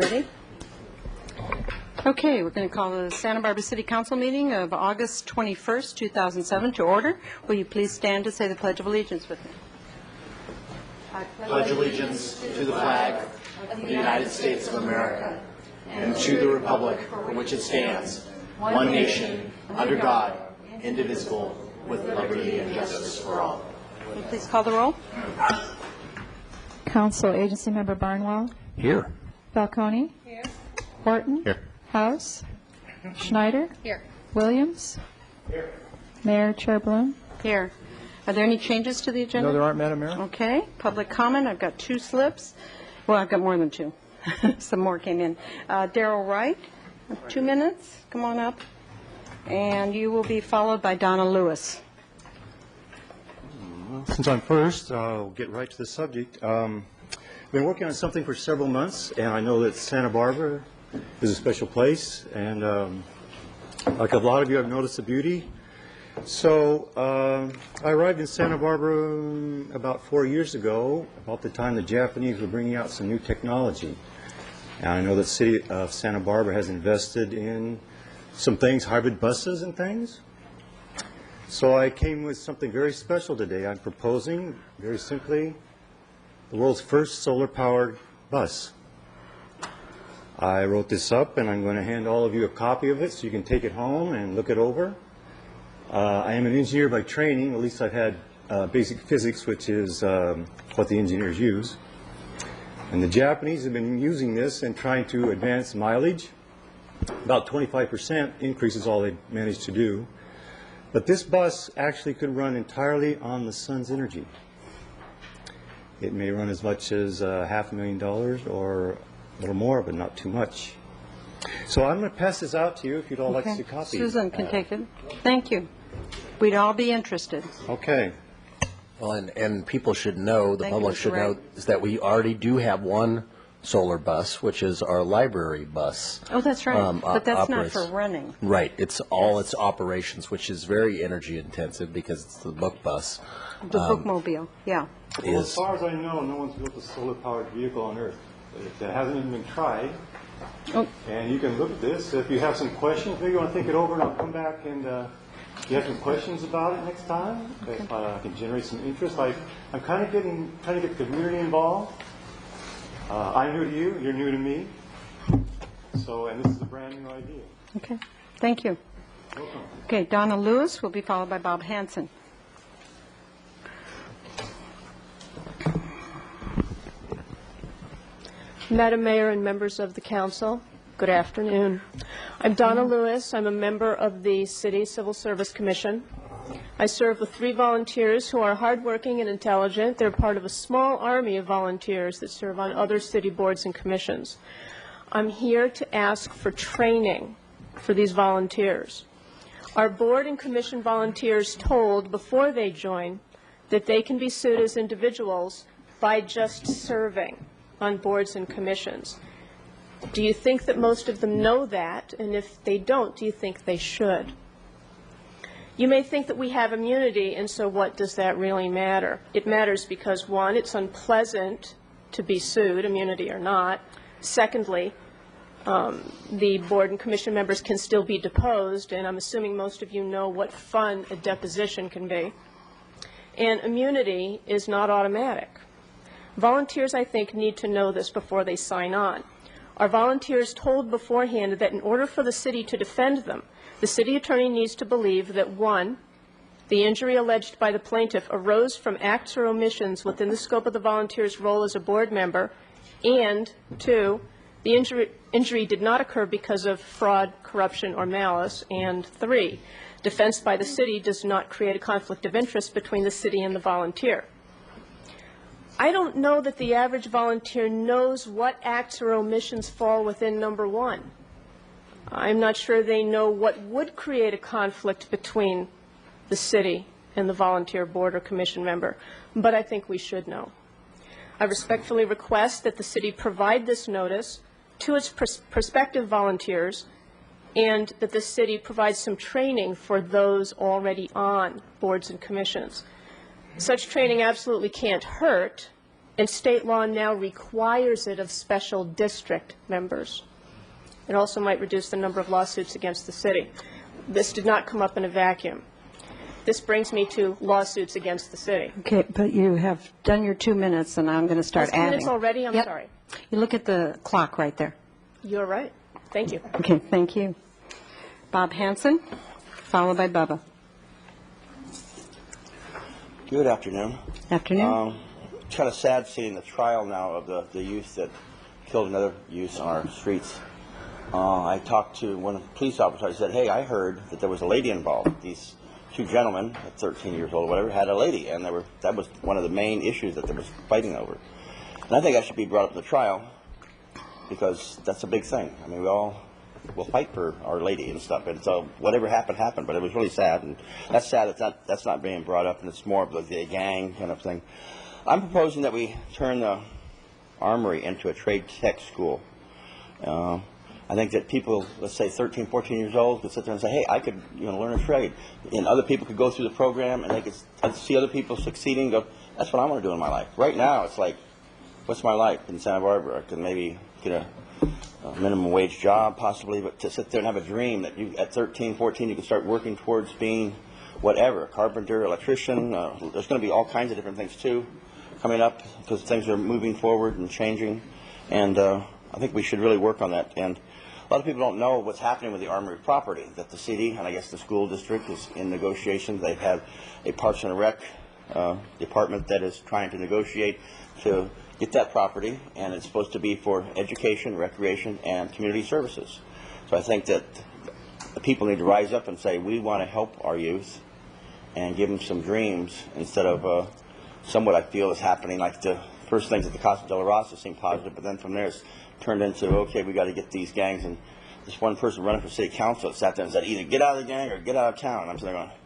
ready? Okay, we're going to call the Santa Barbara City Council meeting of August 21st, 2007 to order. Will you please stand to say the Pledge of Allegiance with me? I pledge allegiance to the flag of the United States of America and to the republic for which it stands, one nation, under God, indivisible, with liberty and justice for all. Will you please call the roll? Council Agency Member Barnwell. Here. Falcone. Here. Horton. Here. House. Schneider. Here. Williams. Here. Mayor Chair Bloom. Here. Are there any changes to the agenda? No, there aren't, Madam Mayor. Okay. Public comment. I've got 2 slips. Well, I've got more than 2. Some more came in. Darrell Wright, 2 minutes. Come on up. And you will be followed by Donna Lewis. Since I'm first, I'll get right to the subject. I've been working on something for several months, and I know that Santa Barbara is a special place, and like a lot of you, I've noticed the beauty. So I arrived in Santa Barbara about 4 years ago, about the time the Japanese were bringing out some new technology. And I know the city of Santa Barbara has invested in some things, hybrid buses and things. So I came with something very special today. I'm proposing, very simply, the world's first solar-powered bus. I wrote this up, and I'm going to hand all of you a copy of it so you can take it home and look it over. I am an engineer by training. At least I've had basic physics, which is what the engineers use. And the Japanese have been using this and trying to advance mileage. About 25% increase is all they managed to do. But this bus actually could run entirely on the sun's energy. It may run as much as $500,000 or a little more, but not too much. So I'm going to pass this out to you if you'd all like to see a copy. Susan can take it. Thank you. We'd all be interested. Okay. Well, and people should know, the Thank you, public Mr. should Wright. know, is that we already do have one solar bus, which is our library bus. Oh, that's right. But that's not operates. for running. Right. It's all its operations, which is very energy intensive because it's the book bus. The bookmobile, yeah. Well, as far as I know, no one's built a solar-powered vehicle on Earth. It hasn't even been tried. Oh. And you can look at this. If you have some questions, maybe you want to think it over, and I'll come back and if you have some questions about it next time, if I can generate some interest. I'm kind of trying to get the community involved. I'm new to you. You're new to me. So, and this is a brand new idea. Okay. Thank you. Welcome. Okay, Donna Lewis will be followed by Bob Hanson. Madam Mayor and members of the council, good afternoon. I'm Donna Lewis. I'm a member of the City Civil Service Commission. I serve with 3 volunteers who are hardworking and intelligent. They're part of a small army of volunteers that serve on other city boards and commissions. I'm here to ask for training for these volunteers. Our board and commission volunteers told before they join that they can be sued as individuals by just serving on boards and commissions. Do you think that most of them know that? And if they don't, do you think they should? You may think that we have immunity, and so what does that really matter? It matters because, 1, it's unpleasant to be sued, immunity or not. Secondly, the board and commission members can still be deposed, and I'm assuming most of you know what fun a deposition can be. And immunity is not automatic. Volunteers, I think, need to know this before they sign on. Our volunteers told beforehand that in order for the city to defend them, the city attorney needs to believe that, 1, the injury alleged by the plaintiff arose from acts or omissions within the scope of the volunteer's role as a board member, and 2, the injury did not occur because of fraud, corruption, or malice, and 3, defense by the city does not create a conflict of interest between the city and the volunteer. I don't know that the average volunteer knows what acts or omissions fall within number 1. I'm not sure they know what would create a conflict between the city and the volunteer board or commission member, but I think we should know. I respectfully request that the city provide this notice to its prospective volunteers and that the city provide some training for those already on boards and commissions. Such training absolutely can't hurt, and state law now requires it of special district members. It also might reduce the number of lawsuits against the city. This did not come up in a vacuum. This brings me to lawsuits against the city. Okay, but you have done your 2 minutes, and I'm going to start That's 2 minutes adding. already? I'm Yep. sorry. You look at the clock right there. You're right. Thank you. Okay, thank you. Bob Hanson, followed by Bubba. Good afternoon. Afternoon. It's kind of sad seeing the trial now of the youth that killed another youth on our streets. I talked to one of the police officers. I said, hey, I heard that there was a lady involved. These two gentlemen, 13 years old or whatever, had a lady, and that was one of the main issues that they was fighting over. And I think that should be brought up in the trial because that's a big thing. I mean, we'll fight for Our Lady and stuff, and so whatever happened, happened, but it was really sad, and that's sad that's not being brought up, and it's more of a gang kind of thing. I'm proposing that we turn the Armory into a trade tech school. I think that people, let's say 13, 14 years old, could sit there and say, hey, I could learn a trade, and other people could go through the program, and they could see other people succeeding, go, that's what I want to do in my life. Right now, it's like, what's my life in Santa Barbara? I could maybe get a minimum wage job possibly, but to sit there and have a dream that you at 13, 14 you can start working towards being whatever, carpenter, electrician, there's going to be all kinds of different things too coming up because things are moving forward and changing, and I think we should really work on that. And a lot of people don't know what's happening with the Armory property, that the city and I guess the school district is in negotiations. They've had a Parks and Rec department that is trying to negotiate to get that property, and it's supposed to be for education, recreation, and community services. So I think that the people need to rise up and say, we want to help our youth and give them some dreams instead of somewhat I feel is happening, like the first things at the Casa de la Raza seemed positive, but then from there it's turned into, okay, we got to get these gangs, and this one person running for city council sat there and said, either get out of the gang or get out of town. And I'm sitting there going,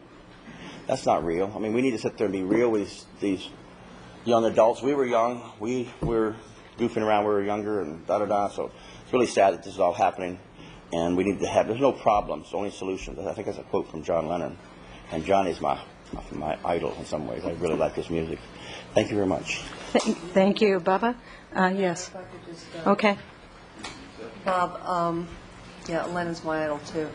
that's not real. I mean, we need to sit there and be real with these young adults. We were young. We were goofing around. We were younger and da-da-da. So it's really sad that this is all happening. And we need to have, there's no problems, only solutions. I think that's a quote from John Lennon. And John is my idol in some ways. I really like his music. Thank you very much. Thank you, Bubba. Yes. If I could just, Okay. Bob, yeah, Lennon's my idol too.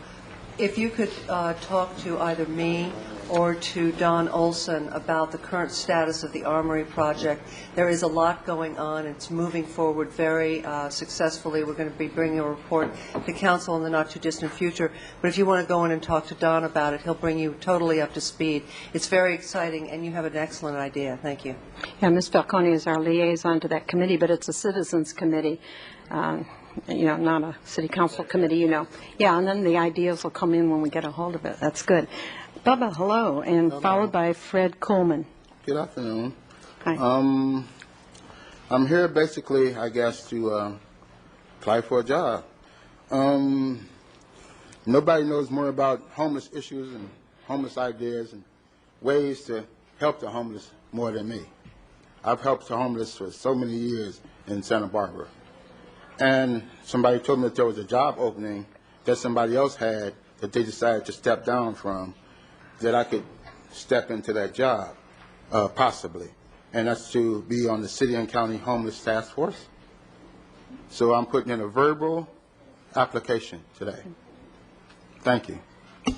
If you could talk to either me or to Don Olson about the current status of the Armory project. There is a lot going on. It's moving forward very successfully. We're going to be bringing a report to council in the not-too-distant future. But if you want to go in and talk to Don about it, he'll bring you totally up to speed. It's very exciting, and you have an excellent idea. Thank you. Yeah, Ms. Falcone is our liaison to that committee, but it's a citizens committee, not a city council committee, Yeah, and then the ideas will come in when we get a hold of it. That's good. Bubba, hello, and followed by Fred Coleman. Good afternoon. Hi. I'm here basically, I guess, to apply for a job. Nobody knows more about homeless issues and homeless ideas and ways to help the homeless more than me. I've helped the homeless for so many years in Santa Barbara. And somebody told me that there was a job opening that somebody else had that they decided to step down from, that I could step into that job, possibly. And that's to be on the City and County Homeless Task Force. So I'm putting in a verbal application today. Thank you.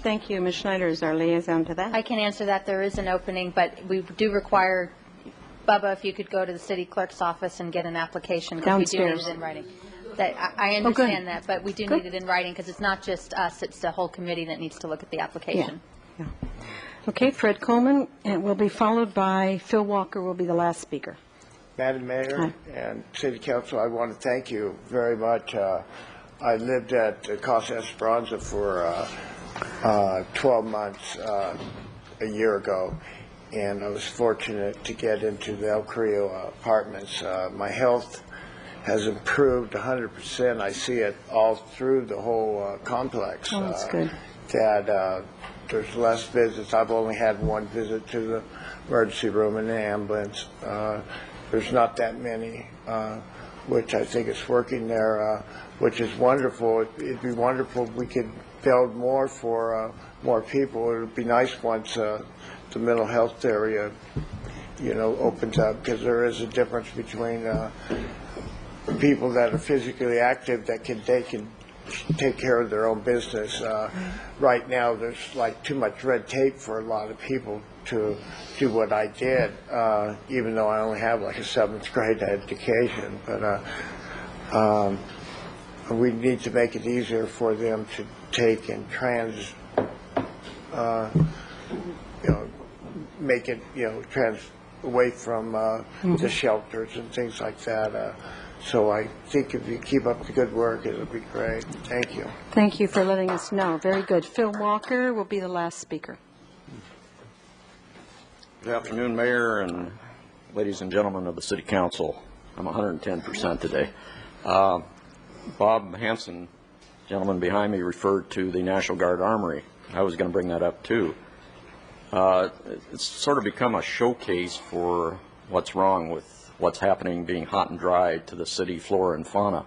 Thank you. Ms. Schneider is our liaison to that. I can answer that. There is an opening, but we do require, Bubba, if you could go to the city clerk's office and get an application, because we do need Downstairs. it in writing. I understand that, but we do need it in writing, because it's not just us, it's the whole committee that needs to look at the application. Yeah. Okay, Fred Coleman, and will be followed by Phil Walker will be the last speaker. Madam Mayor and City Council, I want to thank you very much. I lived at Casa Esperanza for 12 months a year ago, and I was fortunate to get into the El Carrillo apartments. My health has improved 100%. I see it all through the whole complex. Oh, that's good. There's less visits. I've only had one visit to the emergency room and the ambulance. There's not that many, which I think is working there, which is wonderful. It'd be wonderful if we could build more for more people. It would be nice once the mental health area opens up, because there is a difference between people that are physically active that they can take care of their own business. Right now, there's like too much red tape for a lot of people to do what I did, even though I only have like a 7th grade education. But we need to make it easier for them to take and make it, trans away from the shelters and things like that. So I think if you keep up the good work, it'll be great. Thank you. Thank you for letting us know. Very good. Phil Walker will be the last speaker. Good afternoon, Mayor and ladies and gentlemen of the City Council. I'm 110% today. Bob Hanson, gentleman behind me, referred to the National Guard Armory. I was going to bring that up too. It's sort of become a showcase for what's wrong with what's happening being hot and dry to the city flora and fauna.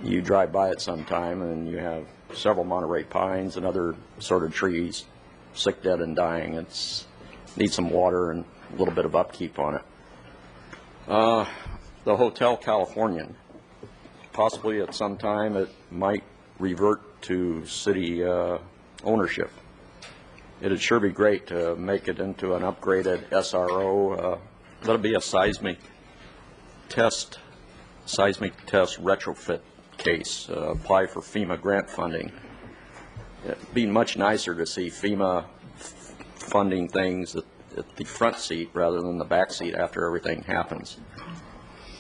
You drive by it sometime and you have several Monterey pines and other sort of trees, sick, dead, and dying. It needs some water and a little bit of upkeep on it. The Hotel Californian, possibly at some time it might revert to city ownership. It'd sure be great to make it into an upgraded SRO. That'll be a seismic test retrofit case. Apply for FEMA grant funding. It'd be much nicer to see FEMA funding things at the front seat rather than the back seat after everything happens.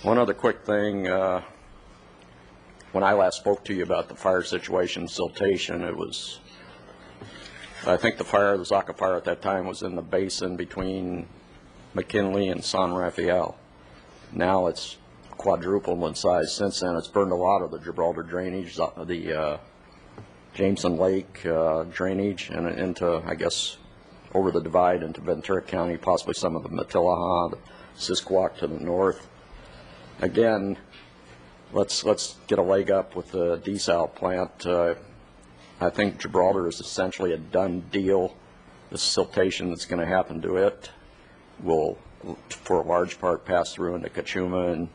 One other quick thing. When I last spoke to you about the fire situation in Siltation, I think the Zaca fire at that time was in the basin between McKinley and San Rafael. Now it's quadrupled in size. Since then, it's burned a lot of the Gibraltar drainage, the Jameson Lake drainage, and into, I guess, over the divide into Ventura County, possibly some of the Matilaha, the Sisquoc to the north. Again, let's get a leg up with the desal plant. I think Gibraltar is essentially a done deal. The siltation that's going to happen to it will, for a large part, pass through into Cachuma, and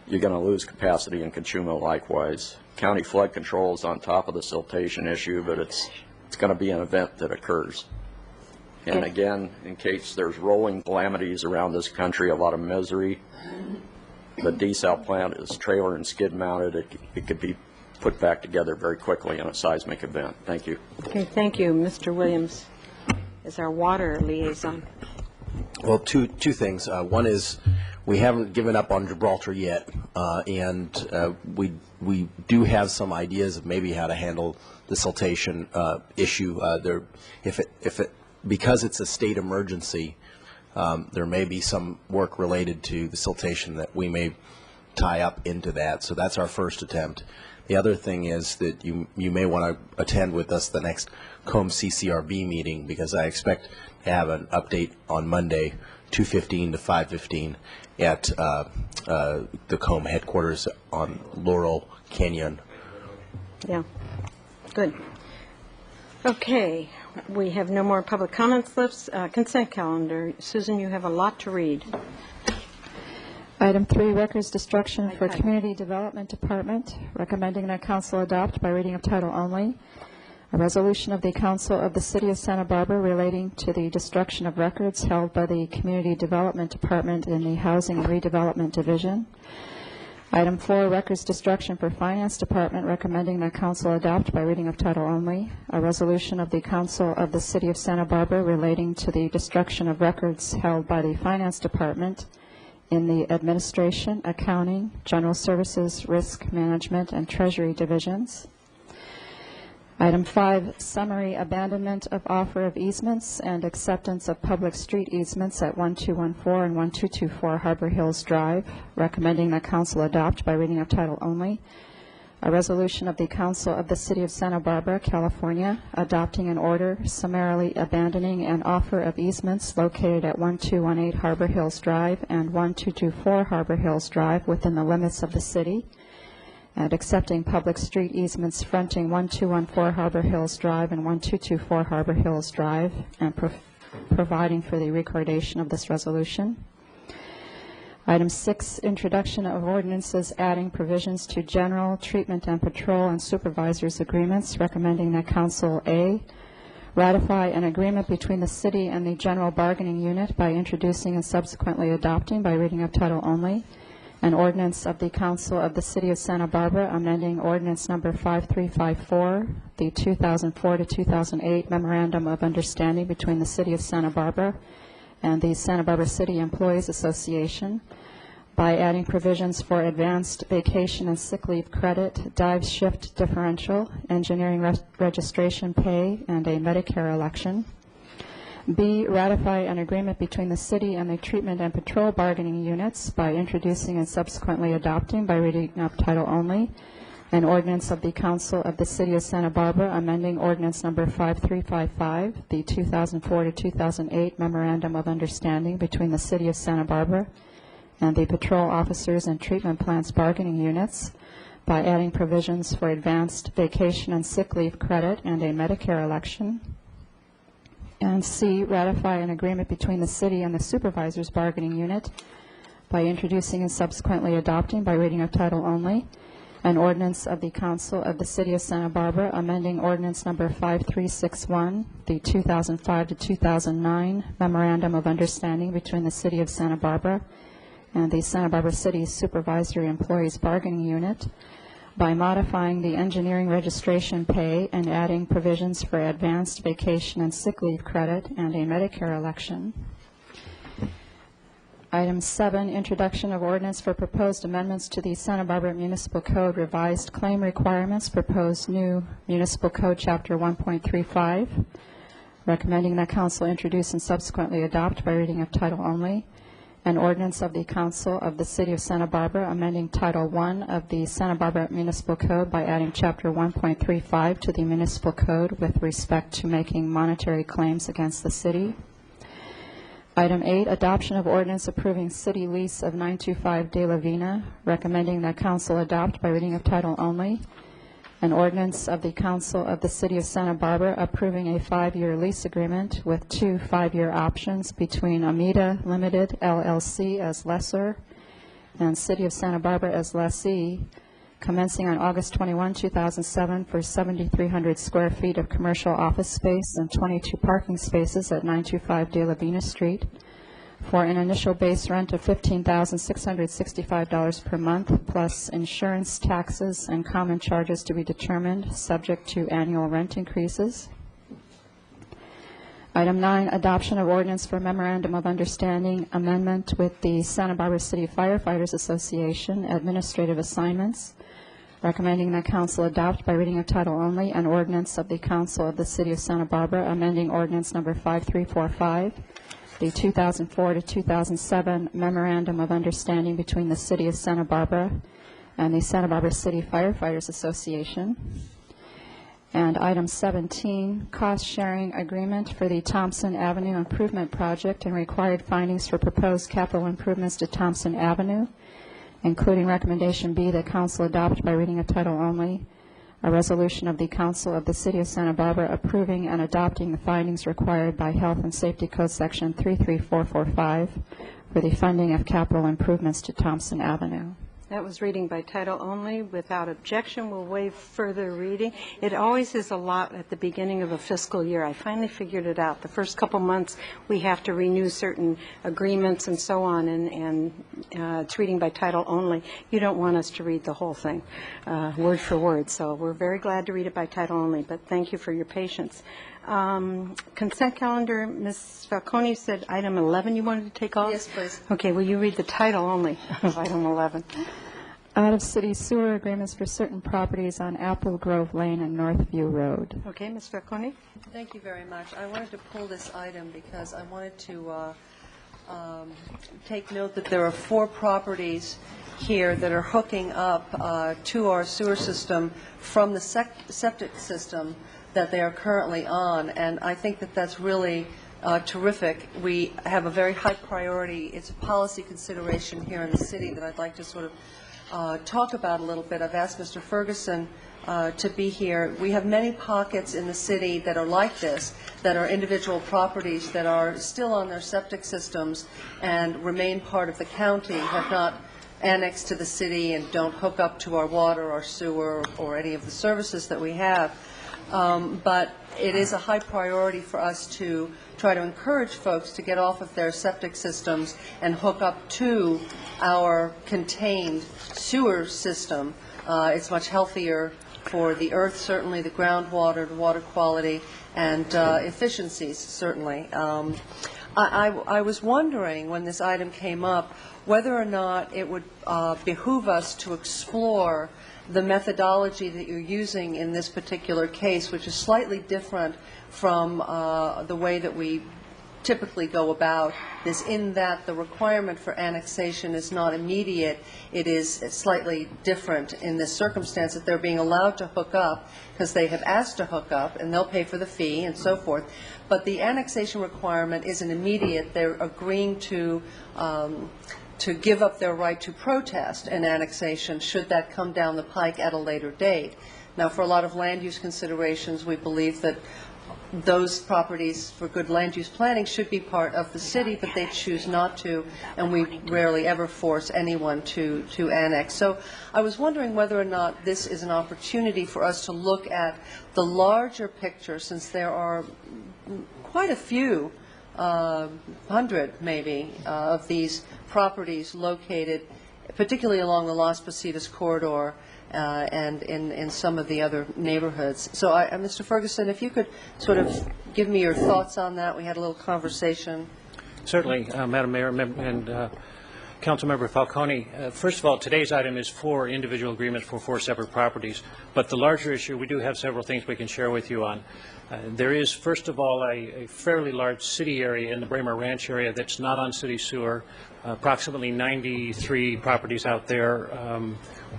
you're going to lose capacity in Cachuma likewise. County flood control is on top of the siltation issue, but it's going to be an event that occurs. And again, in case there's rolling calamities around this country, a lot of misery, the desal plant is trailer and skid mounted. It could be put back together very quickly in a seismic event. Thank you. Okay, thank you. Mr. Williams is our water liaison. Well, two things. One is we haven't given up on Gibraltar yet, and we do have some ideas of maybe how to handle the siltation issue. Because it's a state emergency, there may be some work related to the siltation that we may tie up into that. So that's our first attempt. The other thing is that you may want to attend with us the next COMB CCRB meeting, because I expect to have an update on Monday, 2:15 to 5:15 at the COMB headquarters on Laurel Canyon. Yeah, good. Okay, we have no more public comment slips. Consent calendar. Susan, you have a lot to read. Item 3, records destruction for Community Development Department, recommending that council adopt by reading of title only a resolution of the Council of the City of Santa Barbara relating to the destruction of records held by the Community Development Department in the Housing and Redevelopment Division. Item 4, records destruction for Finance Department, recommending that council adopt by reading of title only a resolution of the Council of the City of Santa Barbara relating to the destruction of records held by the Finance Department in the Administration, Accounting, General Services, Risk Management, and Treasury Divisions. Item 5, summary abandonment of offer of easements and acceptance of public street easements at 1214 and 1224 Harbor Hills Drive, recommending that council adopt by reading of title only a resolution of the Council of the City of Santa Barbara, California, adopting an order summarily abandoning an offer of easements located at 1218 Harbor Hills Drive and 1224 Harbor Hills Drive within the limits of the city, and accepting public street easements fronting 1214 Harbor Hills Drive and 1224 Harbor Hills Drive, and providing for the recordation of this resolution. Item 6, introduction of ordinances adding provisions to general treatment and patrol and supervisors agreements, recommending that Council A, ratify an agreement between the city and the general bargaining unit by introducing and subsequently adopting by reading of title only an ordinance of the Council of the City of Santa Barbara amending ordinance number 5354, the 2004 to 2008 Memorandum of Understanding between the City of Santa Barbara and the Santa Barbara City Employees Association by adding provisions for advanced vacation and sick leave credit, dive shift differential, engineering registration pay, and a Medicare election. B, ratify an agreement between the city and the treatment and patrol bargaining units by introducing and subsequently adopting by reading of title only an ordinance of the Council of the City of Santa Barbara amending ordinance number 5355, the 2004 to 2008 Memorandum of Understanding between the City of Santa Barbara and the Patrol Officers and Treatment Plants bargaining units by adding provisions for advanced vacation and sick leave credit and a Medicare election. And C, ratify an agreement between the city and the supervisors bargaining unit by introducing and subsequently adopting by reading of title only an ordinance of the Council of the City of Santa Barbara amending ordinance number 5361, the 2005 to 2009 Memorandum of Understanding between the City of Santa Barbara and the Santa Barbara City Supervisory Employees Bargaining Unit by modifying the engineering registration pay and adding provisions for advanced vacation and sick leave credit and a Medicare election. Item 7, introduction of ordinance for proposed amendments to the Santa Barbara Municipal Code revised claim requirements, proposed new Municipal Code Chapter 1.35, recommending that Council introduce and subsequently adopt by reading of title only an ordinance of the Council of the City of Santa Barbara amending Title I of the Santa Barbara Municipal Code by adding Chapter 1.35 to the Municipal Code with respect to making monetary claims against the city. Item 8, adoption of ordinance approving city lease of 925 De La Vina, recommending that Council adopt by reading of title only an ordinance of the Council of the City of Santa Barbara approving a 5-year lease agreement with 2 5-year options between Amida Limited LLC as lessor and City of Santa Barbara as lessee, commencing on August 21, 2007 for 7,300 square feet of commercial office space and 22 parking spaces at 925 De La Vina Street for an initial base rent of $15,665 per month, plus insurance, taxes, and common charges to be determined, subject to annual rent increases. Item 9, adoption of ordinance for memorandum of understanding amendment with the Santa Barbara City Firefighters Association administrative assignments, recommending that Council adopt by reading of title only an ordinance of the Council of the City of Santa Barbara amending ordinance number 5345, the 2004 to 2007 Memorandum of Understanding between the City of Santa Barbara and the Santa Barbara City Firefighters Association. And item 17, cost-sharing agreement for the Thompson Avenue Improvement Project and required findings for proposed capital improvements to Thompson Avenue, including recommendation B that Council adopt by reading of title only a resolution of the Council of the City of Santa Barbara approving and adopting the findings required by Health and Safety Code Section 33445 for the funding of capital improvements to Thompson Avenue. That was reading by title only. Without objection, we'll waive further reading. It always is a lot at the beginning of a fiscal year. I finally figured it out. The first couple months, we have to renew certain agreements and so on, and it's reading by title only. You don't want us to read the whole thing, word for word. So we're very glad to read it by title only, but thank you for your patience. Consent calendar, Ms. Falcone said item 11 you wanted to take off? Yes, please. Okay, will you read the title only of item 11? Out-of-city sewer agreements for certain properties on Apple Grove Lane and Northview Road. Okay, Ms. Falcone? Thank you very much. I wanted to pull this item because I wanted to take note that there are 4 properties here that are hooking up to our sewer system from the septic system that they are currently on, and I think that that's really terrific. We have a very high priority. It's a policy consideration here in the city that I'd like to sort of talk about a little bit. I've asked Mr. Ferguson to be here. We have many pockets in the city that are like this, that are individual properties that are still on their septic systems and remain part of the county, have not annexed to the city and don't hook up to our water, our sewer, or any of the services that we have. But it is a high priority for us to try to encourage folks to get off of their septic systems and hook up to our contained sewer system. It's much healthier for the earth, certainly, the groundwater, the water quality, and efficiencies, certainly. I was wondering, when this item came up, whether or not it would behoove us to explore the methodology that you're using in this particular case, which is slightly different from the way that we typically go about this, in that the requirement for annexation is not immediate. It is slightly different in this circumstance, that they're being allowed to hook up because they have asked to hook up, and they'll pay for the fee and so forth. But the annexation requirement isn't immediate. They're agreeing to give up their right to protest an annexation should that come down the pike at a later date. Now, for a lot of land use considerations, we believe that those properties for good land use planning should be part of the city, but they choose not to, and we rarely ever force anyone to annex. So I was wondering whether or not this is an opportunity for us to look at the larger picture, since there are quite a few, 100 maybe, of these properties located, particularly along the Las Positas corridor, and in some of the other neighborhoods. So, Mr. Ferguson, if you could sort of give me your thoughts on that. We had a little conversation. Certainly, Madam Mayor and Councilmember Falcone. First of all, today's item is 4 individual agreements for 4 separate properties. But the larger issue, we do have several things we can share with you on. There is, first of all, a fairly large city area in the Braemar Ranch area that's not on city sewer. Approximately 93 properties out there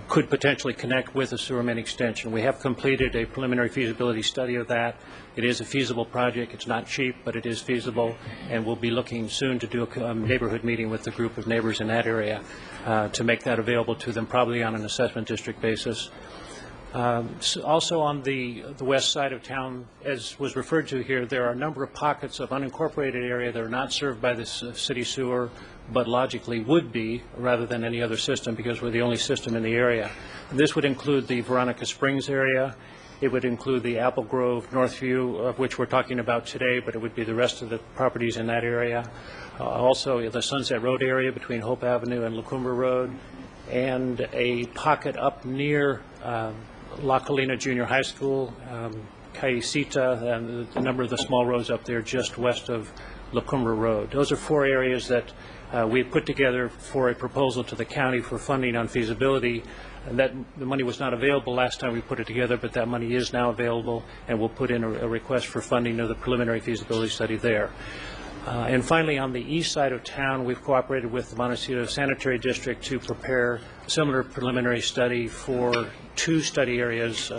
could potentially connect with a sewer main extension. We have completed a preliminary feasibility study of that. It is a feasible project. It's not cheap, but it is feasible, and we'll be looking soon to do a neighborhood meeting with a group of neighbors in that area to make that available to them, probably on an assessment district basis. Also on the west side of town, as was referred to here, there are a number of pockets of unincorporated area that are not served by the city sewer, but logically would be, rather than any other system, because we're the only system in the area. This would include the Veronica Springs area. It would include the Apple Grove, Northview, of which we're talking about today, but it would be the rest of the properties in that area. Also the Sunset Road area between Hope Avenue and Lacumba Road, and a pocket up near La Colina Junior High School, Callecita, and a number of the small roads up there just west of Lacumba Road. Those are 4 areas that we put together for a proposal to the county for funding on feasibility. And that the money was not available last time we put it together, but that money is now available, and we'll put in a request for funding of the preliminary feasibility study there. And finally, on the east side of town, we've cooperated with the Montecito Sanitary District to prepare a similar preliminary study for 2 study areas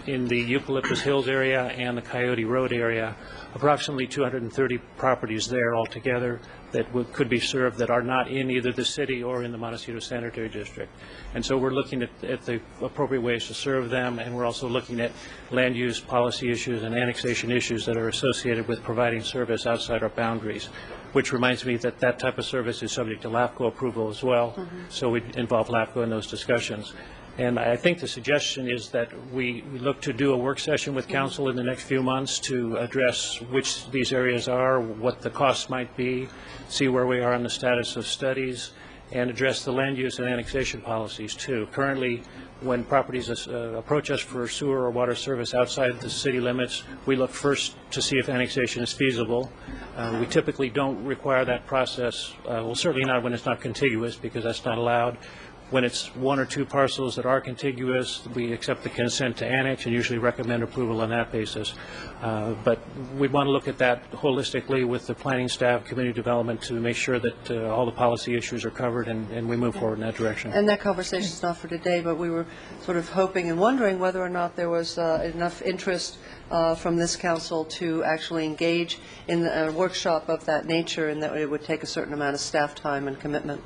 in the Eucalyptus Hills area and the Coyote Road area. Approximately 230 properties there altogether that could be served that are not in either the city or in the Montecito Sanitary District. And so we're looking at the appropriate ways to serve them, and we're also looking at land use policy issues and annexation issues that are associated with providing service outside our boundaries, which reminds me that that type of service is subject to LAFCO approval as well. So we involve LAFCO in those discussions. And I think the suggestion is that we look to do a work session with council in the next few months to address which these areas are, what the costs might be, see where we are on the status of studies, and address the land use and annexation policies too. Currently, when properties approach us for sewer or water service outside the city limits, we look first to see if annexation is feasible. We typically don't require that process, well, certainly not when it's not contiguous, because that's not allowed. When it's 1 or 2 parcels that are contiguous, we accept the consent to annex and usually recommend approval on that basis. But we want to look at that holistically with the planning staff, community development, to make sure that all the policy issues are covered and we move forward in that direction. And that conversation is not for today, but we were sort of hoping and wondering whether or not there was enough interest from this council to actually engage in a workshop of that nature, and that it would take a certain amount of staff time and commitment.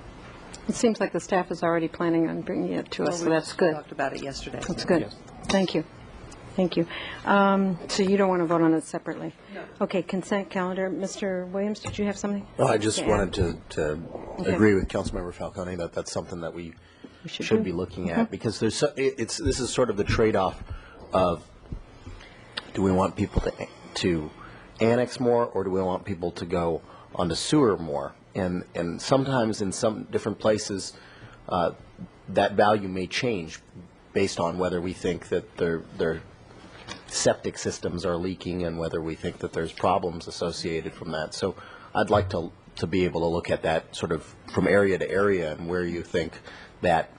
It seems like the staff is already planning on bringing it to us, so that's good. We talked about it yesterday. That's good. Yes. Thank you. Thank you. So you don't want to vote on it separately? No. Okay, consent calendar. Mr. Williams, did you have something? Well, I just to wanted to Okay. agree with Councilmember Falcone that that's something that we should be looking at, because there's this is sort of the trade-off of, do we want people to annex more, or do we want people to go onto sewer more? And sometimes in some different places, that value may change based on whether we think that their septic systems are leaking and whether we think that there's problems associated from that. So I'd like to be able to look at that sort of from area to area and where you think that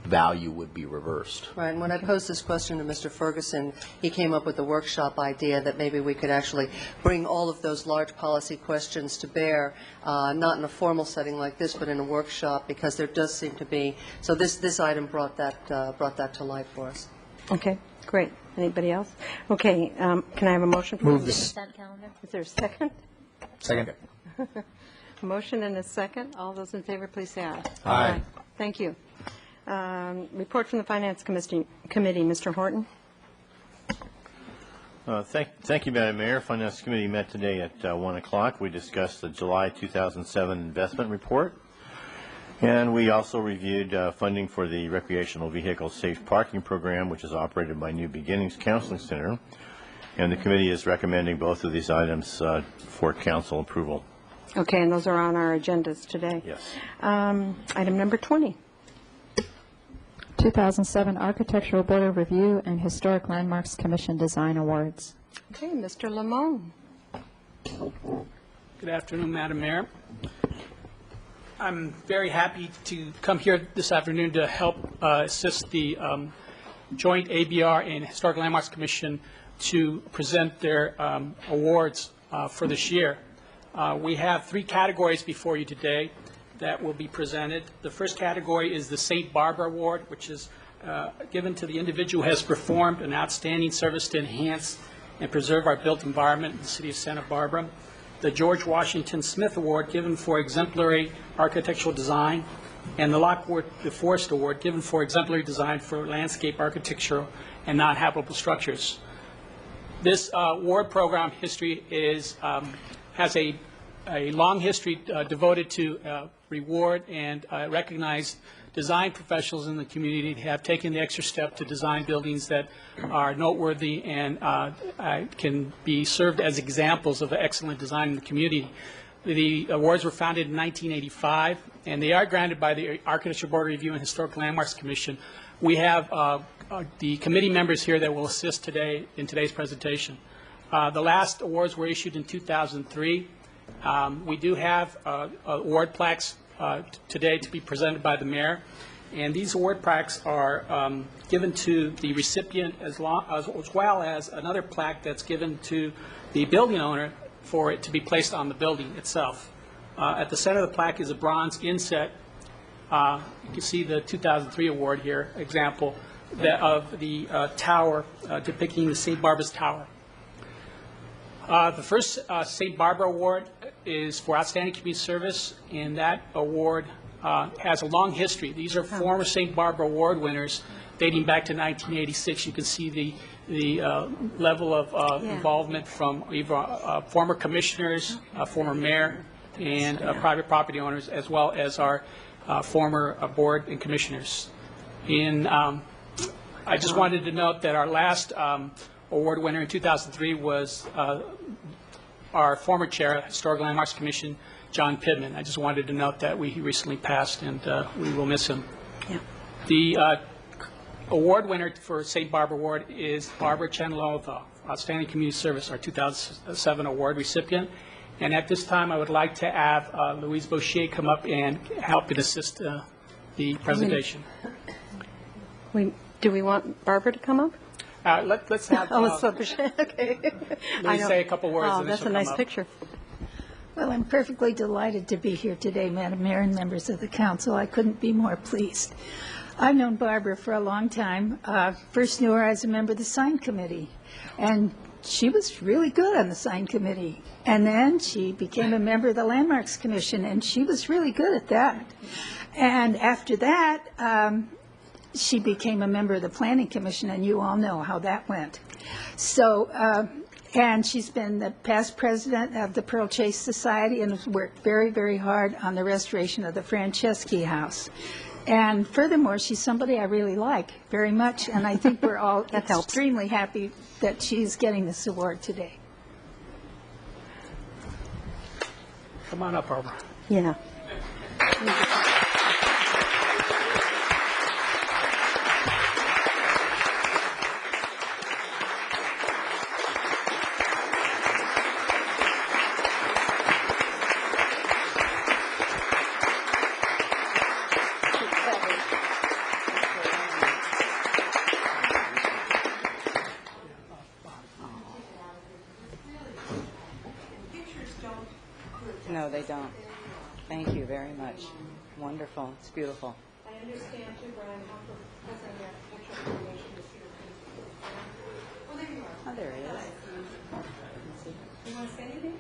value would be reversed. Right, and when I posed this question to Mr. Ferguson, he came up with the workshop idea that maybe we could actually bring all of those large policy questions to bear, not in a formal setting like this, but in a workshop, because there does seem to be, so this item brought that to light for us. Okay, great. Anybody else? Okay, can I have a motion? Move the this. consent calendar? Is there a second? Second. Motion and a second. All those in favor, please say aye. Aye. Thank you. Report from the Finance Committee, Mr. Horton. Thank you, Madam Mayor. Finance Committee met today at 1 o'clock. We discussed the July 2007 investment report, and we also reviewed funding for the Recreational Vehicle Safe Parking Program, which is operated by New Beginnings Counseling Center, and the committee is recommending both of these items for council approval. Okay, and those are on our agendas today. Yes. Item number 20. 2007 Architectural Board of Review and Historic Landmarks Commission Design Awards. Okay, Mr. Lamone. Good afternoon, Madam Mayor. I'm very happy to come here this afternoon to help assist the joint ABR and Historic Landmarks Commission to present their awards for this year. We have 3 categories before you today that will be presented. The first category is the St. Barbara Award, which is given to the individual who has performed an outstanding service to enhance and preserve our built environment in the city of Santa Barbara. The George Washington Smith Award, given for exemplary architectural design, and the Lockwood DeForest Award, given for exemplary design for landscape architecture and non-habitable structures. This award program history has a long history devoted to reward and recognize design professionals in the community who have taken the extra step to design buildings that are noteworthy and can be served as examples of excellent design in the community. The awards were founded in 1985, and they are granted by the Architectural Board of Review and Historic Landmarks Commission. We have the committee members here that will assist today in today's presentation. The last awards were issued in 2003. We do have award plaques today to be presented by the mayor, and these award plaques are given to the recipient as well as another plaque that's given to the building owner for it to be placed on the building itself. At the center of the plaque is a bronze inset. You can see the 2003 award here, example of the tower depicting the St. Barbara's Tower. The first St. Barbara Award is for outstanding community service, and that award has a long history. These are former St. Barbara Award winners dating back to 1986. You can see the level of involvement from either former commissioners, former mayor, and private property owners, as well as our former board and commissioners. I just wanted to note that our last award winner in 2003 was our former chair of Historic Landmarks Commission, John Pittman. I just wanted to note that he recently passed, and we will miss him. Yeah. The award winner for St. Barbara Award is Barbara Chenlova, Outstanding Community Service, our 2007 award recipient. And at this time, I would like to have Louise Boucher come up and help and assist the presentation. Do we want Barbara to come up? Let's have okay. Louise say a couple words. Oh, and then that's she'll a nice come up. picture. Well, I'm perfectly delighted to be here today, Madam Mayor and members of the council. I couldn't be more pleased. I've known Barbara for a long time. First knew her as a member of the sign committee, and she was really good on the sign committee. And then she became a member of the Landmarks Commission, and she was really good at that. And after that, she became a member of the Planning Commission, and you all know how that went. So, and she's been the past president of the Pearl Chase Society and has worked very, very hard on the restoration of the Franceschi House. And furthermore, she's somebody I really like very much, and I think we're all extremely happy that she's getting this award today. Come on up, Barbara. Yeah. No, they don't. Thank you very much. Wonderful. It's beautiful. I understand too, Brian, how President Extra Foundation is here. Oh, there you are. Oh, there he is. You want to say anything?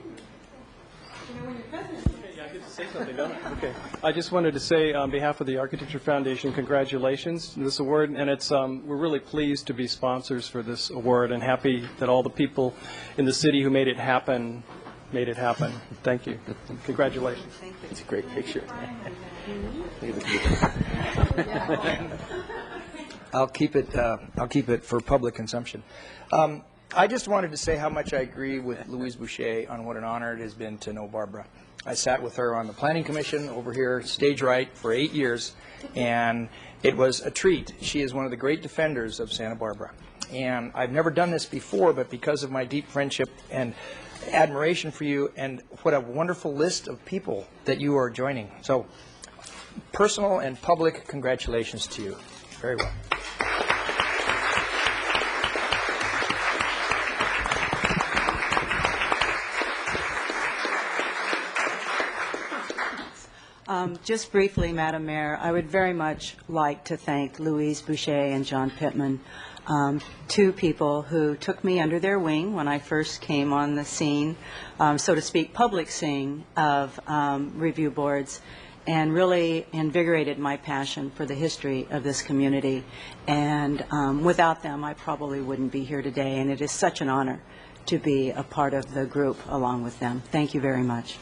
You know when you're president. Yeah, I get to say something, don't I? Okay. I just wanted to say on behalf of the Architecture Foundation, congratulations on this award, and it's we're really pleased to be sponsors for this award and happy that all the people in the city who made it happen. Thank you. Congratulations. Thank you. It's a great picture. I'll keep it for public consumption. I just wanted to say how much I agree with Louise Boucher on what an honor it has been to know Barbara. I sat with her on the Planning Commission over here, stage right, for 8 years, and it was a treat. She is one of the great defenders of Santa Barbara. And I've never done this before, but because of my deep friendship and admiration for you, and what a wonderful list of people that you are joining. So, personal and public congratulations to you. Very well. Just briefly, Madam Mayor, I would very much like to thank Louise Boucher and John Pittman, two people who took me under their wing when I first came on the scene, so to speak, public scene of review boards, and really invigorated my passion for the history of this community. And without them, I probably wouldn't be here today, and it is such an honor to be a part of the group along with them. Thank you very much.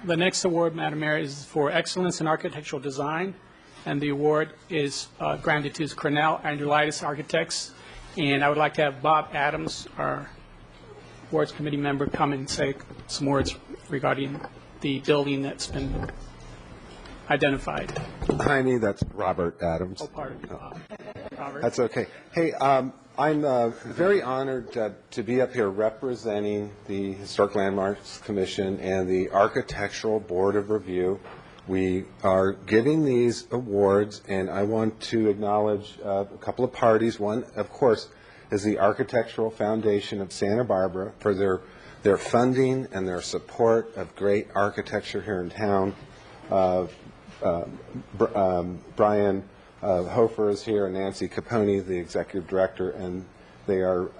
The next award, Madam Mayor, is for excellence in architectural design, and the award is granted to Cornell Andrulitis Architects. And I would like to have Bob Adams, our awards committee member, come and say some words regarding the building that's been identified. Hi, me. That's Robert Adams. Oh, pardon me, Robert. That's okay. Hey, I'm very honored to be up here representing the Historic Landmarks Commission and the Architectural Board of Review. We are giving these awards, and I want to acknowledge a couple of parties. One, of course, is the Architectural Foundation of Santa Barbara for their funding and their support of great architecture here in town. Brian Hofer is here, and Nancy Capone, the executive director, and they are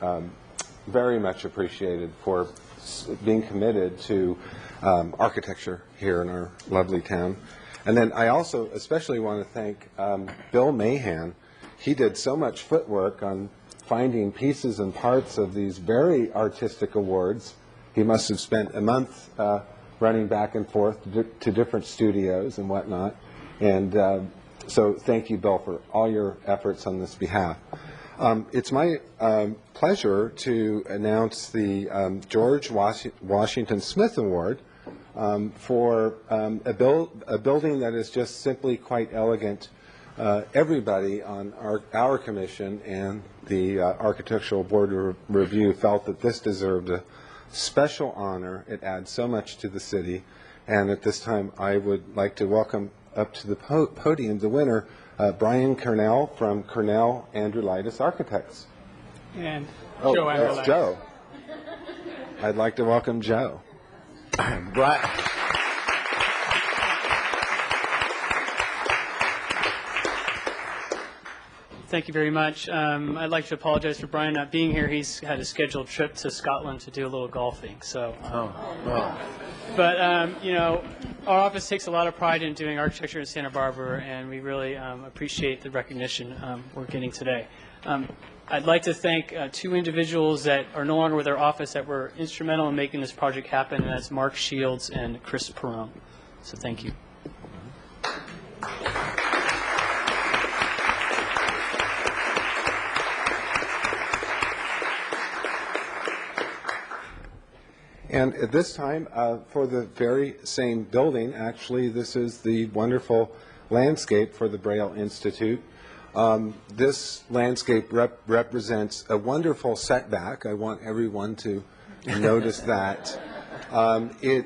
very much appreciated for being committed to architecture here in our lovely town. And then I also especially want to thank Bill Mahan. He did so much footwork on finding pieces and parts of these very artistic awards. He must have spent a month running back and forth to different studios and whatnot. And so thank you, Bill, for all your efforts on this behalf. It's my pleasure to announce the George Washington Smith Award for a building that is just simply quite elegant. Everybody on our commission and the Architectural Board of Review felt that this deserved a special honor. It adds so much to the city. And at this time, I would like to welcome up to the podium the winner, Brian Cornell from Cornell Andrulitis Architects. And Joe Andrulitis. That's Joe. I'd like to welcome Joe. Brian. Thank you very much. I'd like to apologize for Brian not being here. He's had a scheduled trip to Scotland to do a little golfing. So, but you know, our office takes a lot of pride in doing architecture in Santa Barbara, and we really appreciate the recognition we're getting today. I'd like to thank two individuals that are no longer with our office that were instrumental in making this project happen, and that's Mark Shields and Chris Perone. So thank you. And at this time, for the very same building, actually, this is the wonderful landscape for the Braille Institute. This landscape represents a wonderful setback. I want everyone to notice that. It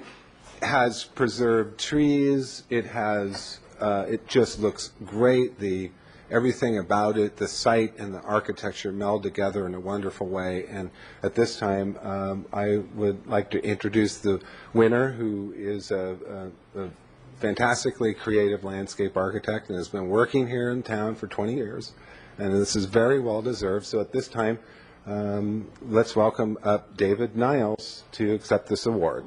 has preserved trees. It just looks great. Everything about it, the site and the architecture meld together in a wonderful way. And at this time, I would like to introduce the winner, who is a fantastically creative landscape architect and has been working here in town for 20 years. And this is very well deserved. So at this time, let's welcome up David Niles to accept this award.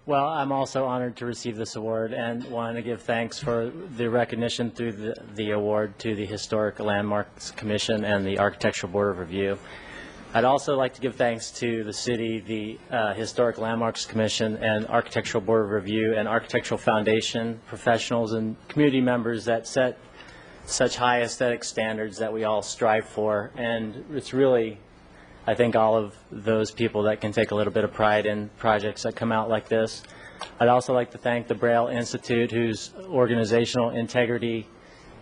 Well, I'm also honored to receive this award and want to give thanks for the recognition through the award to the Historic Landmarks Commission and the Architectural Board of Review. I'd also like to give thanks to the city, the Historic Landmarks Commission, and Architectural Board of Review, and Architectural Foundation professionals and community members that set such high aesthetic standards that we all strive for. And it's really, I think, all of those people that can take a little bit of pride in projects that come out like this. I'd also like to thank the Braille Institute, whose organizational integrity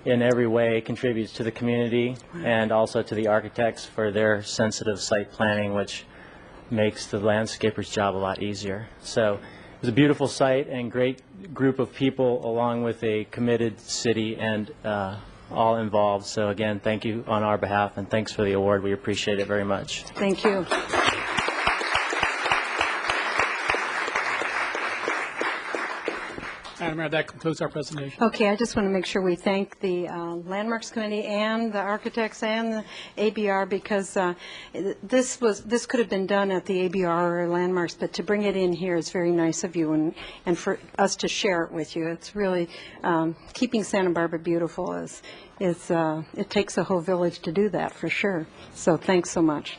in every way contributes to the community, and also to the architects for their sensitive site planning, which makes the landscaper's job a lot easier. So it was a beautiful site and great group of people, along with a committed city and all involved. So again, thank you on our behalf, and thanks for the award. We appreciate it very much. Thank you. Madam Mayor, that concludes our presentation. Okay, I just want to make sure we thank the Landmarks Committee and the architects and the ABR, because this could have been done at the ABR or Landmarks, but to bring it in here is very nice of you, and for us to share it with you. It's really keeping Santa Barbara beautiful. It takes a whole village to do that, for sure. So thanks so much.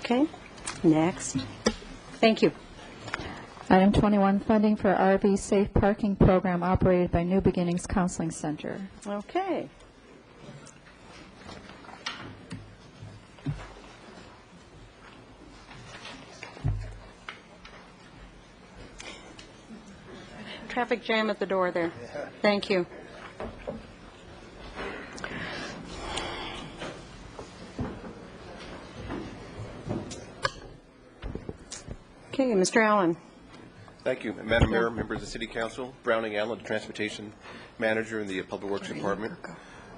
Okay, next. Thank you. Item 21, funding for RV safe parking program operated by New Beginnings Counseling Center. Okay. Traffic jam at the door there. Thank you. Okay, Mr. Allen. Thank you, Madam Mayor, members of the City Council. Browning Allen, Transportation Manager in the Public Works Department.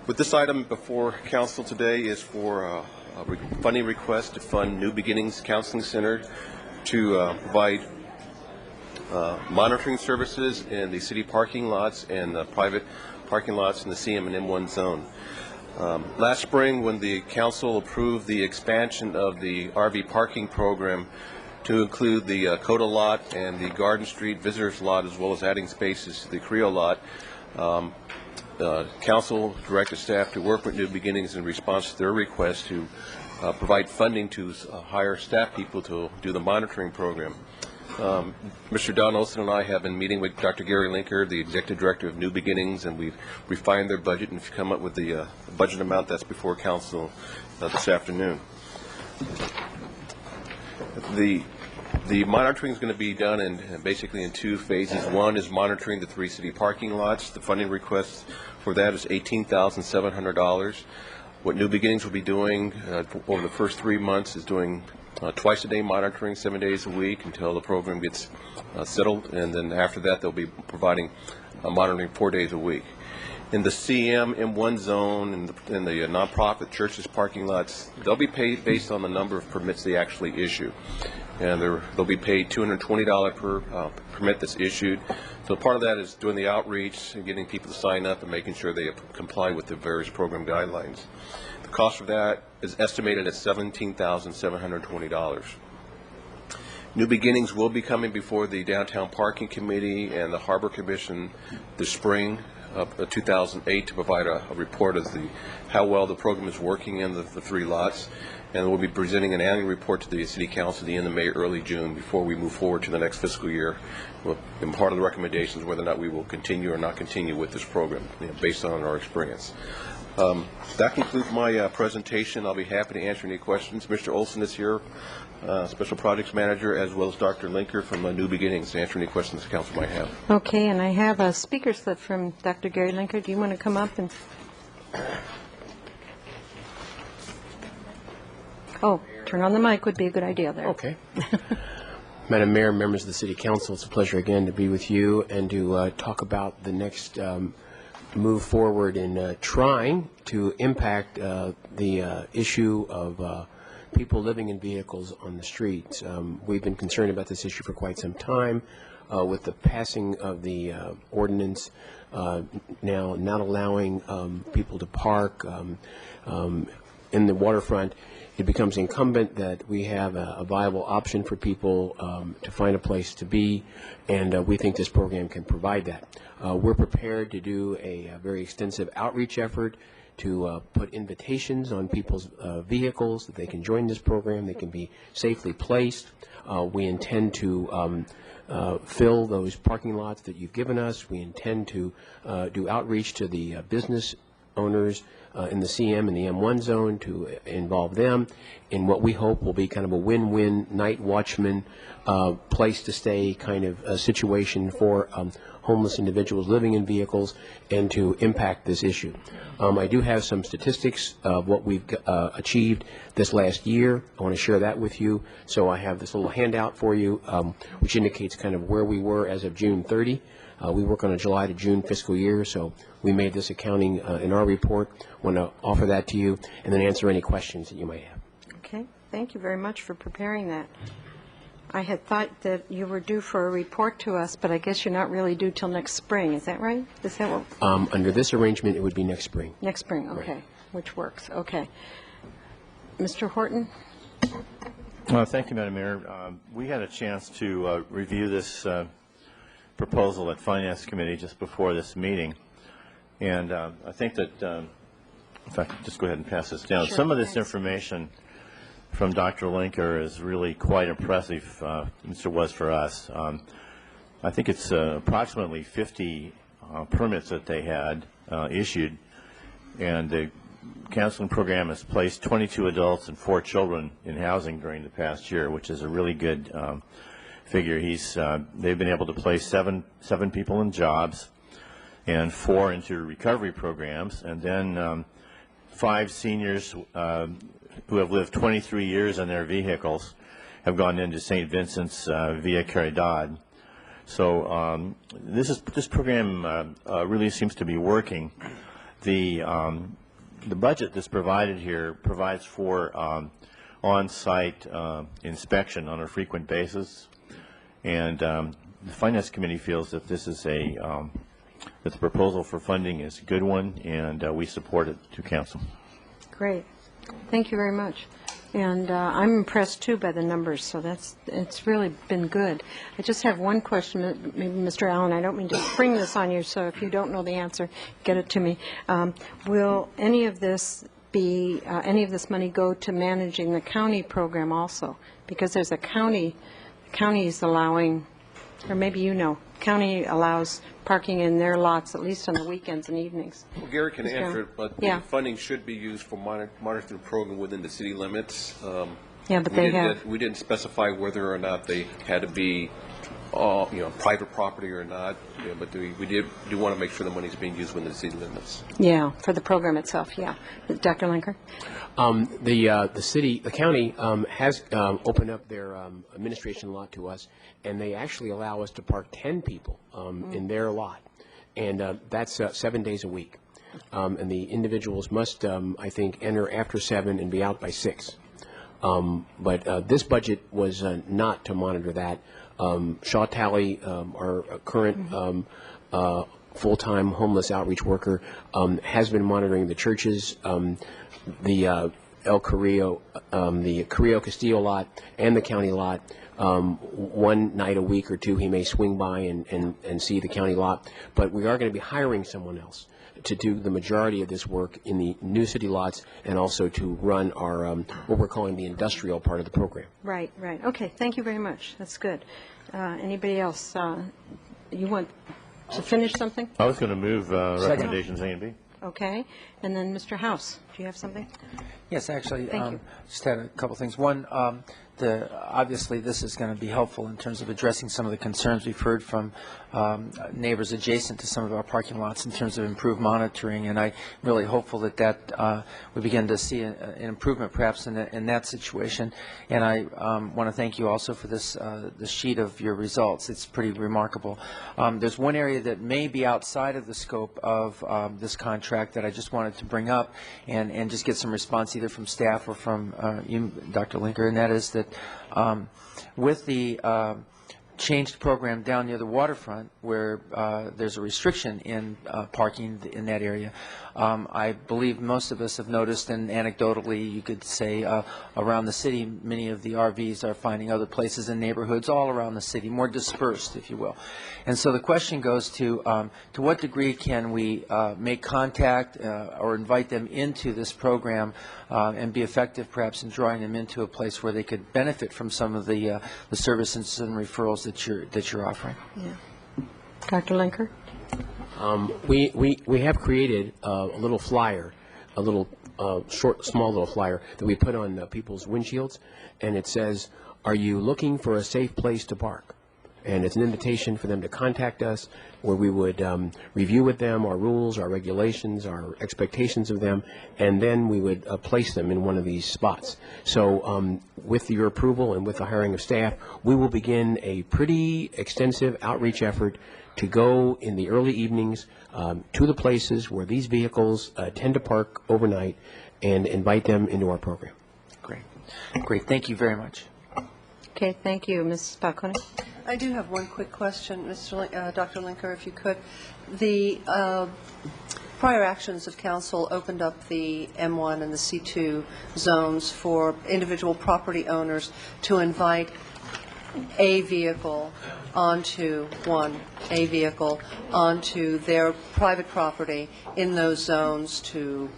With this item before Council today is for a funding request to fund New Beginnings Counseling Center to provide monitoring services in the city parking lots and the private parking lots in the CM and M1 zone. Last spring, when the Council approved the expansion of the RV parking program to include the Coda lot and the Garden Street Visitors lot, as well as adding spaces to the Creole lot, Council directed staff to work with New Beginnings in response to their request to provide funding to hire staff people to do the monitoring program. Mr. Don Olson and I have been meeting with Dr. Gary Linker, the Executive Director of New Beginnings, and we've refined their budget and come up with the budget amount that's before Council this afternoon. The monitoring is going to be done basically in two phases. One is monitoring the three city parking lots. The funding request for that is $18,700. What New Beginnings will be doing over the first 3 months is doing twice-a-day monitoring, 7 days a week, until the program gets settled, and then after that they'll be providing monitoring 4 days a week. In the CM M1 zone and in the nonprofit churches parking lots, they'll be paid based on the number of permits they actually issue. And they'll be paid $220 per permit that's issued. So part of that is doing the outreach and getting people to sign up and making sure they comply with the various program guidelines. The cost of that is estimated at $17,720. New Beginnings will be coming before the Downtown Parking Committee and the Harbor Commission this spring of 2008 to provide a report of how well the program is working in the 3 lots. And we'll be presenting an annual report to the City Council at the end of May, early June, before we move forward to the next fiscal year. And part of the recommendations whether or not we will continue or not continue with this program, based on our experience. That concludes my presentation. I'll be happy to answer any questions. Mr. Olson is here, Special Projects Manager, as well as Dr. Linker from New Beginnings to answer any questions the council might have. Okay, and I have a speaker slip from Dr. Gary Linker. Do you want to come up and... Oh, turn on the mic would be a good idea there. Okay. Madam Mayor, members of the City Council, it's a pleasure again to be with you and to talk about the next move forward in trying to impact the issue of people living in vehicles on the streets. We've been concerned about this issue for quite some time. With the passing of the ordinance now not allowing people to park in the waterfront, it becomes incumbent that we have a viable option for people to find a place to be, and we think this program can provide that. We're prepared to do a very extensive outreach effort to put invitations on people's vehicles that they can join this program, they can be safely placed. We intend to fill those parking lots that you've given us. We intend to do outreach to the business owners in the CM and the M1 zone to involve them in what we hope will be kind of a win-win night watchman place to stay kind of a situation for homeless individuals living in vehicles and to impact this issue. I do have some statistics of what we've achieved this last year. I want to share that with you. So I have this little handout for you which indicates kind of where we were as of June 30. We work on a July to June fiscal year, so we made this accounting in our report. I want to offer that to you and then answer any questions that you might have. Okay, thank you very much for preparing that. I had thought that you were due for a report to us, but I guess you're not really due till next spring. Is that right? Is that what? Under this arrangement, it would be next spring. Next spring, okay, right. Which works. Okay. Mr. Horton? Thank you, Madam Mayor. We had a chance to review this proposal at Finance Committee just before this meeting, and I think that, in fact, just go ahead and pass this down. Sure, some of this information from Dr. Linker is really quite impressive, Mr. was for us. I think it's approximately 50 permits that they had issued, and the counseling program has placed 22 adults and 4 children in housing during the past year, which is a really good figure. They've been able to place seven people in jobs and 4 into recovery programs, and then 5 seniors who have lived 23 years in their vehicles have gone into St. Vincent's via Caridad. So this program really seems to be working. The budget that's provided here provides for on-site inspection on a frequent basis, and the Finance Committee feels that this is that the proposal for funding is a good one, and we support it to Council. Great. Thank you very much. And I'm impressed, too, by the numbers, so it's really been good. I just have one question, maybe Mr. Allen. I don't mean to spring this on you, so if you don't know the answer, get it to me. Will any of this money go to managing the county program also? Because there's a county is allowing, or maybe you know, county allows parking in their lots, at least on the weekends and evenings. Well, Gary can answer it, but the funding should be used for monitoring the program within the city limits. Yeah, but we didn't specify whether or not they had to be private property or not, but we do want to make sure the money is being used within the city limits. Yeah, for the program itself, yeah. Dr. Linker? The county has opened up their administration lot to us, and they actually allow us to park 10 people in their lot, and that's 7 days a week. and the individuals must, I think, enter after 7 and be out by 6. But this budget was not to monitor that. Shaw Talley, our current full-time homeless outreach worker, has been monitoring the churches, the El Carrillo, the Carrillo Castillo lot, and the county lot. One night a week or two he may swing by and see the county lot, but we are going to be hiring someone else to do the majority of this work in the new city lots and also to run our what we're calling the industrial part of the program. Right, right. Okay, thank you very much. That's good. Anybody else? You want to finish something? I was going to move recommendations A and B. Okay. And then Mr. House, do you have something? Yes, actually, Thank you. just had a couple things. One, obviously, this is going to be helpful in terms of addressing some of the concerns we've heard from neighbors adjacent to some of our parking lots in terms of improved monitoring, and I'm really hopeful that we begin to see an improvement perhaps in that situation. And I want to thank you also for this the sheet of your results. It's pretty remarkable. There's one area that may be outside of the scope of this contract that I just wanted to bring up and just get some response either from staff or from you, Dr. Linker, and that is that with the changed program down near the waterfront where there's a restriction in parking in that area. I believe most of us have noticed, and anecdotally you could say around the city, many of the RVs are finding other places in neighborhoods all around the city, more dispersed, if you will. And so the question goes to what degree can we make contact or invite them into this program and be effective perhaps in drawing them into a place where they could benefit from some of the services and referrals that you're offering. Yeah. Dr. Linker? We have created a little flyer, a little small little flyer that we put on people's windshields, and it says, "Are you looking for a safe place to park?" And it's an invitation for them to contact us, where we would review with them our rules, our regulations, our expectations of them, and then we would place them in one of these spots. So with your approval and with the hiring of staff, we will begin a pretty extensive outreach effort to go in the early evenings to the places where these vehicles tend to park overnight and invite them into our program. Great. Great. Thank you very much. Okay, thank you. Mrs. Falcone? I do have one quick question, Dr. Linker, if you could. The prior actions of council opened up the M1 and the C2 zones for individual property owners to invite a vehicle onto their private property in those zones to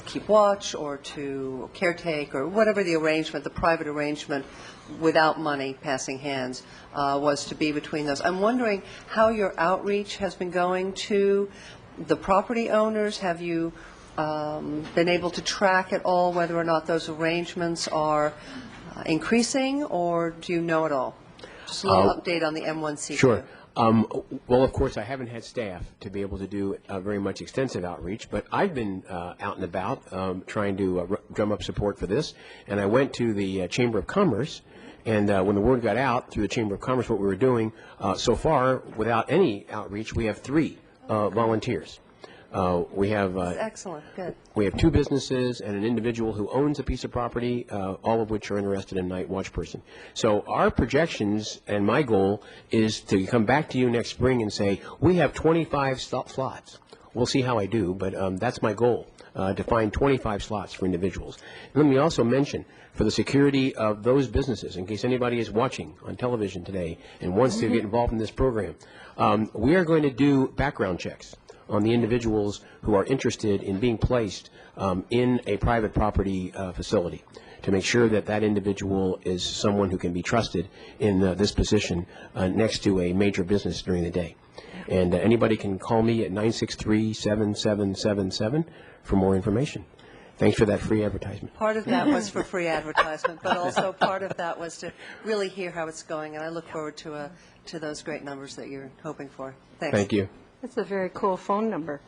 keep watch or to caretake or whatever the arrangement, the private arrangement without money passing hands was to be between those. I'm wondering how your outreach has been going to the property owners. Have you been able to track at all whether or not those arrangements are increasing, or do you know at all? Just a little update on the M1C2. Sure. Well, of course, I haven't had staff to be able to do very much extensive outreach, but I've been out and about trying to drum up support for this. And I went to the Chamber of Commerce, and when the word got out through the Chamber of Commerce what we were doing, so far, without any outreach, we have 3 volunteers. We have excellent. Good. We have 2 businesses and an individual who owns a piece of property, all of which are interested in night watch person. So our projections and my goal is to come back to you next spring and say, we have 25 slots. We'll see how I do, but that's my goal, to find 25 slots for individuals. And let me also mention, for the security of those businesses, in case anybody is watching on television today and wants to get involved in this program, we are going to do background checks on the individuals who are interested in being placed in a private property facility to make sure that that individual is someone who can be trusted in this position next to a major business during the day. And anybody can call me at 963-7777 for more information. Thanks for that free advertisement. Part of that was for free advertisement, but also part of that was to really hear how it's going, and I look forward to those great numbers that you're hoping for. Thanks. Thank you. That's a very cool phone number.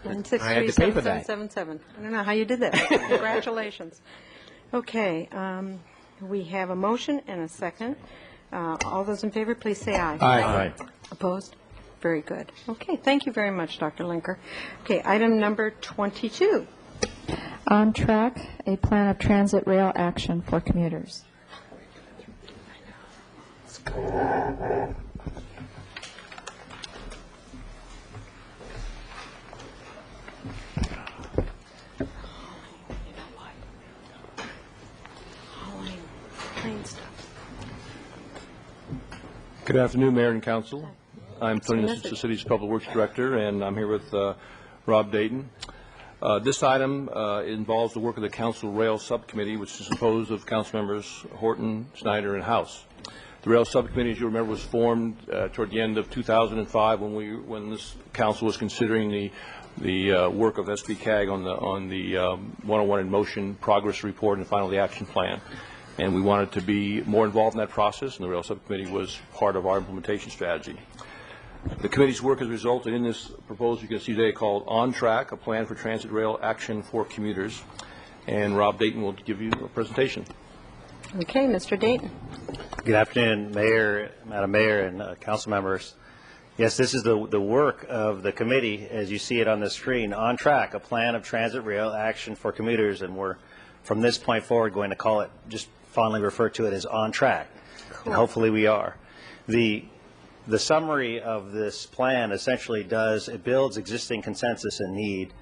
I had to pay for that. 963-7777. I don't know how you did that. Congratulations. Okay, we have a motion and a second. All those in favor, please say aye. Aye. Opposed? very good. Okay, thank you very much, Dr. Linker. Okay, item number 22. On Track, a plan of transit rail action for commuters. Good afternoon, Mayor and Council. I'm Tony Nisich, the City's Public Works Director, and I'm here with Rob Dayton. This item involves the work of the Council Rail Subcommittee, which is composed of Council members Horton, Snyder, and House. The Rail Subcommittee, as you remember, was formed toward the end of 2005 when this Council was considering the work of SBCAG on the 101 in Motion Progress Report and finally the action plan. And we wanted to be more involved in that process, and the Rail Subcommittee was part of our implementation strategy. The committee's work has resulted in this proposal you can see today called On Track, a plan for transit rail action for commuters. And Rob Dayton will give you a presentation. Okay, Mr. Dayton. Good afternoon, Mayor, Madam Mayor, and council members. Yes, this is the work of the committee, as you see it on the screen. On Track, a plan of transit rail action for commuters, and we're, from this point forward, going to call it, just fondly refer to it as On Track. Cool. And hopefully we are. The summary of this plan essentially builds existing consensus and need,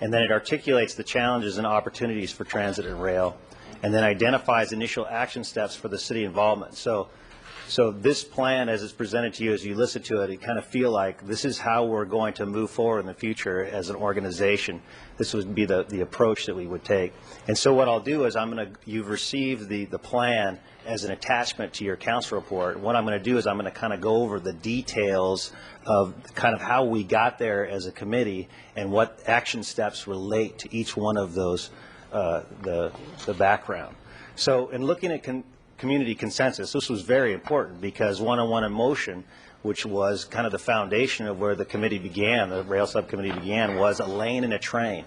and then it articulates the challenges and opportunities for transit and rail, and then identifies initial action steps for the city involvement. So this plan, as it's presented to you, as you listen to it, you kind of feel like this is how we're going to move forward in the future as an organization. This would be the approach that we would take. And so what I'll do is you've received the plan as an attachment to your council report. What I'm going to do is I'm going to kind of go over the details of kind of how we got there as a committee and what action steps relate to each one of those, the background. So in looking at community consensus, this was very important because 101 in Motion, which was kind of the foundation of where the committee began, the Rail Subcommittee began, was a lane and a train.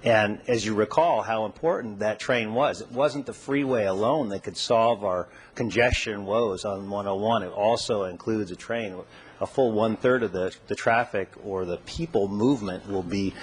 And as you recall how important that train was, it wasn't the freeway alone that could solve our congestion woes on 101. It also includes a train. A full 1/3 of the traffic or the people movement will be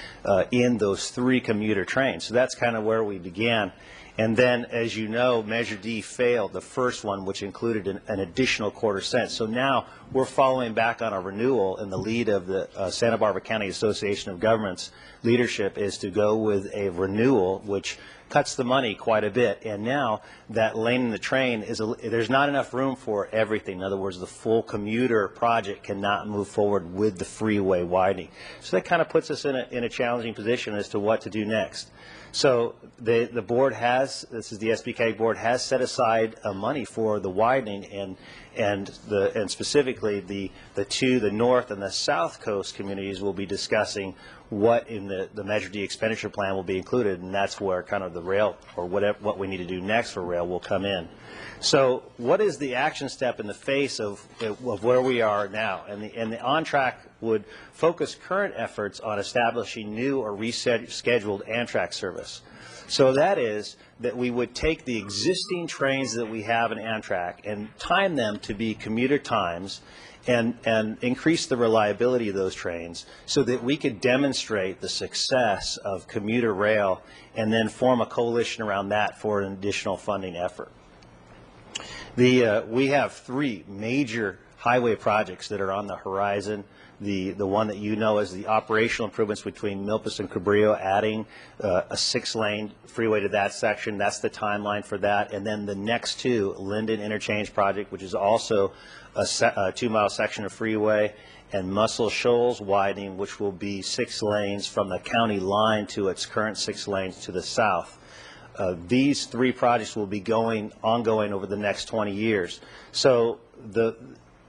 in those 3 commuter trains. So that's kind of where we began. And then, as you know, Measure D failed, the first one, which included an additional $0.25. So now we're following back on our renewal, and the lead of the Santa Barbara County Association of Governments leadership is to go with a renewal, which cuts the money quite a bit. And now that lane in the train, there's not enough room for everything. In other words, the full commuter project cannot move forward with the freeway widening. So that kind of puts us in a challenging position as to what to do next. So the board this is the SBK board, has set aside money for the widening and specifically the north and the south coast communities will be discussing what in the Measure D expenditure plan will be included, and that's where kind of the rail or what we need to do next for rail will come in. So what is the action step in the face of where we are now? And the On Track would focus current efforts on establishing new or rescheduled Amtrak service. So that is that we would take the existing trains that we have in Amtrak and time them to be commuter times and increase the reliability of those trains so that we could demonstrate the success of commuter rail and then form a coalition around that for an additional funding effort. We have 3 major highway projects that are on the horizon. The one that you know is the operational improvements between Milpas and Cabrillo, adding a 6-lane freeway to that section. That's the timeline for that. And then the next 2, Linden Interchange Project, which is also a 2-mile section of freeway, and Muscle Shoals widening, which will be 6 lanes from the county line to its current 6 lanes to the south. These 3 projects will be ongoing over the next 20 years. So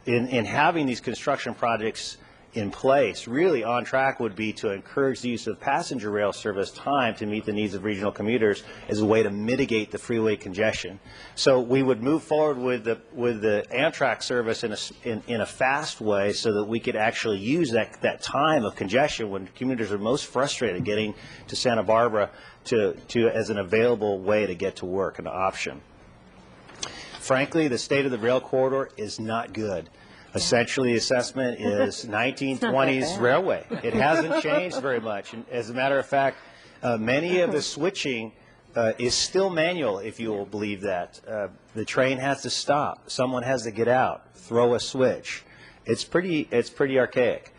in having these construction projects in place, really On Track would be to encourage the use of passenger rail service time to meet the needs of regional commuters as a way to mitigate the freeway congestion. So we would move forward with the Amtrak service in a fast way so that we could actually use that time of congestion when commuters are most frustrated getting to Santa Barbara as an available way to get to work, an option. Frankly, the state of the rail corridor is not good. Essentially, the assessment is 1920s railway. It hasn't changed very much. And as a matter of fact, many of the switching is still manual, if you will believe that. The train has to stop. Someone has to get out, throw a switch. It's pretty archaic.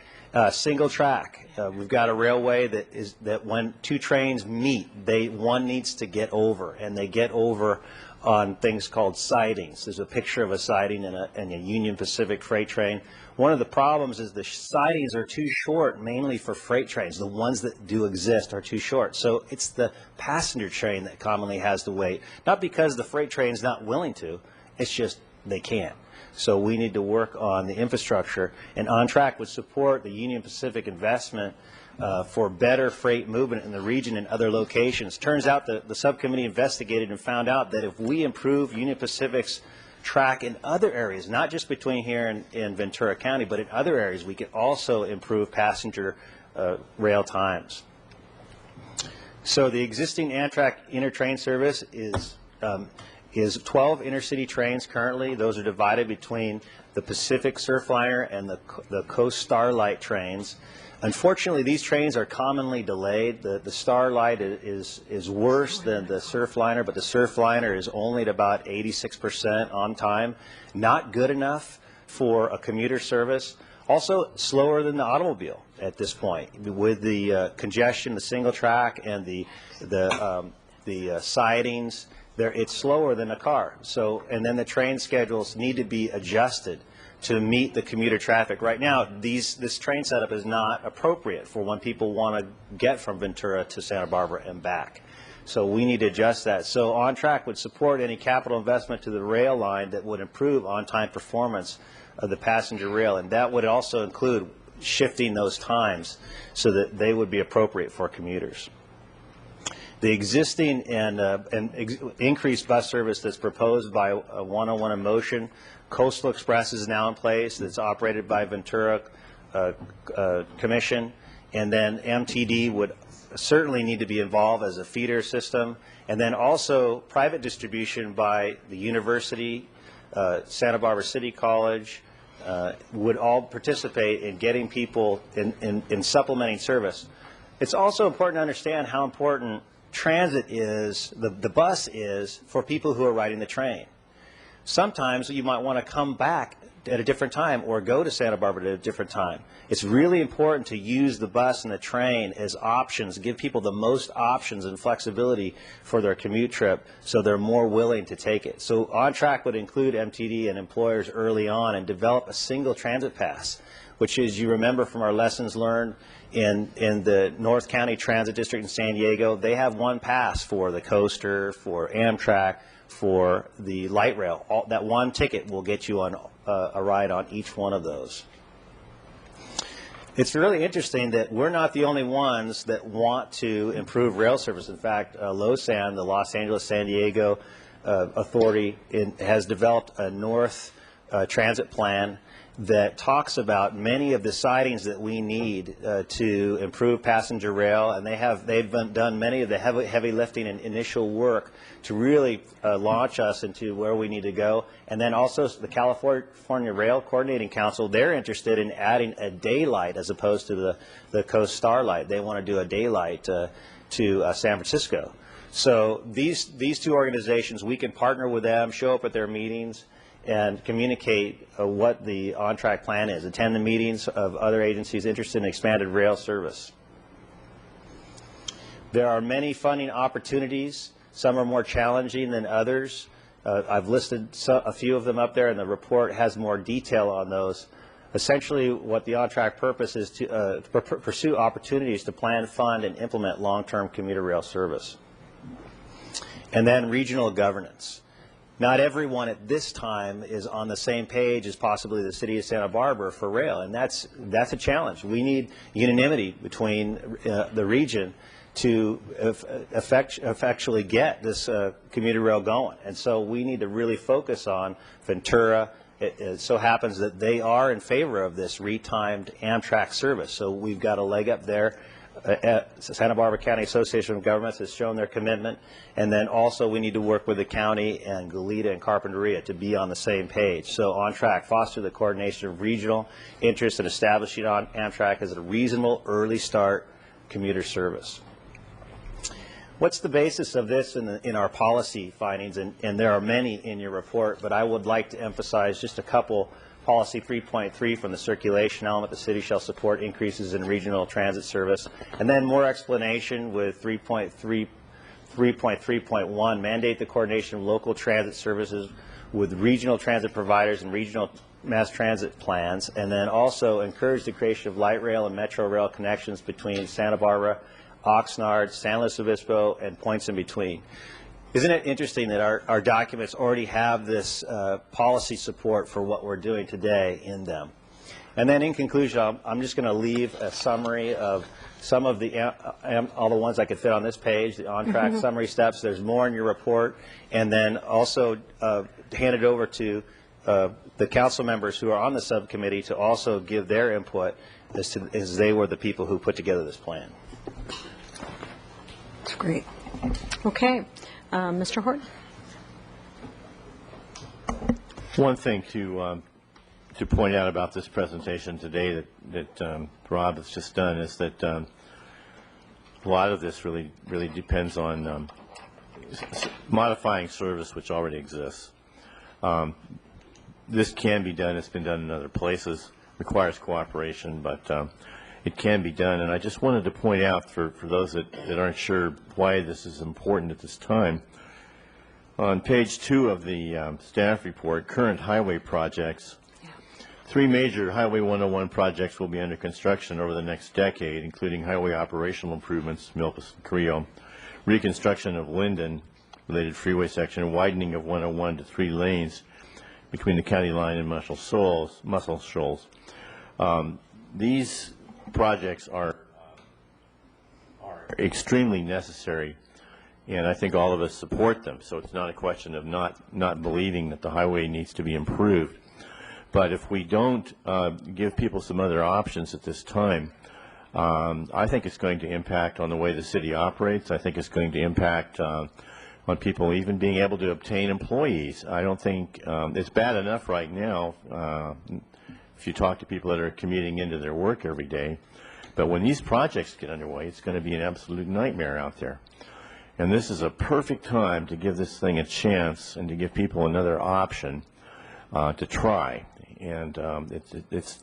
Single track. We've got a railway that when two trains meet, one needs to get over, and they get over on things called sidings. There's a picture of a siding in a Union Pacific freight train. One of the problems is the sidings are too short, mainly for freight trains. The ones that do exist are too short. So it's the passenger train that commonly has to wait, not because the freight train's not willing to, it's just they can't. So we need to work on the infrastructure, and OnTrack would support the Union Pacific investment for better freight movement in the region and other locations. Turns out the subcommittee investigated and found out that if we improve Union Pacific's track in other areas, not just between here and Ventura County, but in other areas, we could also improve passenger rail times. So the existing Amtrak intertrain service is 12 intercity trains currently. Those are divided between the Pacific Surfliner and the Coast Starlight trains. Unfortunately, these trains are commonly delayed. The Starlight is worse than the Surfliner, but the Surfliner is only at about 86% on time. Not good enough for a commuter service. Also slower than the automobile at this point. With the congestion, the single track, and the sidings, it's slower than a car. So, and then the train schedules need to be adjusted to meet the commuter traffic. Right now, this train setup is not appropriate for when people want to get from Ventura to Santa Barbara and back. So we need to adjust that. So OnTrack would support any capital investment to the rail line that would improve on-time performance of the passenger rail, and that would also include shifting those times so that they would be appropriate for commuters. The existing and increased bus service that's proposed by 101 in Motion, Coastal Express is now in place. That's operated by Ventura Commission, and then MTD would certainly need to be involved as a feeder system, and then also private distribution by the university, Santa Barbara City College, would all participate in getting people in supplementing service. It's also important to understand how important transit is, the bus is, for people who are riding the train. Sometimes you might want to come back at a different time or go to Santa Barbara at a different time. It's really important to use the bus and the train as options, give people the most options and flexibility for their commute trip so they're more willing to take it. So OnTrack would include MTD and employers early on and develop a single transit pass, which is, you remember from our lessons learned in the North County Transit District in San Diego, they have one pass for the coaster, for Amtrak, for the light rail. That one ticket will get you on a ride on each one of those. It's really interesting that we're not the only ones that want to improve rail service. In fact, LOSAN, the Los Angeles San Diego Authority, has developed a North Transit Plan that talks about many of the sidings that we need to improve passenger rail, and they've done many of the heavy lifting and initial work to really launch us into where we need to go. And then also the California Rail Coordinating Council, they're interested in adding a daylight as opposed to the Coast Starlight. They want to do a daylight to San Francisco. So these two organizations, we can partner with them, show up at their meetings, and communicate what the OnTrack plan is, attend the meetings of other agencies interested in expanded rail service. There are many funding opportunities. Some are more challenging than others. I've listed a few of them up there, and the report has more detail on those. Essentially, what the OnTrack purpose is to pursue opportunities to plan, fund, and implement long-term commuter rail service. And then regional governance. Not everyone at this time is on the same page as possibly the city of Santa Barbara for rail, and that's a challenge. We need unanimity between the region to effectually get this commuter rail going. And so we need to really focus on Ventura. It so happens that they are in favor of this retimed Amtrak service, so we've got a leg up there. Santa Barbara County Association of Governments has shown their commitment, and then also we need to work with the county and Goleta and Carpinteria to be on the same page. So On Track, foster the coordination of regional interests and establishing Amtrak as a reasonable early start commuter service. What's the basis of this in our policy findings? And there are many in your report, but I would like to emphasize just a couple. Policy 3.3 from the circulation element, the city shall support increases in regional transit service. And then more explanation with 3.3.1, mandate the coordination of local transit services with regional transit providers and regional mass transit plans. And then also encourage the creation of light rail and metro rail connections between Santa Barbara, Oxnard, San Luis Obispo, and points in between. Isn't it interesting that our documents already have this policy support for what we're doing today in them? And then in conclusion, I'm just going to leave a summary of some of the, all the ones I could fit on this page, the on-track summary steps. There's more in your report. And then also hand it over to the council members who are on the subcommittee to also give their input as they were the people who put together this plan. That's great. Okay. Mr. Horton? One thing to point out about this presentation today that Rob has just done is that a lot of this really depends on modifying service which already exists. This can be done. It's been done in other places. Requires cooperation, but it can be done. And I just wanted to point out for those that aren't sure why this is important at this time, on page 2 of the staff report, current highway projects, 3 major Highway 101 projects will be under construction over the next decade, including highway operational improvements, Milpas and Carrillo, reconstruction of Linden related freeway section, and widening of 101 to 3 lanes between the county line and Muscle Shoals. These projects are extremely necessary, and I think all of us support them. So it's not a question of not believing that the highway needs to be improved. But if we don't give people some other options at this time, I think it's going to impact on the way the city operates. I think it's going to impact on people even being able to obtain employees. I don't think it's bad enough right now if you talk to people that are commuting into their work every day. But when these projects get underway, it's going to be an absolute nightmare out there. And this is a perfect time to give this thing a chance and to give people another option to try. And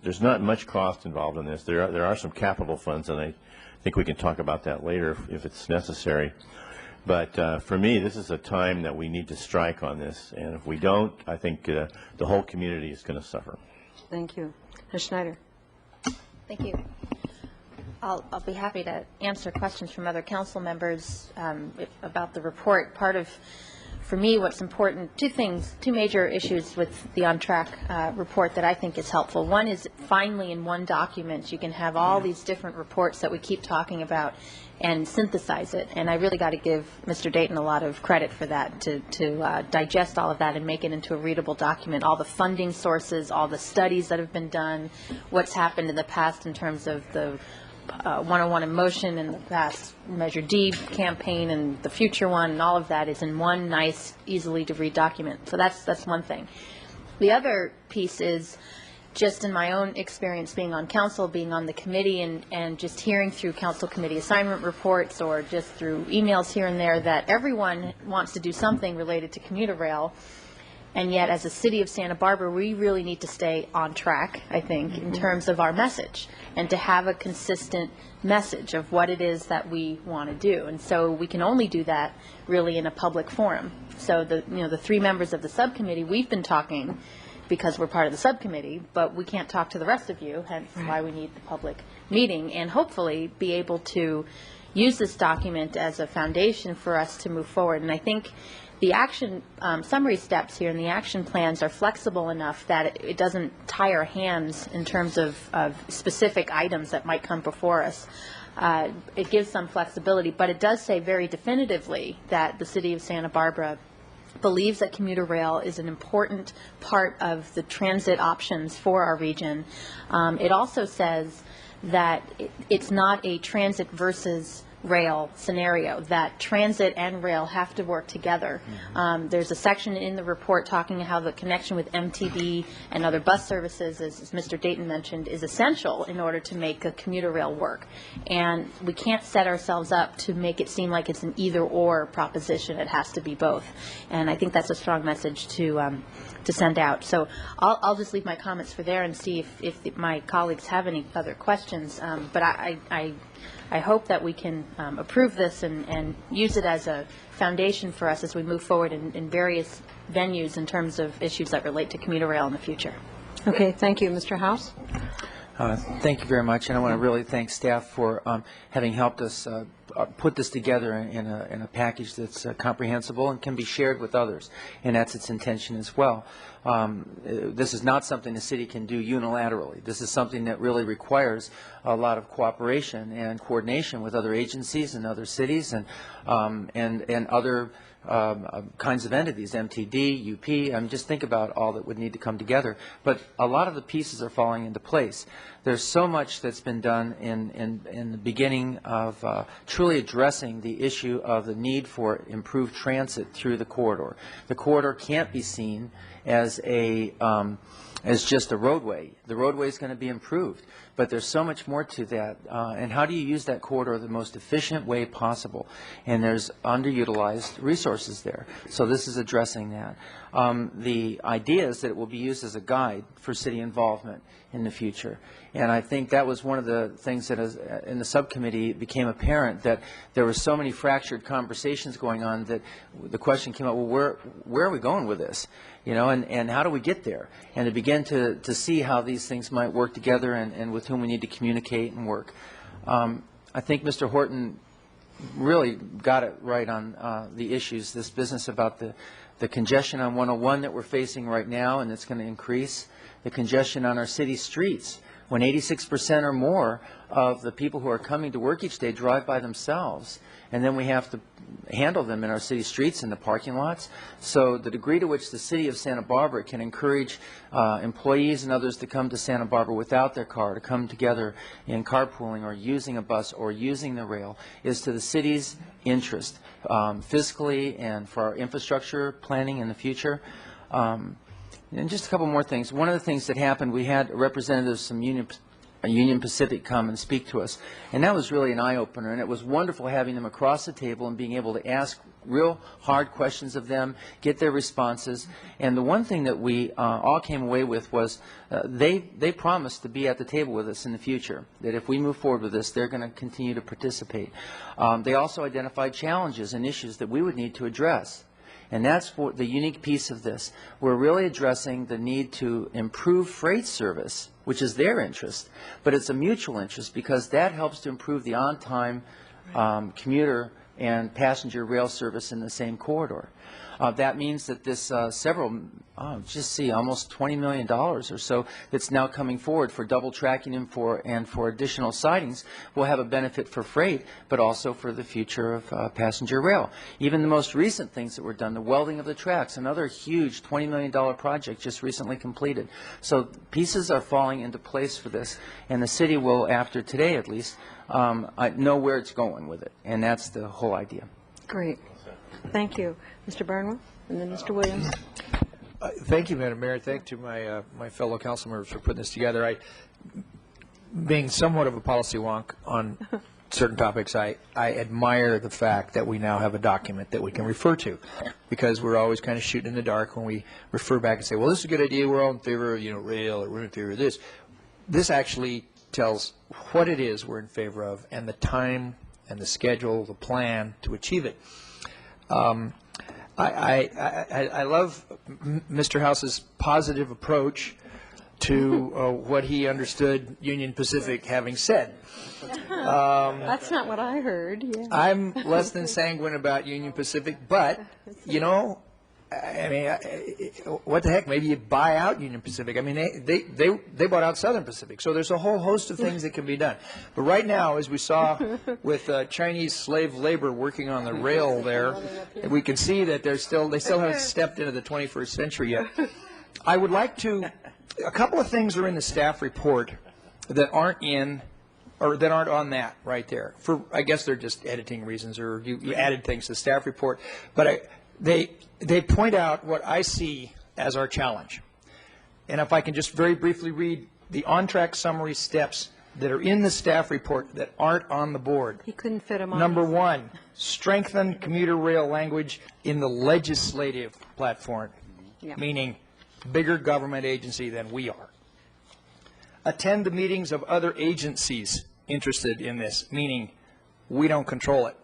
there's not much cost involved in this. There are some capital funds, and I think we can talk about that later if it's necessary. But for me, this is a time that we need to strike on this. And if we don't, I think the whole community is going to suffer. Thank you. Ms. Schneider. Thank you. I'll be happy to answer questions from other council members about the report. Part of, for me, what's important, two major issues with the On Track report that I think is helpful. One is finally in one document you can have all these different reports that we keep talking about and synthesize it. And I really got to give Mr. Dayton a lot of credit for that, to digest all of that and make it into a readable document. All the funding sources, all the studies that have been done, what's happened in the past in terms of the 101 in motion and the past Measure D campaign and the future one, and all of that is in one nice, easily to read document. So that's one thing. The other piece is just in my own experience being on council, being on the committee, and just hearing through council committee assignment reports or just through emails here and there that everyone wants to do something related to commuter rail. And yet, as a city of Santa Barbara, we really need to stay on track, I think, in terms of our message, and to have a consistent message of what it is that we want to do. And so we can only do that really in a public forum. So the 3 members of the subcommittee, we've been talking because we're part of the subcommittee, but we can't talk to the rest of you, hence why we need the public meeting, and hopefully be able to use this document as a foundation for us to move forward. And I think the action summary steps here and the action plans are flexible enough that it doesn't tie our hands in terms of specific items that might come before us. It gives some flexibility, but it does say very definitively that the city of Santa Barbara believes that commuter rail is an important part of the transit options for our region. It also says that it's not a transit versus rail scenario, that transit and rail have to work together. There's a section in the report talking how the connection with MTD and other bus services, as Mr. Dayton mentioned, is essential in order to make a commuter rail work. And we can't set ourselves up to make it seem like it's an either-or proposition. It has to be both. And I think that's a strong message to send out. So I'll just leave my comments for there and see if my colleagues have any other questions. But I hope that we can approve this and use it as a foundation for us as we move forward in various venues in terms of issues that relate to commuter rail in the future. Okay, thank you. Mr. House? Thank you very much, and I want to really thank staff for having helped us put this together in a package that's comprehensible and can be shared with others, and that's its intention as well. This is not something the city can do unilaterally. This is something that really requires a lot of cooperation and coordination with other agencies and other cities and other kinds of entities, MTD, UP. Just think about all that would need to come together. But a lot of the pieces are falling into place. There's so much that's been done in the beginning of truly addressing the issue of the need for improved transit through the corridor. The corridor can't be seen as just a roadway. The roadway is going to be improved, but there's so much more to that. And how do you use that corridor the most efficient way possible? And there's underutilized resources there. So this is addressing that. The idea is that it will be used as a guide for city involvement in the future. And I think that was one of the things that in the subcommittee became apparent, that there were so many fractured conversations going on that the question came up, well, where are we going with this? You know, and how do we get there? And to begin to see how these things might work together and with whom we need to communicate and work. I think Mr. Horton really got it right on the issues, this business about the congestion on 101 that we're facing right now, and it's going to increase, the congestion on our city streets, when 86% or more of the people who are coming to work each day drive by themselves, and then we have to handle them in our city streets and the parking lots. So the degree to which the city of Santa Barbara can encourage employees and others to come to Santa Barbara without their car, to come together in carpooling or using a bus or using the rail, is to the city's interest, fiscally and for our infrastructure planning in the future. And just a couple more things. One of the things that happened, we had representatives from Union Pacific come and speak to us, and that was really an eye-opener, and it was wonderful having them across the table and being able to ask real hard questions of them, get their responses. And the one thing that we all came away with was they promised to be at the table with us in the future, that if we move forward with this, they're going to continue to participate. They also identified challenges and issues that we would need to address. And that's what the unique piece of this. We're really addressing the need to improve freight service, which is their interest, but it's a mutual interest because that helps to improve the on-time commuter and passenger rail service in the same corridor. That means that this almost $20 million or so that's now coming forward for double tracking and for additional sidings will have a benefit for freight, but also for the future of passenger rail. Even the most recent things that were done, the welding of the tracks, another huge $20 million project just recently completed. So pieces are falling into place for this, and the city will, after today at least, know where it's going with it, and that's the whole idea. Great. Thank you. Mr. Burnwell, and then Mr. Williams. Thank you, Madam Mayor. Thank you to my fellow council members for putting this together. Being somewhat of a policy wonk on certain topics, I admire the fact that we now have a document that we can refer to, because we're always kind of shooting in the dark when we refer back and say, well, this is a good idea, we're all in favor of rail, or we're in favor of this. This actually tells what it is we're in favor of and the time and the schedule, the plan to achieve it. I love Mr. House's positive approach to what he understood Union Pacific having said. That's not what I heard. Yeah. I'm less than sanguine about Union Pacific, but, I mean, what the heck? Maybe you buy out Union Pacific. I mean, they bought out Southern Pacific. So there's a whole host of things that can be done. But right now, as we saw with Chinese slave labor working on the rail there, we can see that they still haven't stepped into the 21st century yet. I would like to, a couple of things are in the staff report that aren't in, or that aren't on that right there. For, I guess they're just editing reasons, or you added things to the staff report. But they point out what I see as our challenge. And if I can just very briefly read the on-track summary steps that are in the staff report that aren't on the board. He couldn't fit them on. Number one, strengthen commuter rail language in the legislative platform, meaning bigger government agency than we are. Attend the meetings of other agencies interested in this, meaning we don't control it.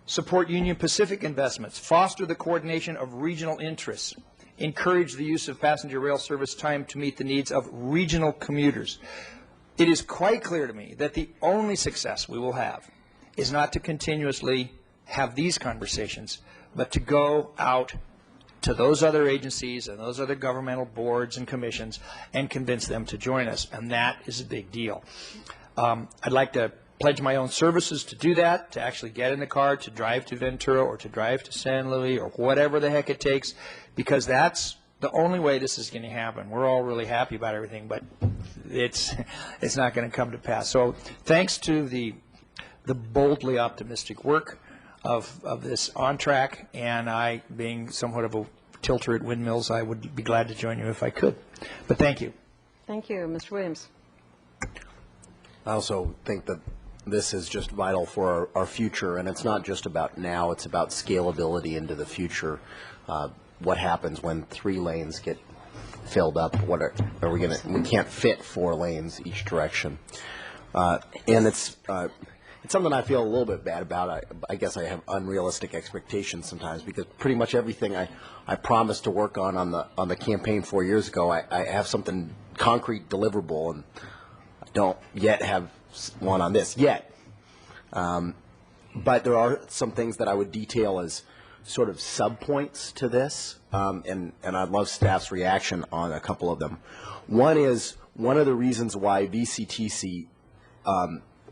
Support Union Pacific investments, foster the coordination of regional interests, encourage the use of passenger rail service time to meet the needs of regional commuters. It is quite clear to me that the only success we will have is not to continuously have these conversations, but to go out to those other agencies and those other governmental boards and commissions and convince them to join us, and that is a big deal. I'd like to pledge my own services to do that, to actually get in the car, to drive to Ventura or to drive to San Luis or whatever the heck it takes, because that's the only way this is going to happen. We're all really happy about everything, but it's not going to come to pass. So thanks to the boldly optimistic work of this on track, and I, being somewhat of a tilter at windmills, I would be glad to join you if I could. But thank you. Thank you. Mr. Williams. I also think that this is just vital for our future, and it's not just about now, it's about scalability into the future. What happens when 3 lanes get filled up? What are we going to, we can't fit 4 lanes each direction. And it's something I feel a little bit bad about. I guess I have unrealistic expectations sometimes, because pretty much everything I promised to work on the campaign 4 years ago, I have something concrete, deliverable, and I don't yet have one on this yet. But there are some things that I would detail as sort of sub-points to this, and I'd love staff's reaction on a couple of them. One is, one of the reasons why VCTC,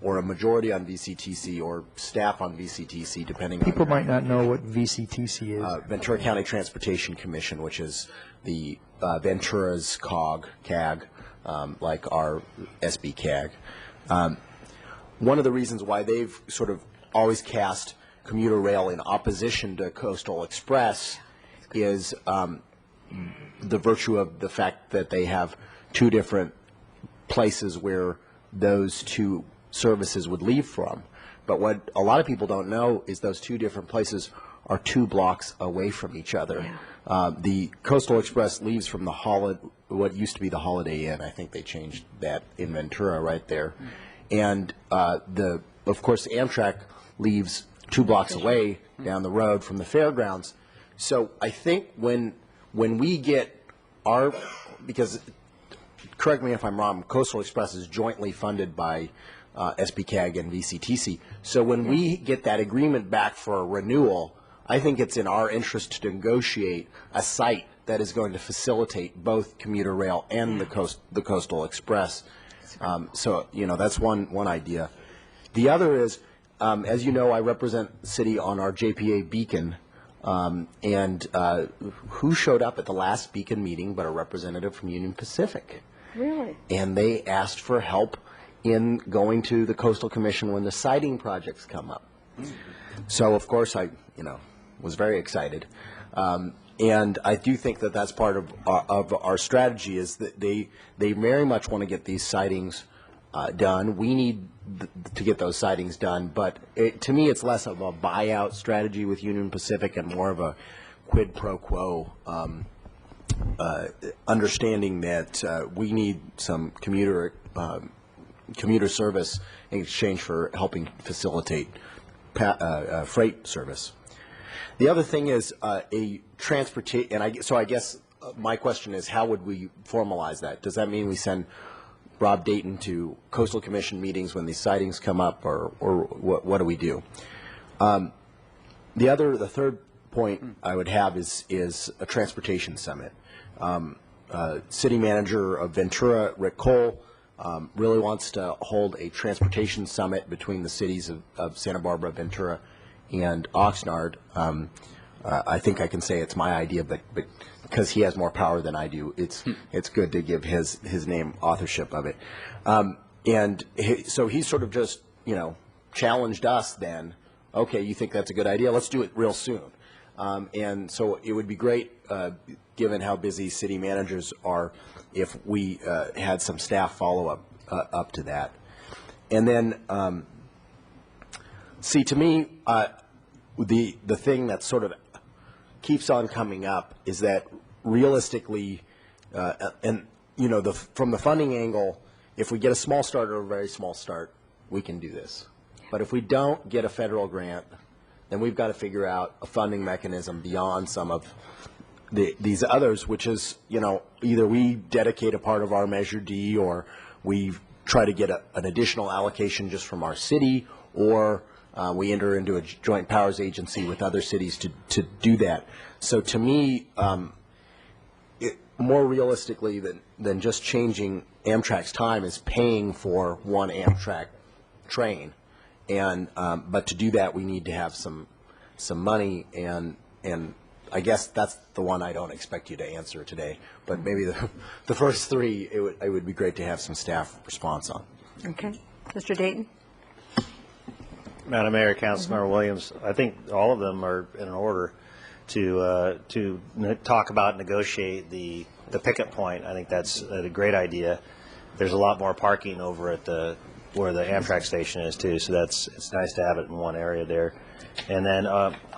or a majority on VCTC, or staff on VCTC, depending on... People might not know what VCTC is. Ventura County Transportation Commission, which is the Ventura's CAG, like our SB CAG. One of the reasons why they've sort of always cast commuter rail in opposition to Coastal Express is the virtue of the fact that they have 2 different places where those 2 services would leave from. But what a lot of people don't know is those 2 different places are 2 blocks away from each other. The Coastal Express leaves from what used to be the Holiday Inn. I think they changed that in Ventura right there. And of course, Amtrak leaves 2 blocks away down the road from the fairgrounds. So I think when we get because correct me if I'm wrong, Coastal Express is jointly funded by SBCAG and VCTC. So when we get that agreement back for a renewal, I think it's in our interest to negotiate a site that is going to facilitate both commuter rail and the Coastal Express. So, that's one idea. The other is, as you know, I represent the city on our JPA Beacon, and who showed up at the last Beacon meeting but a representative from Union Pacific? Really? And they asked for help in going to the Coastal Commission when the siding projects come up. So, of course, I, was very excited. And I do think that that's part of our strategy, is that they very much want to get these sidings done. We need to get those sidings done, but to me it's less of a buyout strategy with Union Pacific and more of a quid pro quo understanding that we need some commuter service in exchange for helping facilitate freight service. The other thing is a transportation, and so I guess my question is, how would we formalize that? Does that mean we send Rob Dayton to Coastal Commission meetings when these sidings come up, or what do we do? The third point I would have is a transportation summit. City manager of Ventura, Rick Cole, really wants to hold a transportation summit between the cities of Santa Barbara, Ventura, and Oxnard. I think I can say it's my idea, but because he has more power than I do, it's good to give his name authorship of it. So he sort of just, challenged us then, okay, you think that's a good idea? Let's do it real soon. And so it would be great, given how busy city managers are, if we had some staff follow up to that. And then, to me, the thing that sort of keeps on coming up is that realistically, from the funding angle, if we get a small start or a very small start, we can do this. But if we don't get a federal grant, then we've got to figure out a funding mechanism beyond some of these others, which is, either we dedicate a part of our Measure D, or we try to get an additional allocation just from our city, or we enter into a joint powers agency with other cities to do that. So to me, more realistically than just changing Amtrak's time is paying for one Amtrak train. And but to do that, we need to have some money, and I guess that's the one I don't expect you to answer today. But maybe the first three, it would be great to have some staff response on. Okay. Mr. Dayton? Madam Mayor, Councilmember Williams, I think all of them are in order to talk about, negotiate the pickup point. I think that's a great idea. There's a lot more parking over at where the Amtrak station is too, so it's nice to have it in one area there. And then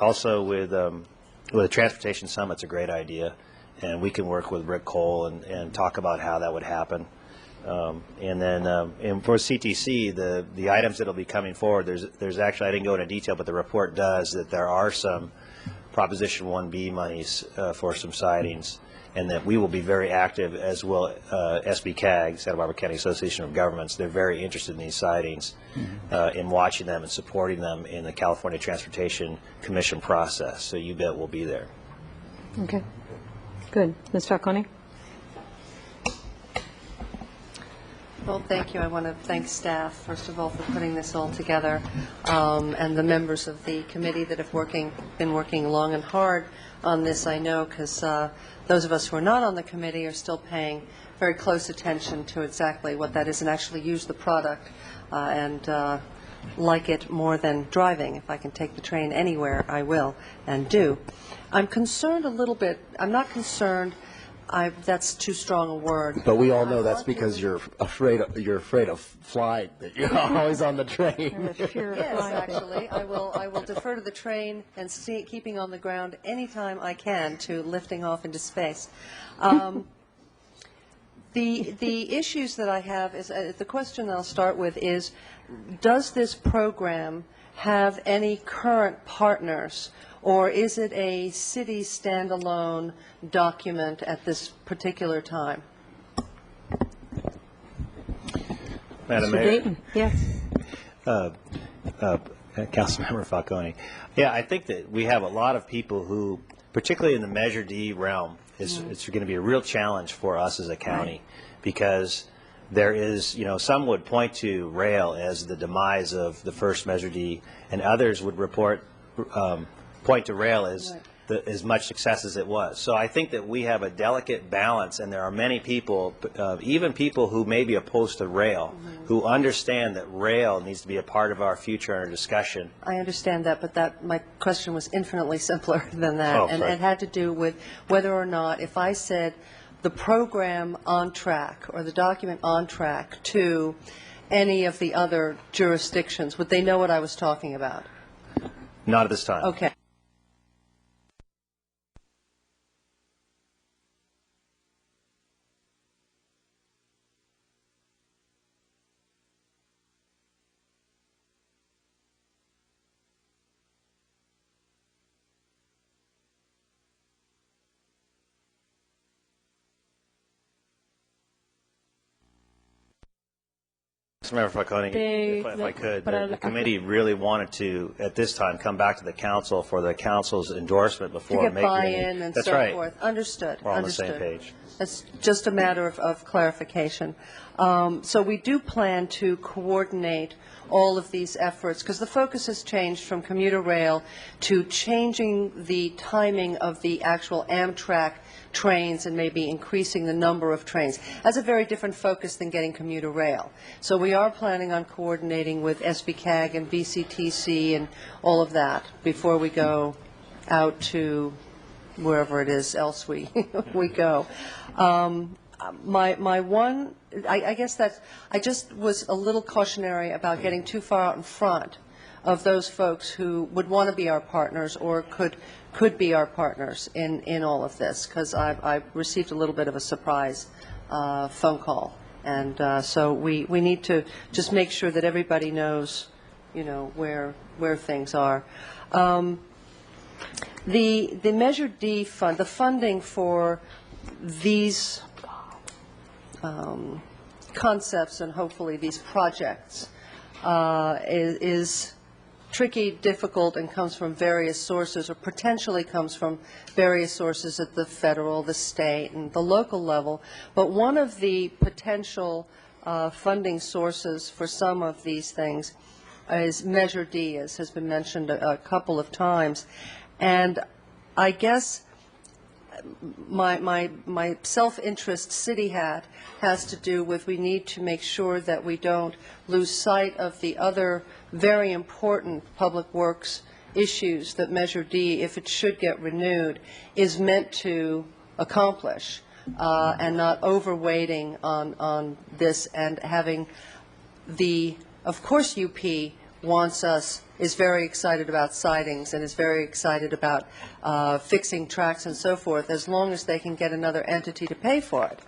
also with the Transportation Summit, it's a great idea, and we can work with Rick Cole and talk about how that would happen. And then and for CTC, the items that will be coming forward, there's actually, I didn't go into detail, but the report does that there are some Proposition 1B monies for some sidings, and that we will be very active, as will SBCAG, Santa Barbara County Association of Governments. They're very interested in these sidings, in watching them and supporting them in the California Transportation Commission process. So you bet we'll be there. Okay. Good. Ms. Falcone? Well, thank you. I want to thank staff, first of all, for putting this all together, and the members of the committee that have been working long and hard on this. I know, because those of us who are not on the committee are still paying very close attention to exactly what that is, and actually use the product and like it more than driving. If I can take the train anywhere, I will and do. I'm concerned a little bit. I'm not concerned. That's too strong a word. But we all know that's because you're afraid of flying, that you're always on the train. Yes, actually, I will defer to the train and keeping on the ground anytime I can to lifting off into space. The issues that I have is the question I'll start with is, does this program have any current partners? Or is it a city standalone document at this particular time? Madam Mr. Mayor. Dayton? Yes. Councilmember Falcone. Yeah, I think that we have a lot of people who, particularly in the Measure D realm, it's going to be a real challenge for us as a county, because there is, some would point to rail as the demise of the first Measure D, and others would point to rail as much success as it was. So I think that we have a delicate balance, and there are many people, even people who may be opposed to rail, who understand that rail needs to be a part of our future and our discussion. I understand that, but my question was infinitely simpler than that, Oh, and sorry. it had to do with whether or not, if I said the program on track or the document on track to any of the other jurisdictions, would they know what I was talking about? Not at this time. Okay. Councilmember Falcone, if I could, the committee really wanted to, at this time, come back to the council for the council's endorsement before To get making buy-in and That's so right. forth. Understood. We're on the same Understood. page. It's just a matter of clarification. So we do plan to coordinate all of these efforts, because the focus has changed from commuter rail to changing the timing of the actual Amtrak trains and maybe increasing the number of trains. That's a very different focus than getting commuter rail. So we are planning on coordinating with SBCAG and VCTC and all of that before we go out to wherever it is else we go. My one, I guess that I just was a little cautionary about getting too far out in front of those folks who would want to be our partners or could be our partners in all of this, because I received a little bit of a surprise phone call, and so we need to just make sure that everybody knows, you know, where things are. The Measure D fund, the funding for these concepts and hopefully these projects is tricky, difficult, and comes from various sources, or potentially comes from various sources at the federal, the state, and the local level. But one of the potential funding sources for some of these things is Measure D, as has been mentioned a couple of times. And I guess my self-interest city hat has to do with we need to make sure that we don't lose sight of the other very important public works issues that Measure D, if it should get renewed, is meant to accomplish, and not overweighting on this and having the, of course UP wants us, is very excited about sidings and is very excited about fixing tracks and so forth, as long as they can get another entity to pay for it.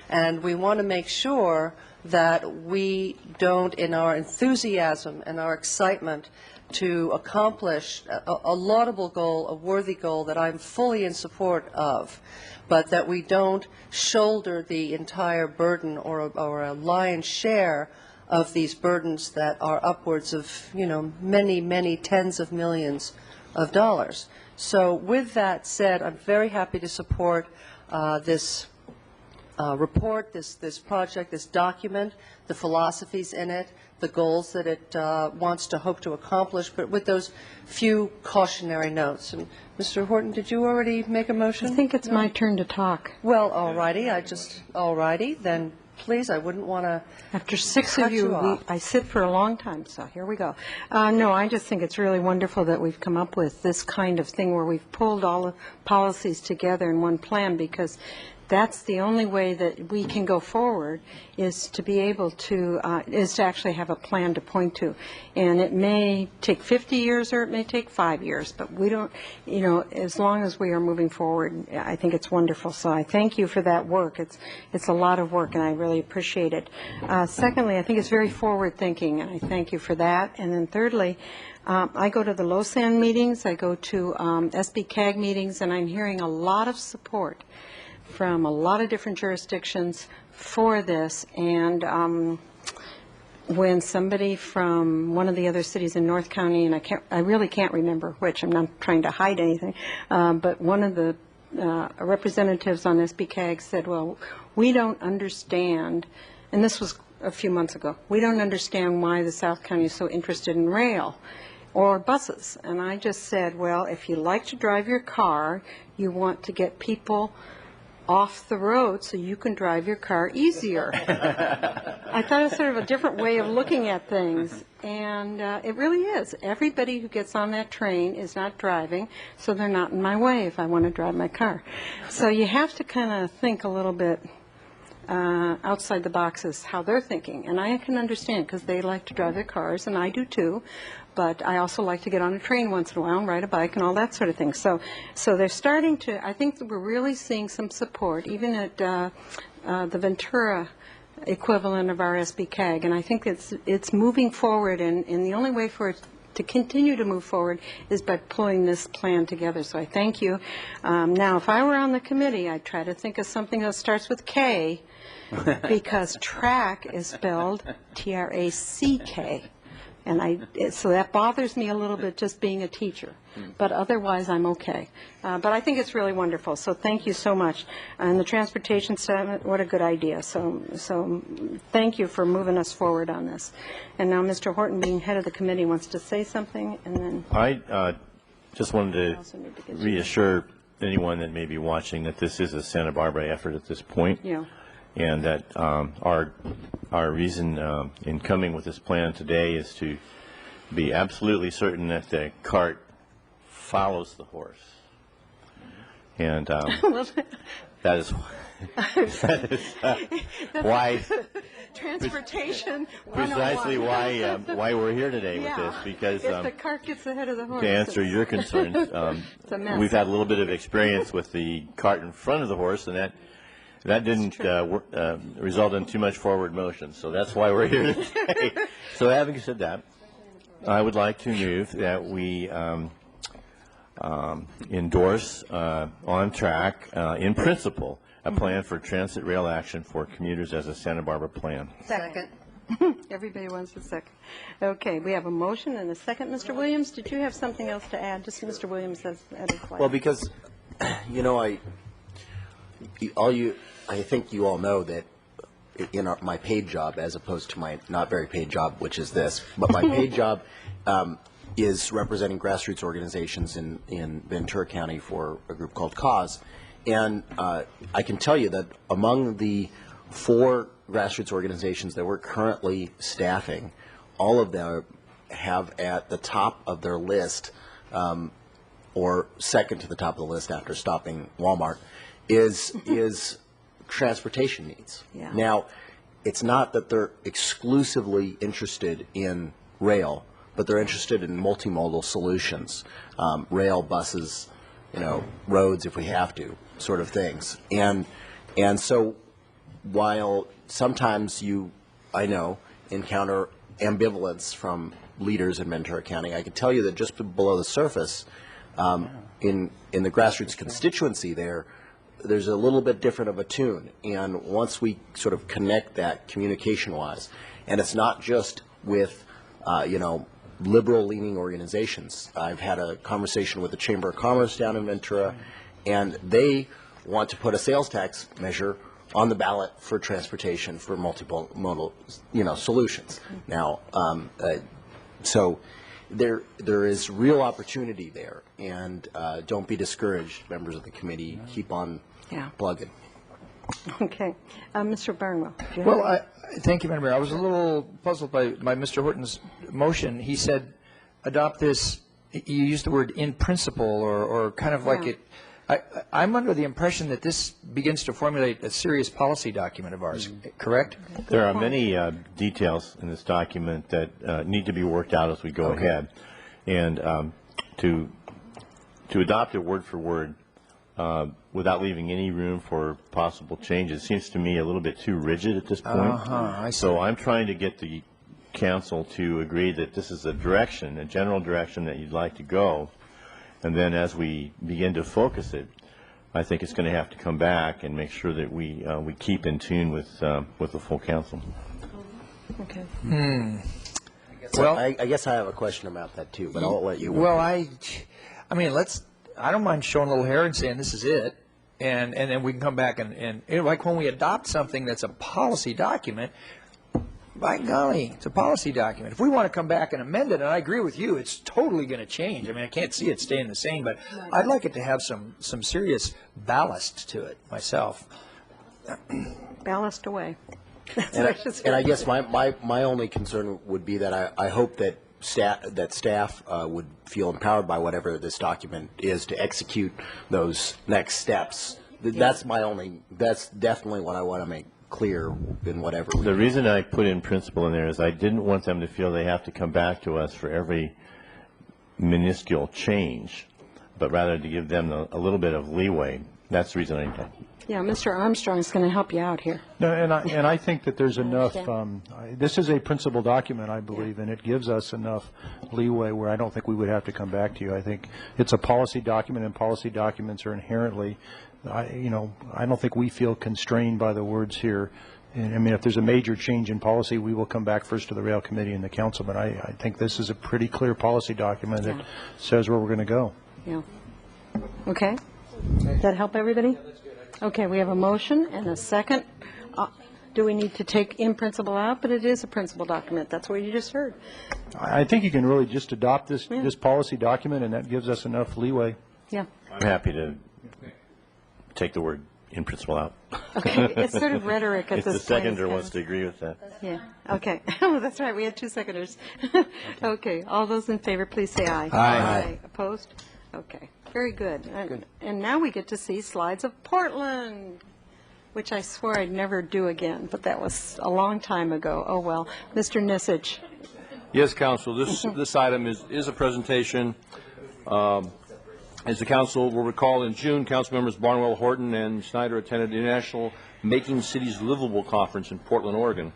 And we want to make sure that we don't, in our enthusiasm and our excitement to accomplish a laudable goal, a worthy goal that I'm fully in support of, but that we don't shoulder the entire burden or a lion's share of these burdens that are upwards of, you know, many, many tens of millions of dollars. So with that said, I'm very happy to support this report, this project, this document, the philosophies in it, the goals that it wants to hope to accomplish, but with those few cautionary notes. And Mr. Horton, did you already make a motion? I think it's my turn to talk. Well, all righty. All righty. Then please, I wouldn't want to. After six of you, I sit for a long time, so here we go. No, I just think it's really wonderful that we've come up with this kind of thing where we've pulled all the policies together in one plan, because that's the only way that we can go forward, is to be able to, is to actually have a plan to point to. And it may take 50 years or it may take 5 years, but we don't, you know, as long as we are moving forward, I think it's wonderful. So I thank you for that work. It's a lot of work, and I really appreciate it. Secondly, I think it's very forward-thinking, and I thank you for that. And then thirdly, I go to the LoSAN meetings, I go to SBCAG meetings, and I'm hearing a lot of support from a lot of different jurisdictions for this. And when somebody from one of the other cities in North County, and I really can't remember which, I'm not trying to hide anything, but one of the representatives on SBCAG said, well, we don't understand, and this was a few months ago, we don't understand why the South County is so interested in rail or buses. And I just said, well, if you like to drive your car, you want to get people off the road so you can drive your car easier. I thought it was sort of a different way of looking at things, and it really is. Everybody who gets on that train is not driving, so they're not in my way if I want to drive my car. So you have to kind of think a little bit outside the boxes how they're thinking, and I can understand, because they like to drive their cars, and I do too. But I also like to get on a train once in a while and ride a bike and all that sort of thing. So they're starting to, I think that we're really seeing some support, even at the Ventura equivalent of our SBCAG. And I think it's moving forward, and the only way for it to continue to move forward is by pulling this plan together. So I thank you. Now, if I were on the committee, I'd try to think of something that starts with K, because track is spelled T-R-A-C-K. And so that bothers me a little bit, just being a teacher. But otherwise, I'm okay. But I think it's really wonderful, so thank you so much. And the Transportation Summit, what a good idea. So thank you for moving us forward on this. And now Mr. Horton, being head of the committee, wants to say something, and then... I just wanted to reassure anyone that may be watching that this is a Santa Barbara effort at this point. Yeah. And that our reason in coming with this plan today is to be absolutely certain that the cart follows the horse. And that is why Transportation precisely 101. why we're here today with Yeah. this, because If the cart gets ahead of the horse. to answer your concerns, It's a mess. we've had a little bit of experience with the cart in front of the horse, and that didn't result in too much forward motion, so that's why we're here today. So having said that, I would like to move that we endorse on track, in principle, a plan for transit rail action for commuters as a Santa Barbara plan. Second. Everybody wants a second. Okay, we have a motion and a second. Mr. Williams, did you have something else to add? Just Mr. Williams has added flag. Well, because, you know, I think you all know that in my paid job, as opposed to my not very paid job, which is this, but my paid job is representing grassroots organizations in Ventura County for a group called CAUSE. And I can tell you that among the 4 grassroots organizations that we're currently staffing, all of them have at the top of their list, or second to the top of the list after stopping Walmart, is transportation needs. Yeah. Now, it's not that they're exclusively interested in rail, but they're interested in multimodal solutions, rail, buses, roads if we have to, sort of things. And so while sometimes I know, encounter ambivalence from leaders in Ventura County, I can tell you that just below the surface, in the grassroots constituency there's a little bit different of a tune. And once we sort of connect that communication-wise, and it's not just with, liberal-leaning organizations. I've had a conversation with the Chamber of Commerce down in Ventura, and they want to put a sales tax measure on the ballot for transportation for multimodal, solutions. Now, so there is real opportunity there, and don't be discouraged, members of the committee. Keep on plugging. Okay. Mr. Barnwell. Well, thank you, Madam Mayor. I was a little puzzled by Mr. Horton's motion. He said, adopt this, you used the word in principle, or kind of like it. I'm under the impression that this begins to formulate a serious policy document of ours, correct? There are many details in this document that need to be worked out as we go ahead. And to adopt it word for word without leaving any room for possible changes seems to me a little bit too rigid at this point. So I'm trying to get the council to agree that this is a direction, a general direction that you'd like to go. And then as we begin to focus it, I think it's going to have to come back and make sure that we keep in tune with the full council. Okay. Well, I guess I have a question about that too, but I'll let you. Well, I mean, I don't mind showing a little hair and saying this is it, and then we can come back and like when we adopt something that's a policy document, by golly, it's a policy document. If we want to come back and amend it, and I agree with you, it's totally going to change. I mean, I can't see it staying the same, but I'd like it to have some serious ballast to it myself. Ballast away. And I guess my only concern would be that I hope that staff would feel empowered by whatever this document is to execute those next steps. That's definitely what I want to make clear in whatever. The reason I put in principle in there is I didn't want them to feel they have to come back to us for every minuscule change, but rather to give them a little bit of leeway. That's the reason Yeah, Mr. Armstrong's going to help you out here. No, and I think that there's enough, understand. this is a principal document, I believe, and it gives us enough leeway where I don't think we would have to come back to you. I think it's a policy document, and policy documents are inherently, I don't think we feel constrained by the words here. And, I mean, if there's a major change in policy, we will come back first to the Rail Committee and the Council, but I think this is a pretty clear policy document that says where we're going to go. Yeah. Okay. Does that help everybody? Okay, we have a motion and a second. Do we need to take in principle out? But it is a principal document. That's what you just heard. I think you can really just adopt this policy document, and that gives us enough leeway. Yeah. I'm happy to take the word in principle out. Okay, it's sort of rhetoric at if this the point. seconder wants to agree with that. Yeah, okay. Oh, that's right, we had 2 seconders. Okay, all those in favor, please say aye. Aye. Opposed? Okay, very good. And now we get to see slides of Portland, which I swore I'd never do again, but that was a long time ago. Oh, well. Mr. Nisich. Yes, Council, this item is a presentation. As the Council will recall, in June, Council members Barnwell, Horton, and Snyder attended the International Making Cities Livable Conference in Portland, Oregon.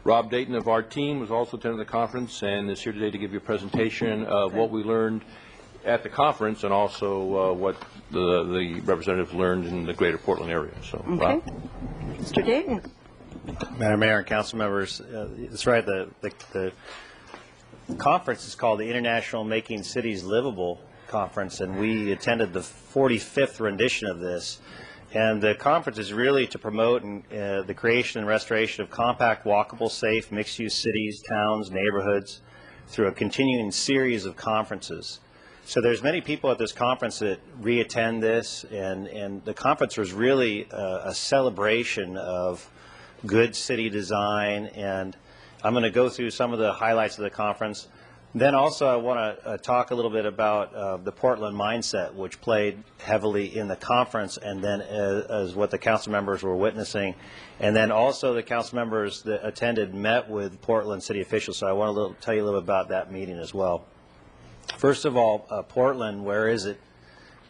Rob Dayton of our team was also attending the conference and is here today to give you a presentation of what we learned at the conference and also what the representative learned in the greater Portland area. So, Okay. Rob? Mr. Dayton. Madam Mayor and council members, that's right, the conference is called the International Making Cities Livable Conference, and we attended the 45th rendition of this. And the conference is really to promote the creation and restoration of compact, walkable, safe, mixed-use cities, towns, neighborhoods through a continuing series of conferences. So there's many people at this conference that re-attend this, and the conference was really a celebration of good city design, and I'm going to go through some of the highlights of the conference. Then also I want to talk a little bit about the Portland mindset, which played heavily in the conference, and then as what the council members were witnessing. And then also the council members that attended met with Portland city officials, so I want to tell you a little bit about that meeting as well. First of all, Portland, where is it?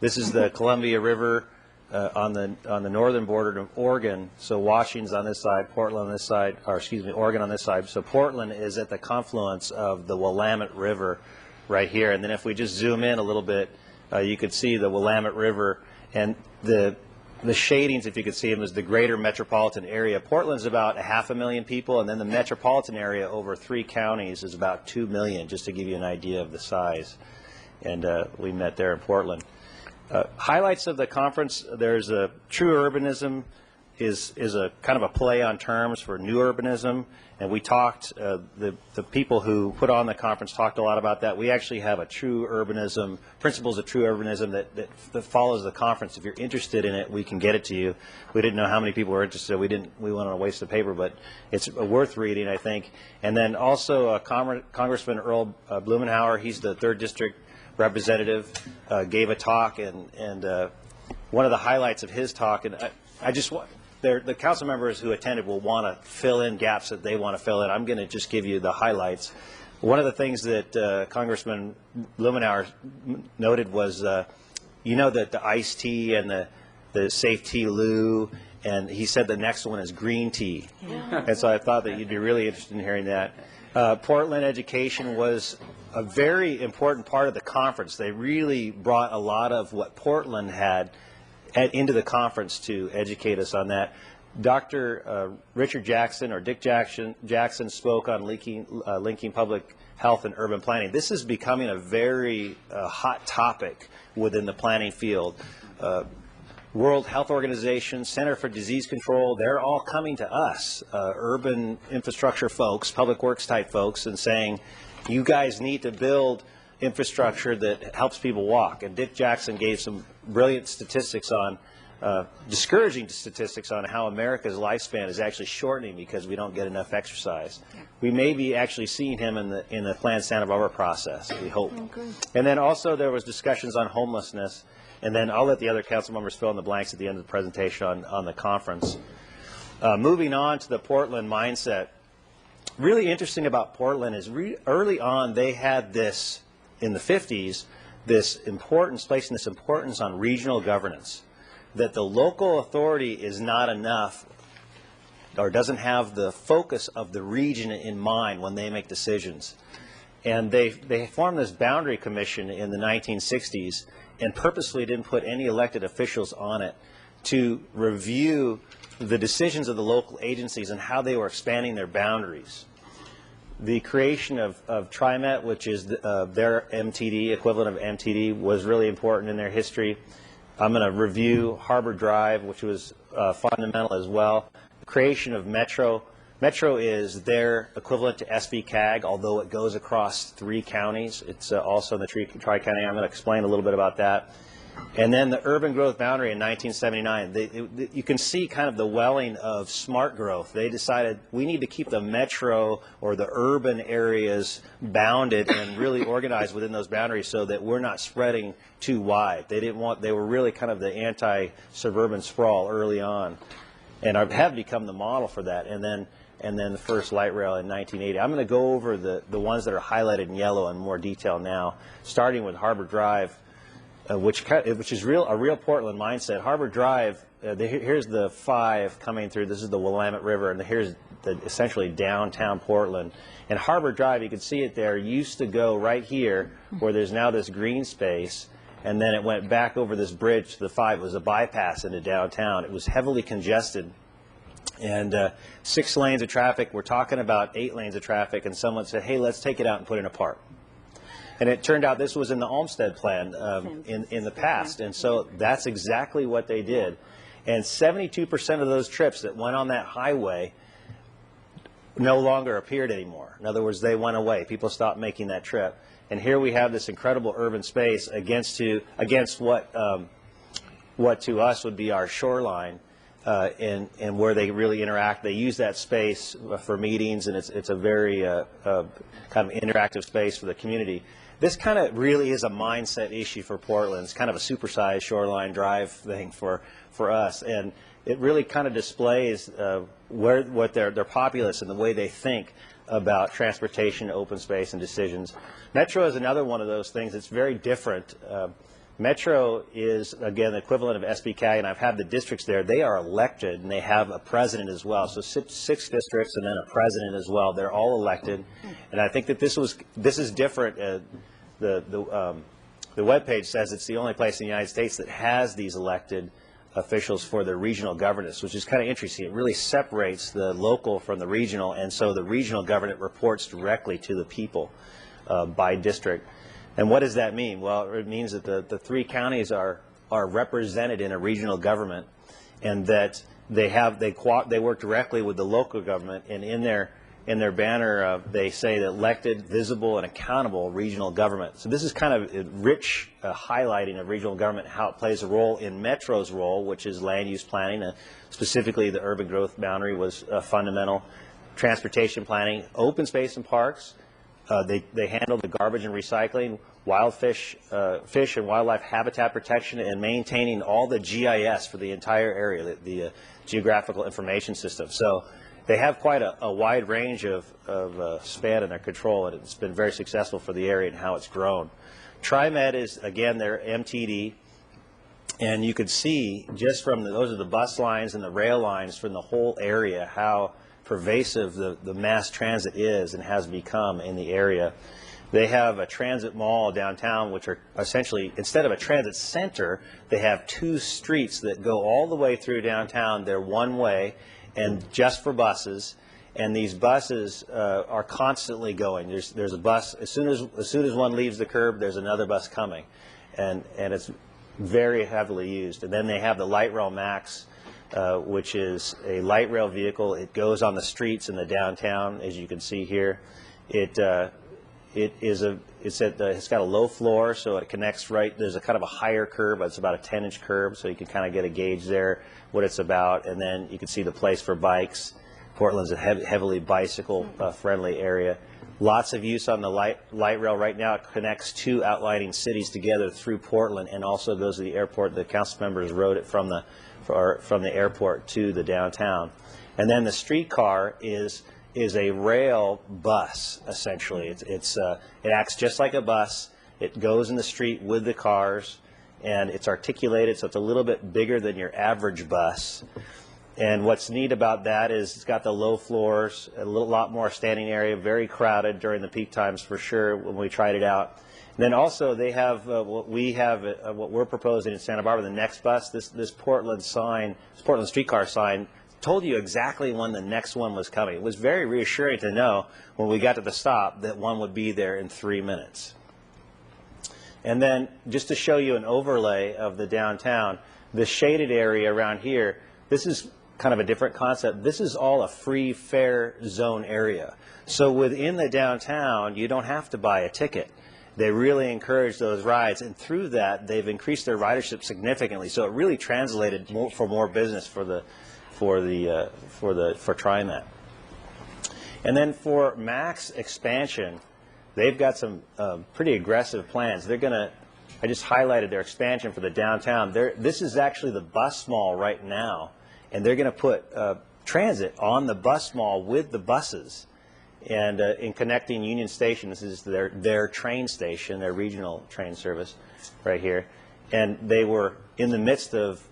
This is the Columbia River on the northern border of Oregon. So Washington's on this side, Portland on this side, or excuse me, Oregon on this side. So Portland is at the confluence of the Willamette River right here. And then if we just zoom in a little bit, you could see the Willamette River, and the shadings, if you could see them, is the greater metropolitan area. Portland's about 500,000 people, and then the metropolitan area over 3 counties is about 2 million, just to give you an idea of the size. And we met there in Portland. Highlights of the conference, there's a true urbanism is a kind of a play on terms for new urbanism, and we talked, the people who put on the conference talked a lot about that. We actually have a true urbanism, principles of true urbanism that follows the conference. If you're interested in it, we can get it to you. We didn't know how many people were interested. We wanted to waste the paper, but it's worth reading, I think. And then also Congressman Earl Blumenauer, he's the 3rd District representative, gave a talk, and one of the highlights of his talk, and I just want, the council members who attended will want to fill in gaps that they want to fill in. I'm going to just give you the highlights. One of the things that Congressman Blumenauer noted was, you know, that the iced tea and the safe tea Lou, and he said the next one is green tea. Yeah. And so I thought that you'd be really interested in hearing that. Portland education was a very important part of the conference. They really brought a lot of what Portland had into the conference to educate us on that. Dr. Richard Jackson, or Dick Jackson spoke on linking public health and urban planning. This is becoming a very hot topic within the planning field. World Health Organization, Center for Disease Control, they're all coming to us, urban infrastructure folks, public works type folks, and saying, you guys need to build infrastructure that helps people walk. And Dick Jackson gave some brilliant statistics on, discouraging statistics on how America's lifespan is actually shortening because we don't get enough exercise. Yeah. We may be actually seeing him in the planned Santa Barbara process, we hope. Okay. And then also there was discussions on homelessness, and then I'll let the other council members fill in the blanks at the end of the presentation on the conference. Moving on to the Portland mindset. Really interesting about Portland is early on they had this, in the 50s, this importance, placing this importance on regional governance. that the local authority is not enough or doesn't have the focus of the region in mind when they make decisions. And they formed this boundary commission in the 1960s and purposely didn't put any elected officials on it to review the decisions of the local agencies and how they were expanding their boundaries. The creation of TriMet, which is their MTD, equivalent of MTD, was really important in their history. I'm going to review Harbor Drive, which was fundamental as well. The creation of Metro. Metro is their equivalent to SVCAG, although it goes across 3 counties. It's also in the Tri-County. I'm going to explain a little bit about that. And then the urban growth boundary in 1979. You can see kind of the welling of smart growth. They decided we need to keep the metro or the urban areas bounded and really organized within those boundaries so that we're not spreading too wide. They were really kind of the anti-suburban sprawl early on, and have become the model for that. And then the first light rail in 1980. I'm going to go over the ones that are highlighted in yellow in more detail now, starting with Harbor Drive, which is a real Portland mindset. Harbor Drive, here's the 5 coming through. This is the Willamette River, and here's essentially downtown Portland. And Harbor Drive, you can see it there, used to go right here where there's now this green space, and then it went back over this bridge to the 5. It was a bypass into downtown. It was heavily congested. And 6 lanes of traffic. We're talking about 8 lanes of traffic, and someone said, hey, let's take it out and put it in a park. And it turned out this was in the Olmsted plan in the past, and so that's exactly what they did. And 72% of those trips that went on that highway no longer appeared anymore. In other words, they went away. People stopped making that trip. And here we have this incredible urban space against what to us would be our shoreline. And where they really interact. They use that space for meetings, and it's a very kind of interactive space for the community. This kind of really is a mindset issue for Portland. It's kind of a supersized shoreline drive thing for us, and it really kind of displays what their populace and the way they think about transportation, open space, and decisions. Metro is another one of those things that's very different. Metro is, again, the equivalent of SBCAG, and I've had the districts there. They are elected, and they have a president as well. So 6 districts and then a president as well. They're all elected, and I think that this is different. The webpage says it's the only place in the United States that has these elected officials for the regional governance, which is kind of interesting. It really separates the local from the regional, and so the regional government reports directly to the people by district. And what does that mean? Well, it means that the 3 counties are represented in a regional government, and that they work directly with the local government. And in their banner, they say that elected, visible, and accountable regional government. So this is kind of a rich highlighting of regional government, how it plays a role in Metro's role, which is land use planning. Specifically, the urban growth boundary was fundamental. Transportation planning, open space and parks. They handle the garbage and recycling, fish and wildlife habitat protection, and maintaining all the GIS for the entire area, the geographical information system. So they have quite a wide range of span in their control, and it's been very successful for the area and how it's grown. TriMet is, again, their MTD, and you could see just from those are the bus lines and the rail lines from the whole area how pervasive the mass transit is and has become in the area. They have a transit mall downtown, which are essentially, instead of a transit center, they have 2 streets that go all the way through downtown. They're one way and just for buses, and these buses are constantly going. There's a bus as soon as one leaves the curb, there's another bus coming, and it's very heavily used. And then they have the Light Rail Max, which is a light rail vehicle. It goes on the streets in the downtown, as you can see here. It's got a low floor, so it connects right. There's a kind of a higher curb. It's about a 10-inch curb, so you can kind of get a gauge there what it's about. And then you can see the place for bikes. Portland's a heavily bicycle-friendly area. Lots of use on the light rail right now. It connects 2 outlying cities together through Portland, and also goes to the airport. The council members rode it from the airport to the downtown. And then the streetcar is a rail bus, essentially. It acts just like a bus. It goes in the street with the cars, and it's articulated, so it's a little bit bigger than your average bus. And what's neat about that is it's got the low floors, a lot more standing area, very crowded during the peak times for sure when we tried it out. And then also they have what we're proposing in Santa Barbara, the next bus, this Portland streetcar sign told you exactly when the next one was coming. It was very reassuring to know when we got to the stop that one would be there in 3 minutes. And then just to show you an overlay of the downtown, the shaded area around here, this is kind of a different concept. This is all a free fare zone area. So within the downtown, you don't have to buy a ticket. They really encourage those rides, and through that, they've increased their ridership significantly. So it really translated for more business for TriMet. And then for MAX expansion, they've got some pretty aggressive plans. They're going to, I just highlighted their expansion for the downtown. This is actually the bus mall right now, and they're going to put transit on the bus mall with the buses. And in connecting Union Station, this is their train station, their regional train service right here. And they were in the midst of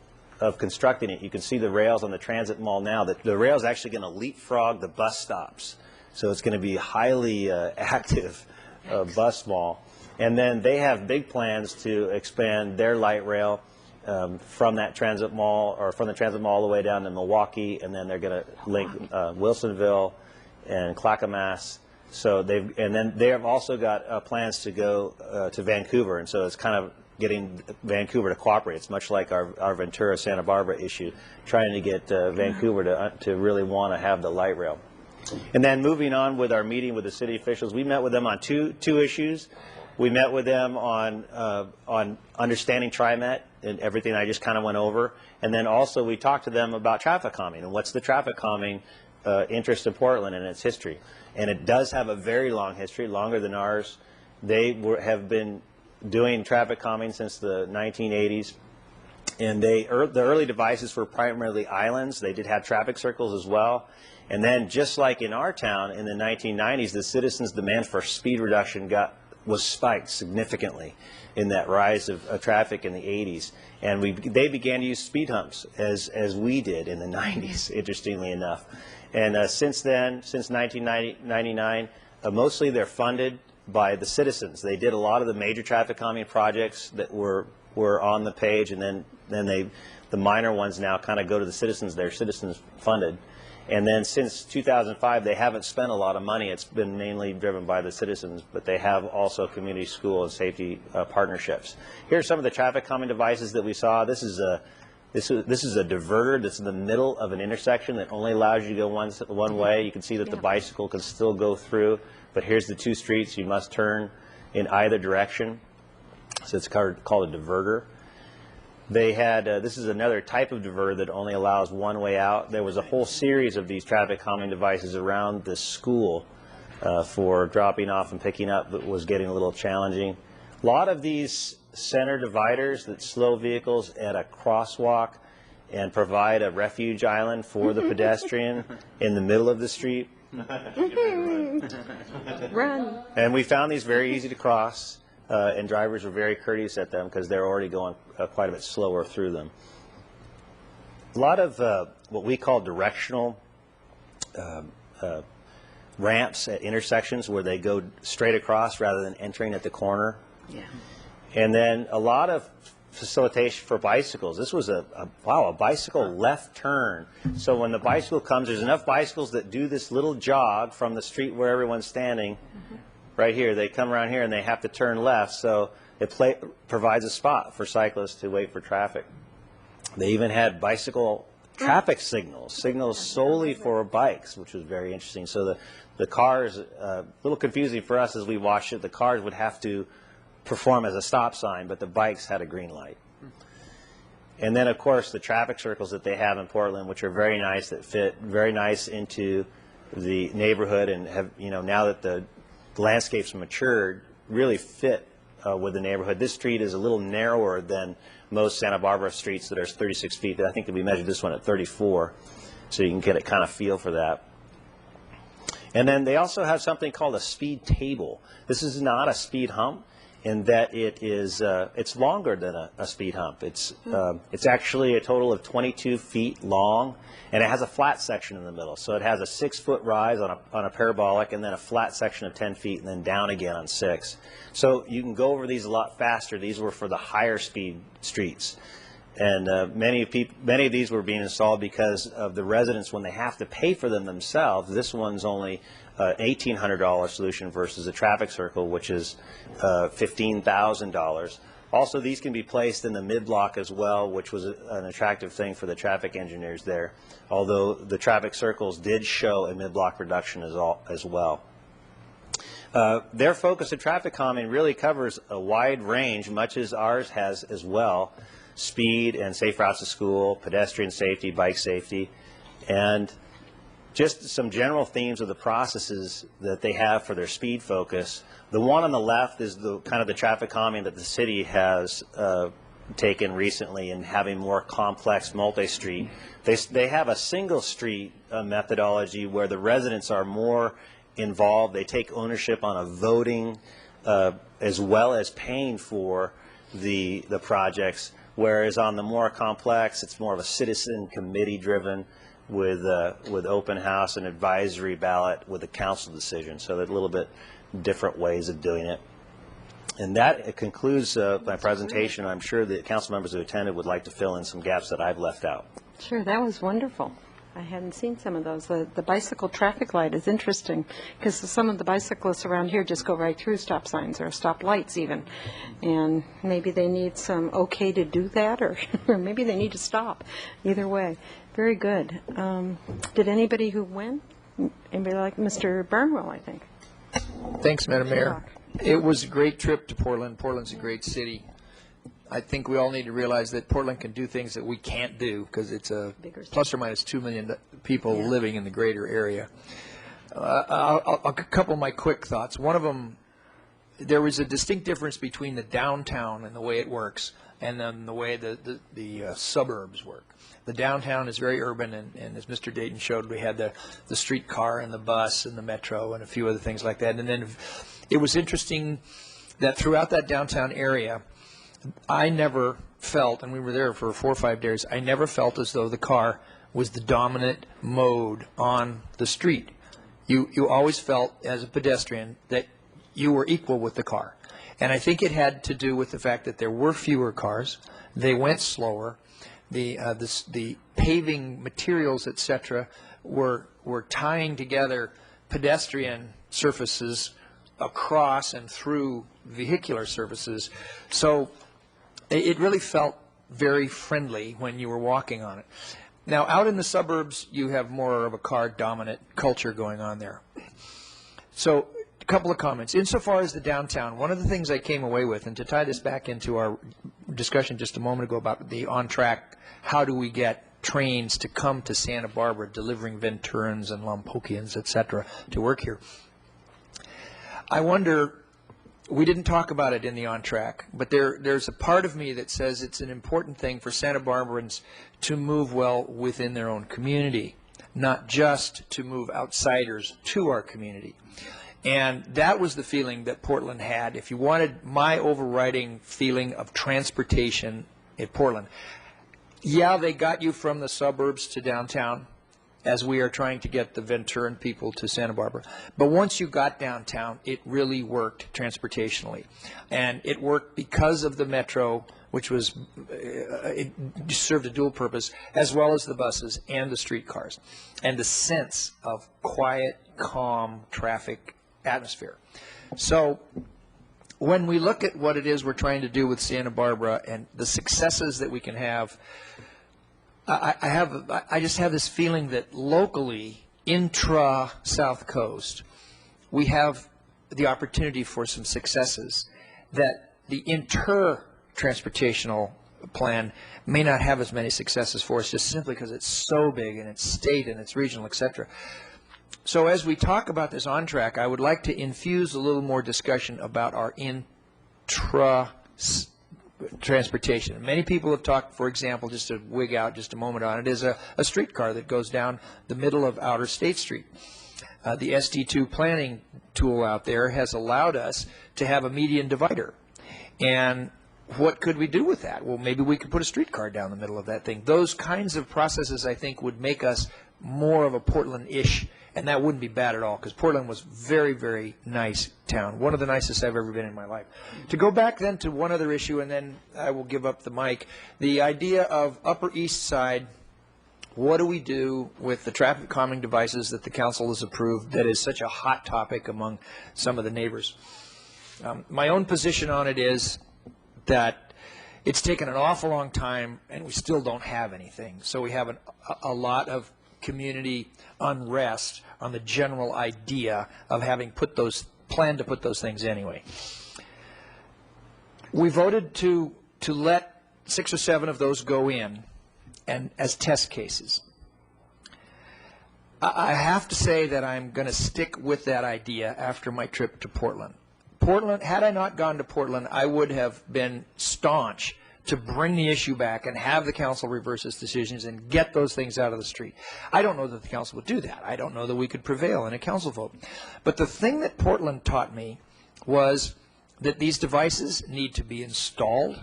constructing it. You can see the rails on the transit mall now. The rail is actually going to leapfrog the bus stops. So it's going to be a highly active bus mall. And then they have big plans to expand their light rail from that transit mall, or from the transit mall all the way down to Milwaukee, and then they're going to link Wilsonville and Clackamas. So then they have also got plans to go to Vancouver, and so it's kind of getting Vancouver to cooperate. It's much like our Ventura Santa Barbara issue, trying to get Vancouver to really want to have the light rail. And then moving on with our meeting with the city officials, we met with them on two issues. We met with them on understanding TriMet and everything I just kind of went over, and then also we talked to them about traffic calming and what's the traffic calming interest in Portland and its history. And it does have a very long history, longer than ours. They have been doing traffic calming since the 1980s. And the early devices were primarily islands. They did have traffic circles as well. And then just like in our town in the 1990s, the citizens' demand for speed reduction was spiked significantly in that rise of traffic in the 80s. And they began to use speed humps as we did in the 90s, interestingly enough. And since then, since 1999, mostly they're funded by the citizens. They did a lot of the major traffic calming projects that were on the page, and then the minor ones now kind of go to the citizens. They're citizens funded. And then since 2005, they haven't spent a lot of money. It's been mainly driven by the citizens, but they have also community school and safety partnerships. Here are some of the traffic calming devices that we saw. This is a diverter that's in the middle of an intersection that only allows you to go one way. You can see that the bicycle can still go through, but here's the two streets. You must turn in either direction. So it's called a diverter. They had, this is another type of diverter that only allows one way out. There was a whole series of these traffic calming devices around the school for dropping off and picking up, but was getting a little challenging. A lot of these center dividers that slow vehicles at a crosswalk and provide a refuge island for the pedestrian in the middle of the street. Run. And we found these very easy to cross, and drivers were very courteous at them because they're already going quite a bit slower through them. A lot of what we call directional ramps at intersections where they go straight across rather than entering at the corner. Yeah. And then a lot of facilitation for bicycles. This was a bicycle left turn. So when the bicycle comes, there's enough bicycles that do this little jog from the street where everyone's standing. Right here, they come around here and they have to turn left. So it provides a spot for cyclists to wait for traffic. They even had bicycle traffic signals solely for bikes, which was very interesting. So the cars, a little confusing for us as we watched it, the cars would have to perform as a stop sign, but the bikes had a green light. And then, of course, the traffic circles that they have in Portland, which are very nice, that fit very nice into the neighborhood and have, now that the landscape's matured, really fit with the neighborhood. This street is a little narrower than most Santa Barbara streets that are 36 feet. I think that we measured this one at 34, so you can get a kind of feel for that. And then they also have something called a speed table. This is not a speed hump. in that it's longer than a speed hump. It's actually a total of 22 feet long, and it has a flat section in the middle. So it has a 6-foot rise on a parabolic, and then a flat section of 10 feet, and then down again on 6. So you can go over these a lot faster. These were for the higher speed streets. And many of these were being installed because of the residents, when they have to pay for them themselves. This one's only an $1,800 solution versus a traffic circle, which is $15,000. Also, these can be placed in the mid-block as well, which was an attractive thing for the traffic engineers there, although the traffic circles did show a mid-block reduction as well. Their focus of traffic calming really covers a wide range, much as ours has as well: speed and safe routes to school, pedestrian safety, bike safety, and just some general themes of the processes that they have for their speed focus. The one on the left is the kind of the traffic calming that the city has taken recently in having more complex multi-street. They have a single street methodology where the residents are more involved. They take ownership on a voting as well as paying for the projects, whereas on the more complex, it's more of a citizen committee driven with open house and advisory ballot with a council decision. So they're a little bit different ways of doing it. And that concludes my presentation. I'm sure the council members who attended would like to fill in some gaps that I've left out. Sure, that was wonderful. I hadn't seen some of those. The bicycle traffic light is interesting because some of the bicyclists around here just go right through stop signs or stop lights even. And maybe they need some okay to do that, or maybe they need to stop. Either way, very good. Did anybody who went? Anybody like Mr. Burnwell, I think? Thanks, Madam Mayor. It was a great trip to Portland. Portland's a great city. I think we all need to realize that Portland can do things that we can't do because it's a plus or minus 2 million people living in the greater area. A couple of my quick thoughts. One of them, there was a distinct difference between the downtown and the way it works and then the way the suburbs work. The downtown is very urban, and as Mr. Dayton showed, we had the streetcar and the bus and the metro and a few other things like that. And then it was interesting that throughout that downtown area, I never felt, and we were there for 4 or 5 days, I never felt as though the car was the dominant mode on the street. You always felt, as a pedestrian, that you were equal with the car. And I think it had to do with the fact that there were fewer cars, they went slower, the paving materials, etc., were tying together pedestrian surfaces across and through vehicular surfaces. So it really felt very friendly when you were walking on it. Now, out in the suburbs, you have more of a car-dominant culture going on there. So a couple of comments. Insofar as the downtown, one of the things I came away with, and to tie this back into our discussion just a moment ago about the on-track, how do we get trains to come to Santa Barbara delivering Venturans and Lompokians, et cetera, to work here. I wonder, we didn't talk about it in the on-track, but there's a part of me that says it's an important thing for Santa Barbarans to move well within their own community, not just to move outsiders to our community. And that was the feeling that Portland had. If you wanted my overriding feeling of transportation in Portland, yeah, they got you from the suburbs to downtown, as we are trying to get the Venturan people to Santa Barbara. But once you got downtown, it really worked transportationally. And it worked because of the metro, which was, it served a dual purpose, as well as the buses and the streetcars, and the sense of quiet, calm traffic atmosphere. So when we look at what it is we're trying to do with Santa Barbara and the successes that we can have, I just have this feeling that locally, intra-South Coast, we have the opportunity for some successes that the inter-transportational plan may not have as many successes for us, just simply because it's so big and it's state and it's regional, et cetera. So as we talk about this on-track, I would like to infuse a little more discussion about our intra-transportation. Many people have talked, for example, just to wig out just a moment on it, is a streetcar that goes down the middle of Outer State Street. The SD2 planning tool out there has allowed us to have a median divider. And what could we do with that? Well, maybe we could put a streetcar down the middle of that thing. Those kinds of processes, I think, would make us more of a Portland-ish, and that wouldn't be bad at all, because Portland was very, very nice town, one of the nicest I've ever been in my life. To go back then to one other issue, and then I will give up the mic, the idea of Upper East Side, what do we do with the traffic calming devices that the council has approved that is such a hot topic among some of the neighbors? My own position on it is that it's taken an awful long time, and we still don't have anything. So we have a lot of community unrest on the general idea of having planned to put those things anyway. We voted to let 6 or 7 of those go in and as test cases. I have to say that I'm going to stick with that idea after my trip to Portland. Had I not gone to Portland, I would have been staunch to bring the issue back and have the council reverse its decisions and get those things out of the street. I don't know that the council would do that. I don't know that we could prevail in a council vote. But the thing that Portland taught me was that these devices need to be installed,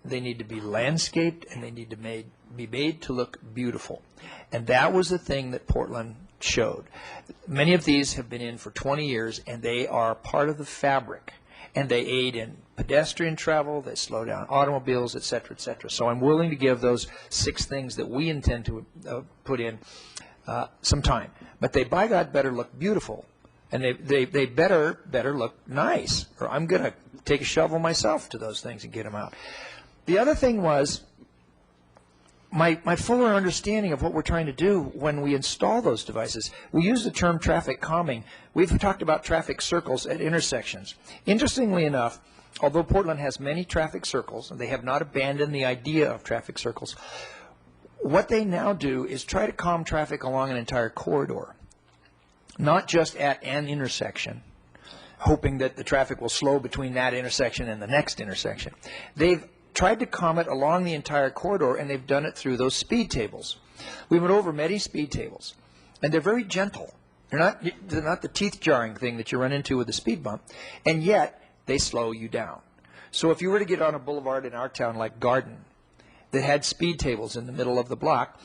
they need to be landscaped, and they need to be made to look beautiful. And that was the thing that Portland showed. Many of these have been in for 20 years, and they are part of the fabric, and they aid in pedestrian travel, they slow down automobiles, et cetera, et cetera. So I'm willing to give those 6 things that we intend to put in some time. But they, by God, better look beautiful, and they better look nice, or I'm going to take a shovel myself to those things and get them out. The other thing was my fuller understanding of what we're trying to do when we install those devices. We use the term traffic calming. We've talked about traffic circles at intersections. Interestingly enough, although Portland has many traffic circles, and they have not abandoned the idea of traffic circles, what they now do is try to calm traffic along an entire corridor, not just at an intersection, hoping that the traffic will slow between that intersection and the next intersection. They've tried to calm it along the entire corridor, and they've done it through those speed tables. We went over many speed tables, and they're very gentle. They're not the teeth-jarring thing that you run into with a speed bump, and yet they slow you down. So if you were to get on a boulevard in our town like Garden that had speed tables in the middle of the block,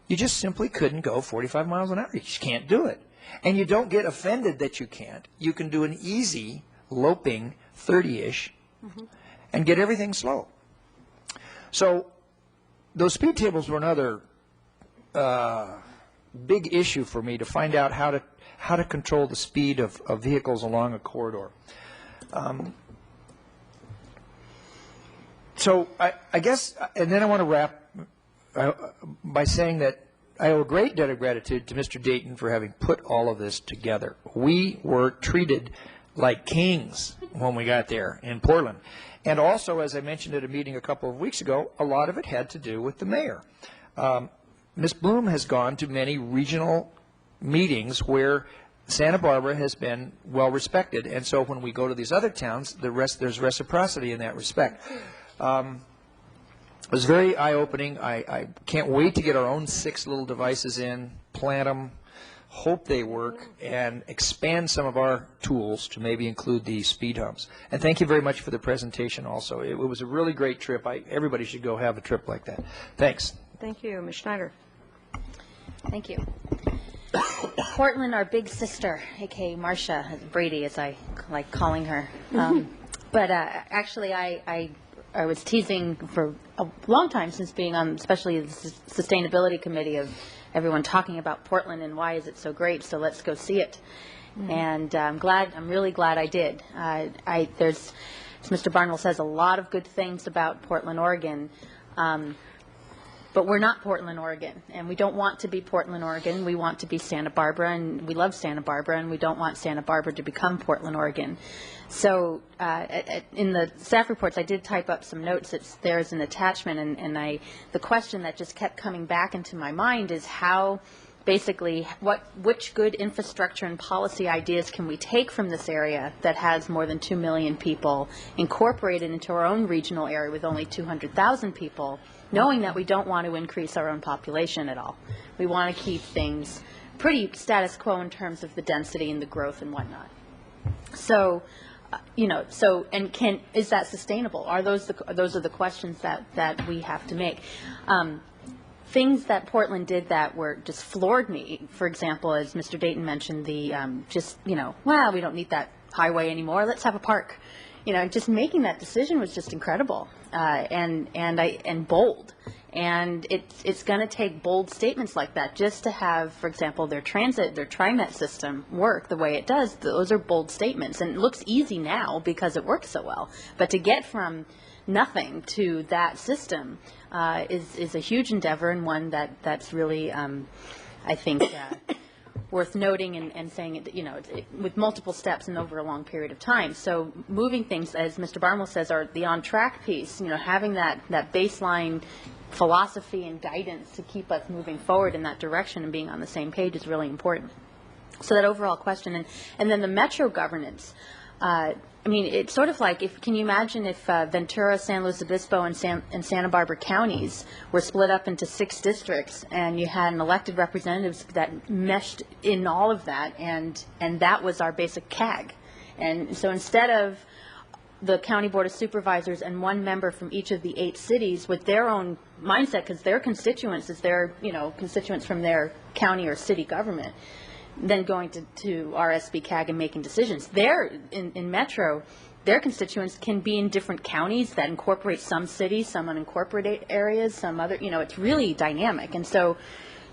you just simply couldn't go 45 miles an hour. You just can't do it. And you don't get offended that you can't. You can do an easy, loping 30-ish and get everything slow. So those speed tables were another big issue for me to find out how to control the speed of vehicles along a corridor. So I guess, and then I want to wrap by saying that I owe a great debt of gratitude to Mr. Dayton for having put all of this together. We were treated like kings when we got there in Portland. And also, as I mentioned at a meeting a couple of weeks ago, a lot of it had to do with the mayor. Ms. Bloom has gone to many regional meetings where Santa Barbara has been well respected. And so when we go to these other towns, there's reciprocity in that respect. It was very eye-opening. I can't wait to get our own 6 little devices in, plant them, hope they work, and expand some of our tools to maybe include the speed humps. And thank you very much for the presentation also. It was a really great trip. Everybody should go have a trip like that. Thanks. Thank you. Ms. Schneider. Thank you. Portland, our big sister, a.k.a. Marcia Brady, as I like calling her. But actually, I was teasing for a long time since being on, especially the Sustainability Committee, of everyone talking about Portland and why is it so great, so let's go see it. And I'm really glad I did. There's, as Mr. Barnwell says, a lot of good things about Portland, Oregon. But we're not Portland, Oregon, and we don't want to be Portland, Oregon. We want to be Santa Barbara, and we love Santa Barbara, and we don't want Santa Barbara to become Portland, Oregon. So in the staff reports, I did type up some notes. There as an attachment, and the question that just kept coming back into my mind is how, basically, which good infrastructure and policy ideas can we take from this area that has more than 2 million people, incorporated into our own regional area with only 200,000 people, knowing that we don't want to increase our own population at all. We want to keep things pretty status quo in terms of the density and the growth and whatnot. So so, and is that sustainable? Those are the questions that we have to make. Things that Portland did that were just floored me, for example, as Mr. Dayton mentioned, the well, we don't need that highway anymore, let's have a park. Just making that decision was just incredible and bold. And it's going to take bold statements like that just to have, for example, their TriMet system work the way it does. Those are bold statements. And it looks easy now because it works so well. But to get from nothing to that system is a huge endeavor, and one that's really, I think, worth noting and saying it, with multiple steps and over a long period of time. So moving things, as Mr. Barnwell says, are the on-track piece, having that baseline philosophy and guidance to keep us moving forward in that direction and being on the same page is really important. So that overall question, and then the metro governance. It's sort of like, can you imagine if Ventura, San Luis Obispo, and Santa Barbara counties were split up into 6 districts, and you had an elected representatives that meshed in all of that, and that was our basic CAG. And so instead of the County Board of Supervisors and 1 member from each of the 8 cities with their own mindset, because their constituents is their, constituents from their county or city government, then going to RSB CAG and making decisions. In Metro, their constituents can be in different counties that incorporate some cities, some unincorporated areas, some other, it's really dynamic. And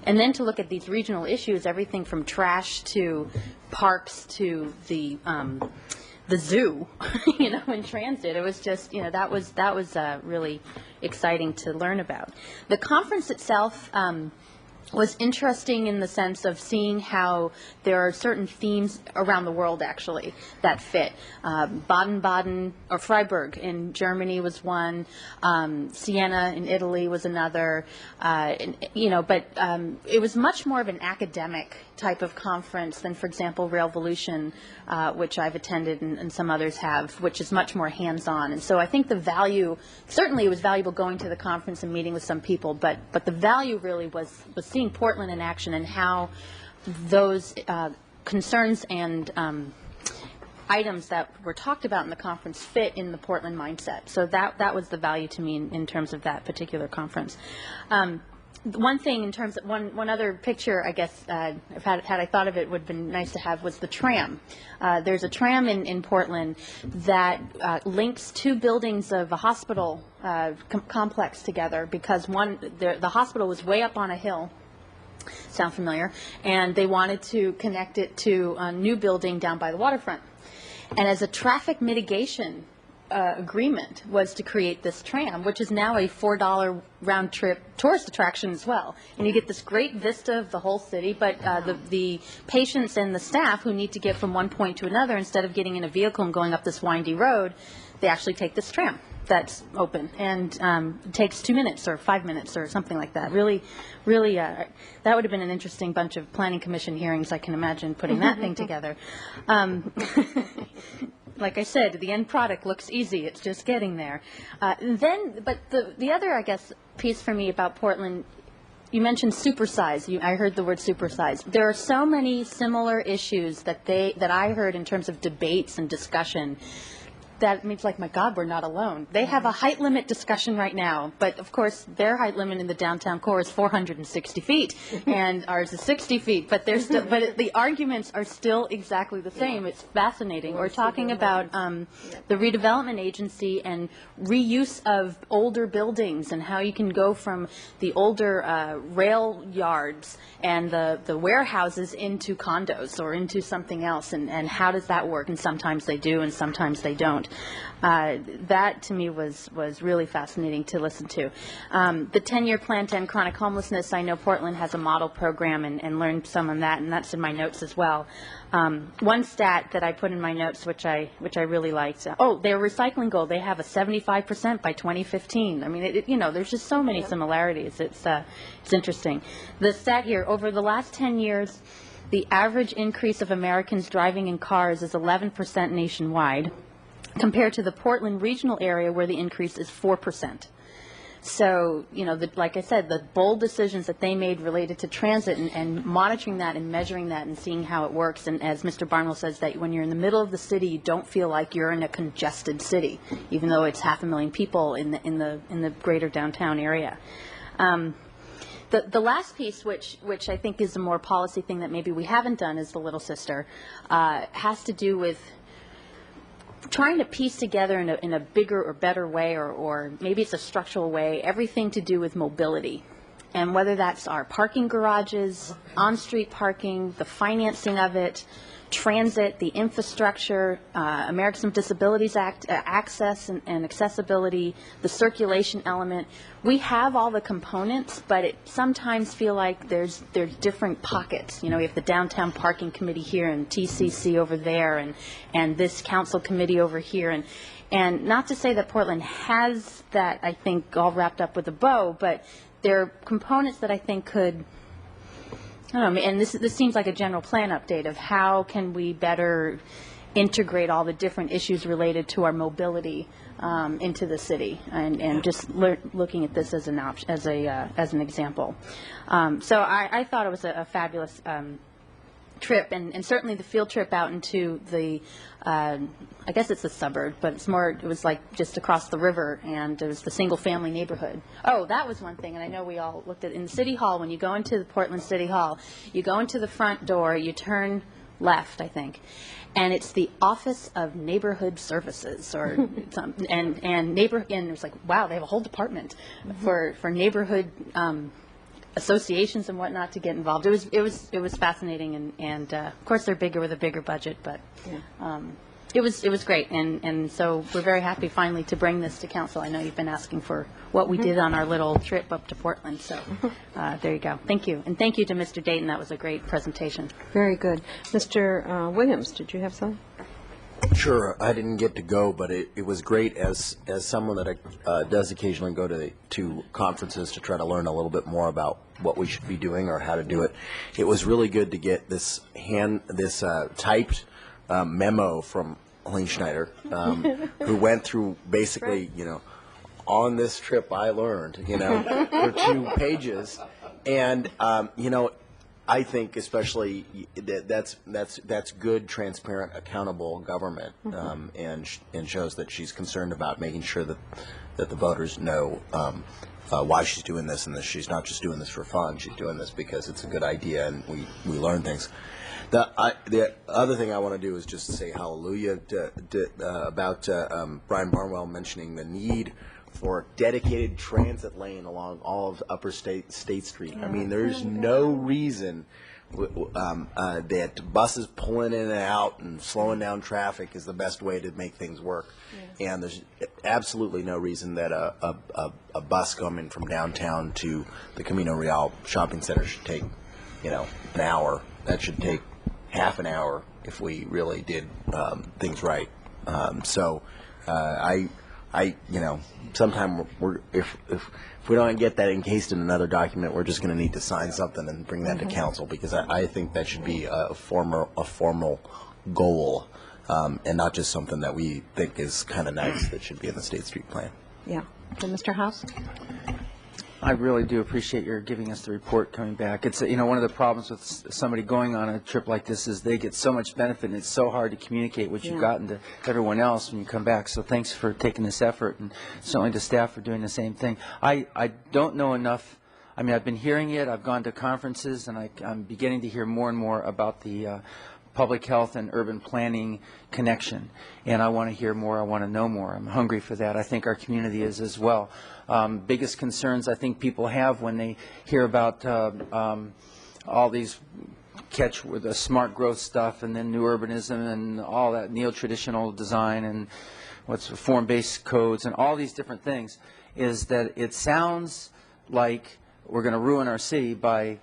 then to look at these regional issues, everything from trash to parks to the zoo, in transit. It was just, that was really exciting to learn about. The conference itself was interesting in the sense of seeing how there are certain themes around the world, actually, that fit. Baden-Baden, or Freiburg in Germany was one. Siena in Italy was another. But it was much more of an academic type of conference than, for example, Railvolution, which I've attended and some others have, which is much more hands-on. And so I think the value, certainly it was valuable going to the conference and meeting with some people, but the value really was seeing Portland in action and how those concerns and items that were talked about in the conference fit in the Portland mindset. So that was the value to me in terms of that particular conference. One thing in terms of one other picture, I guess, had I thought of it, would have been nice to have, was the tram. There's a tram in Portland that links 2 buildings of a hospital complex together, because the hospital was way up on a hill. Sound familiar? And they wanted to connect it to a new building down by the waterfront. And as a traffic mitigation agreement was to create this tram, which is now a $4 round trip tourist attraction as well. And you get this great vista of the whole city, but the patients and the staff who need to get from one point to another, instead of getting in a vehicle and going up this windy road, they actually take this tram that's open, and it takes 2 minutes or 5 minutes or something like that. Really, that would have been an interesting bunch of planning commission hearings, I can imagine, putting that thing together. Like I said, the end product looks easy. It's just getting there. But the other, I guess, piece for me about Portland, you mentioned supersize. I heard the word supersize. There are so many similar issues that I heard in terms of debates and discussion. That means, like, my God, we're not alone. They have a height limit discussion right now, but of course their height limit in the downtown core is 460 feet, and ours is 60 feet. But the arguments are still exactly the same. It's fascinating. We're talking about the redevelopment agency and reuse of older buildings, and how you can go from the older rail yards and the warehouses into condos or into something else, and how does that work? And sometimes they do, and sometimes they don't. That to me was really fascinating to listen to. The 10-year plan to end chronic homelessness, I know Portland has a model program and learned some on that, and that's in my notes as well. One stat that I put in my notes, which I really liked, their recycling goal, they have a 75% by 2015. I mean, there's just so many similarities. It's interesting. The stat here, over the last 10 years, the average increase of Americans driving in cars is 11% nationwide, compared to the Portland regional area, where the increase is 4%. So, like I said, the bold decisions that they made related to transit and monitoring that and measuring that and seeing how it works. And as Mr. Barnwell says, that when you're in the middle of the city, you don't feel like you're in a congested city, even though it's 500,000 people in the greater downtown area. The last piece, which I think is a more policy thing that maybe we haven't done as the little sister, has to do with trying to piece together in a bigger or better way, or maybe it's a structural way, everything to do with mobility. And whether that's our parking garages, on-street parking, the financing of it, transit, the infrastructure, Americans with Disabilities Act, access and accessibility, the circulation element. We have all the components, but it sometimes feel like there's different pockets. We have the downtown parking committee here and TCC over there and this council committee over here. And not to say that Portland has that, I think, all wrapped up with a bow, but there are components that I think could, I don't know, and this seems like a general plan update of how can we better integrate all the different issues related to our mobility into the city, and just looking at this as an example. So I thought it was a fabulous trip, and certainly the field trip out into the, I guess it's a suburb, but it was like just across the river, and it was the single family neighborhood. Oh, that was one thing, and I know we all looked at in the City Hall. When you go into the Portland City Hall, you go into the front door, you turn left, I think, and it's the Office of Neighborhood Services, or something, and it was like, wow, they have a whole department for neighborhood associations and whatnot to get involved. It was fascinating, and of course they're bigger with a bigger budget, but it was great, and so we're very happy finally to bring this to council. I know you've been asking for what we did on our little trip up to Portland, so there you go. Thank you, and thank you to Mr. Dayton. That was a great presentation. Very good. Mr. Williams, did you have something? Sure, I didn't get to go, but it was great as someone that does occasionally go to conferences to try to learn a little bit more about what we should be doing or how to do it. It was really good to get this typed memo from Helene Schneider, who went through basically, on this trip I learned, for 2 pages, and I think especially that's good, transparent, accountable government, and shows that she's concerned about making sure that the voters know why she's doing this, and that she's not just doing this for fun. She's doing this because it's a good idea, and we learn things. The other thing I want to do is just say hallelujah about Brian Barnwell mentioning the need for dedicated transit lane along all of Upper State Street. I mean, there's no reason that buses pulling in and out and slowing down traffic is the best way to make things work. Yes. And there's absolutely no reason that a bus coming from downtown to the Camino Real shopping center should take, an hour. That should take half an hour if we really did things right. Sometime if we don't get that encased in another document, we're just going to need to sign something and bring that to council, because I think that should be a formal goal, and not just something that we think is kind of nice that should be in the State Street Plan. Yeah. So, Mr. House? I really do appreciate your giving us the report coming back. It's, one of the problems with somebody going on a trip like this is they get so much benefit, and it's so hard to communicate what you've gotten to everyone else when you come back. So thanks for taking this effort, and certainly to staff for doing the same thing. I don't know enough. I mean, I've been hearing it. I've gone to conferences, and I'm beginning to hear more and more about the public health and urban planning connection. And I want to hear more. I want to know more. I'm hungry for that. I think our community is as well. Biggest concerns I think people have when they hear about all these catch with the smart growth stuff, and then new urbanism and all that neo-traditional design and what's form-based codes and all these different things, is that it sounds like we're going to ruin our city by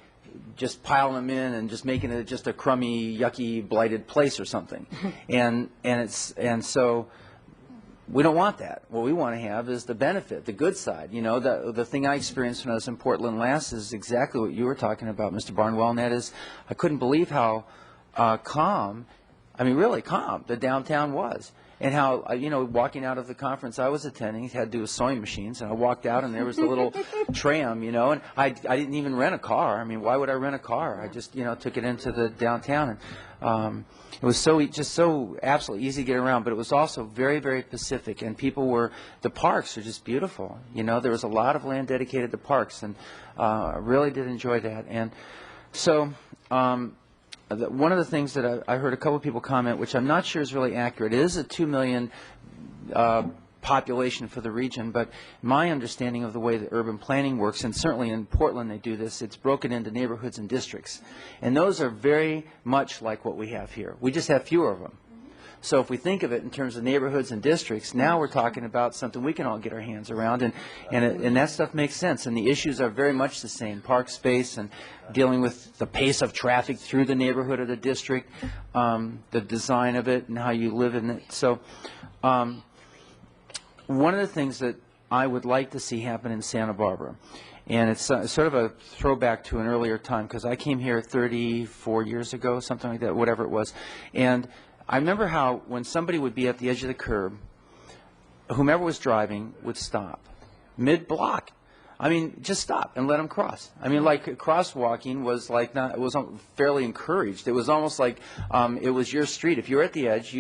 just piling them in and just making it just a crummy, yucky, blighted place or something. and so we don't want that. What we want to have is the benefit, the good side. The thing I experienced when I was in Portland last is exactly what you were talking about, Mr. Barnwell, and that is I couldn't believe how calm, I mean really calm, the downtown was. and how, walking out of the conference I was attending, had to do with sewing machines, and I walked out and there was a little tram, and I didn't even rent a car. I mean, why would I rent a car? I just, took it into the downtown, and it was just so absolutely easy to get around, but it was also very, very Pacific, and the parks are just beautiful. There was a lot of land dedicated to parks, and I really did enjoy that. And so one of the things that I heard a couple of people comment, which I'm not sure is really accurate, it is a 2 million population for the region, but my understanding of the way that urban planning works, and certainly in Portland they do this, it's broken into neighborhoods and districts. And those are very much like what we have here. We just have fewer of them. So if we think of it in terms of neighborhoods and districts, now we're talking about something we can all get our hands around, and that stuff makes sense. And the issues are very much the same: park space and dealing with the pace of traffic through the neighborhood or the district, the design of it, and how you live in it. So one of the things that I would like to see happen in Santa Barbara, and it's sort of a throwback to an earlier time, because I came here 34 years ago, something like that, whatever it was, and I remember how when somebody would be at the edge of the curb, whomever was driving would stop mid-block. I mean, just stop and let them cross. I mean, like crosswalking was like not, it was fairly encouraged. It was almost like it was your street. If you were at the edge,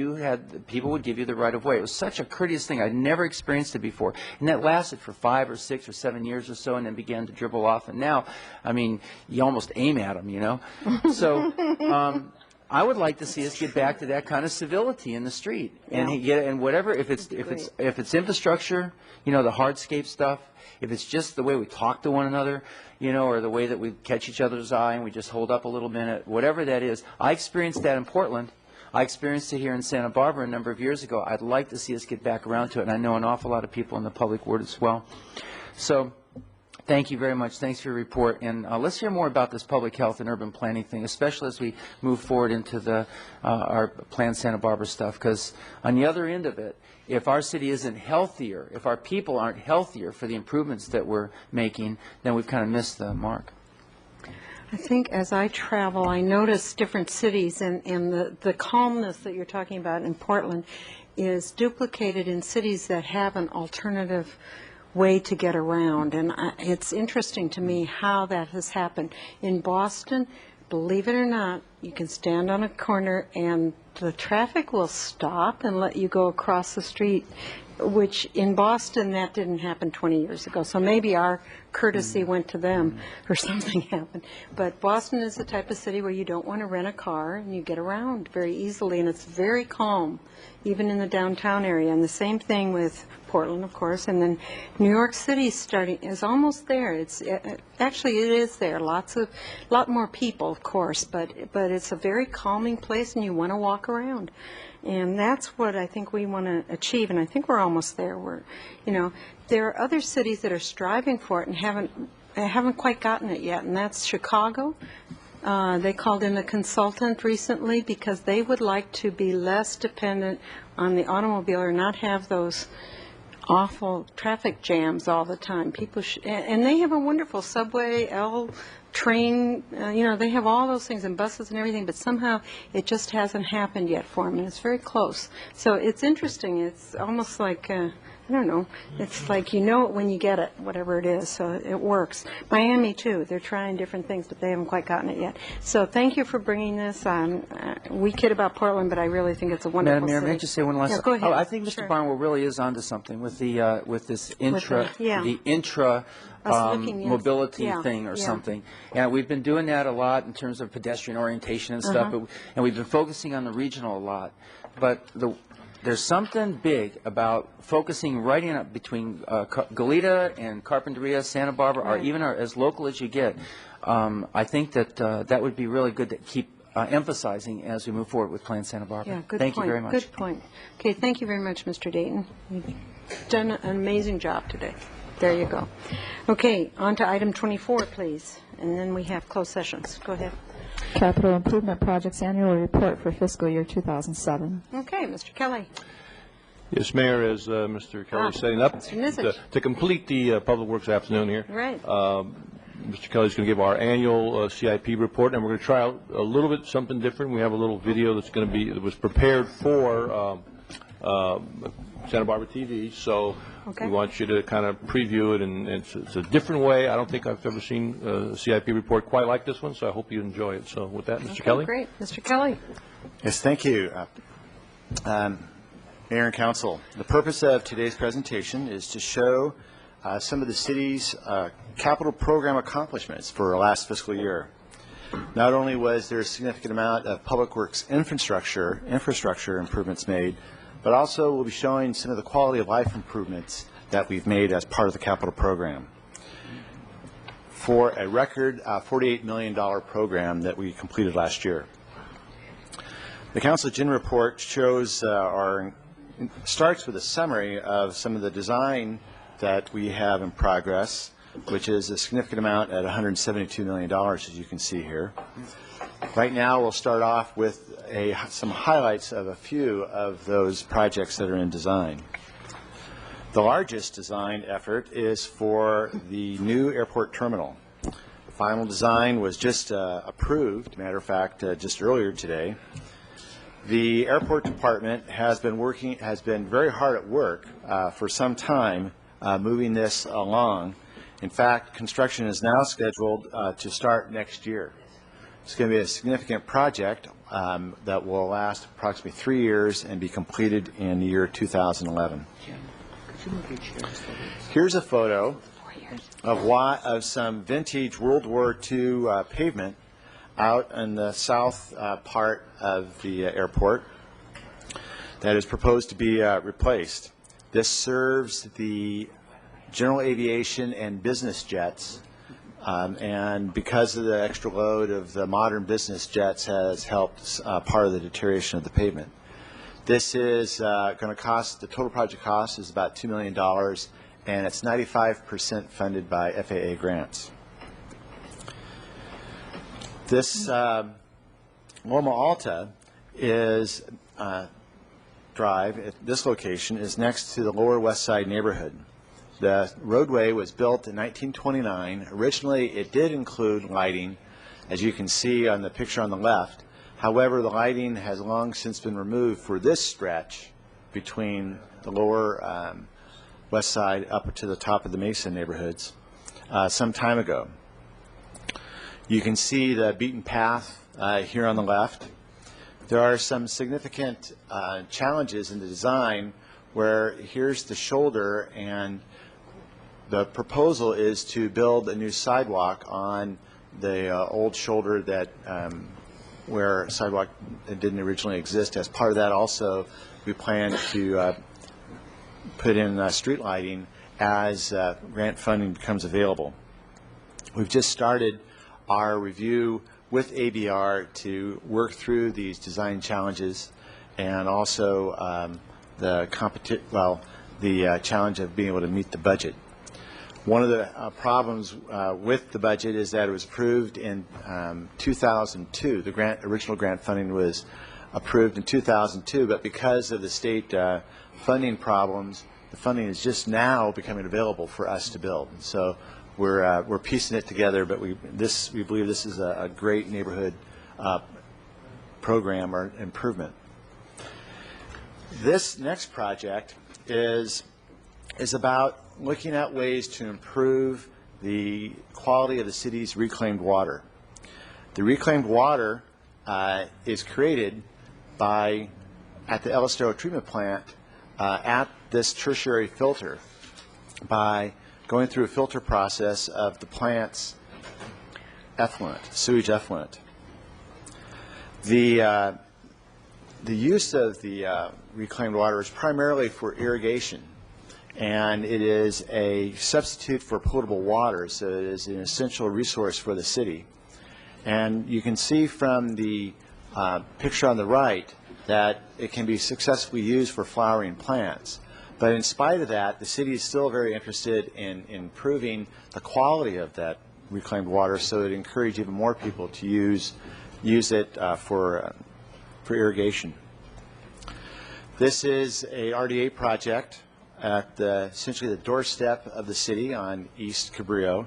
people would give you the right of way. It was such a courteous thing. I'd never experienced it before, and that lasted for 5 or 6 or 7 years or so, and then began to dribble off. And now, I mean, you almost aim at them, So. I would like to see us get back to that kind of civility in the street, and whatever, if it's infrastructure, the hardscape stuff, if it's just the way we talk to one another, or the way that we catch each other's eye and we just hold up a little minute, whatever that is. I experienced that in Portland. I experienced it here in Santa Barbara a number of years ago. I'd like to see us get back around to it, and I know an awful lot of people in the public world as well. So. Thank you very much. Thanks for your report. And let's hear more about this public health and urban planning thing, especially as we move forward into our Plan Santa Barbara stuff. Because on the other end of it, if our city isn't healthier, if our people aren't healthier for the improvements that we're making, then we've kind of missed the mark. I think as I travel, I notice different cities, and the calmness that you're talking about in Portland is duplicated in cities that have an alternative way to get around, and it's interesting to me how that has happened. In Boston, believe it or not, you can stand on a corner and the traffic will stop and let you go across the street, which in Boston that didn't happen 20 years ago. So maybe our courtesy went to them or something happened. But Boston is the type of city where you don't want to rent a car and you get around very easily, and it's very calm, even in the downtown area. And the same thing with Portland, of course, and then New York City is almost there. Actually it is there. Lot more people, of course, but it's a very calming place, and you want to walk around. And that's what I think we want to achieve, and I think we're almost there. There are other cities that are striving for it and haven't quite gotten it yet, and that's Chicago. They called in a consultant recently because they would like to be less dependent on the automobile or not have those awful traffic jams all the time. And they have a wonderful subway, train, they have all those things, and buses and everything, but somehow it just hasn't happened yet for them, and it's very close. So it's interesting. It's almost like, I don't know, it's like you know it when you get it, whatever it is, so it works. Miami, too, they're trying different things, but they haven't quite gotten it yet. So thank you for bringing this. We kid about Portland, but I really think it's a wonderful Madam Mayor, city. may I just say one last thing? Go ahead. I think Mr. Barnwell really is onto something with this intra mobility thing or something. And we've been doing that a lot in terms of pedestrian orientation and stuff, and we've been focusing on the regional a lot. But there's something big about focusing right in up between Goleta and Carpinteria, Santa Barbara, or even as local as you get. I think that would be really good to keep emphasizing as we move forward with Plan Santa Barbara. Yeah, good Thank point. you very much. Good point. Okay, thank you very much, Mr. Dayton. You've done an amazing job today. There you go. Okay, on to item 24, please, and then we have closed sessions. Go ahead. Capital Improvement Projects Annual Report for Fiscal Year 2007. Okay, Mr. Kelly. Yes, Mayor, as Mr. Kelly is setting up, to complete the Public Works afternoon here. Right. Mr. Kelly's going to give our annual CIP report, and we're going to try out a little bit something different. We have a little video that was prepared for Santa Barbara TV, so Okay. we want you to kind of preview it, and it's a different way. I don't think I've ever seen a CIP report quite like this one, so I hope you enjoy it. So with that, Mr. Kelly? Great. Mr. Kelly? Yes, thank you. Mayor and Council, the purpose of today's presentation is to show some of the city's capital program accomplishments for our last fiscal year. Not only was there a significant amount of public works infrastructure improvements made, but also we'll be showing some of the quality of life improvements that we've made as part of the capital program. For a record $48 million program that we completed last year. The Council Agenda Report shows starts with a summary of some of the design that we have in progress, which is a significant amount at $172 million, as you can see here. Right now, we'll start off with some highlights of a few of those projects that are in design. The largest design effort is for the new airport terminal. The final design was just approved, matter of fact, just earlier today. The airport department has been very hard at work for some time moving this along. In fact, construction is now scheduled to start next year. It's going to be a significant project that will last approximately 3 years and be completed in the year 2011. Here's a photo of some vintage World War II pavement out in the south part of the airport that is proposed to be replaced. This serves the general aviation and business jets, and because of the extra load of the modern business jets has helped part of the deterioration of the pavement. This is going to cost, the total project cost is about $2 million, and it's 95% funded by FAA grants. This Loma Alta is drive at this location is next to the Lower West Side neighborhood. The roadway was built in 1929. Originally, it did include lighting, as you can see on the picture on the left. However, the lighting has long since been removed for this stretch between the Lower West Side up to the top of the Mesa neighborhoods some time ago. You can see the beaten path here on the left. There are some significant challenges in the design where here's the shoulder, and the proposal is to build a new sidewalk on the old shoulder that where sidewalk didn't originally exist. As part of that also, we plan to put in street lighting as grant funding becomes available. We've just started our review with ABR to work through these design challenges and also the challenge of being able to meet the budget. One of the problems with the budget is that it was approved in 2002. The original grant funding was approved in 2002, but because of the state funding problems, the funding is just now becoming available for us to build. So we're piecing it together, but we believe this is a great neighborhood program or improvement. This next project is about looking at ways to improve the quality of the city's reclaimed water. The reclaimed water is created at the El Estero treatment plant at this tertiary filter by going through a filter process of the plant's effluent, sewage effluent. The use of the reclaimed water is primarily for irrigation, and it is a substitute for potable water, so it is an essential resource for the city. And you can see from the picture on the right that it can be successfully used for flowering plants. But in spite of that, the city is still very interested in improving the quality of that reclaimed water, so it encourages even more people to use it for irrigation. This is a RDA project at essentially the doorstep of the city on East Cabrillo,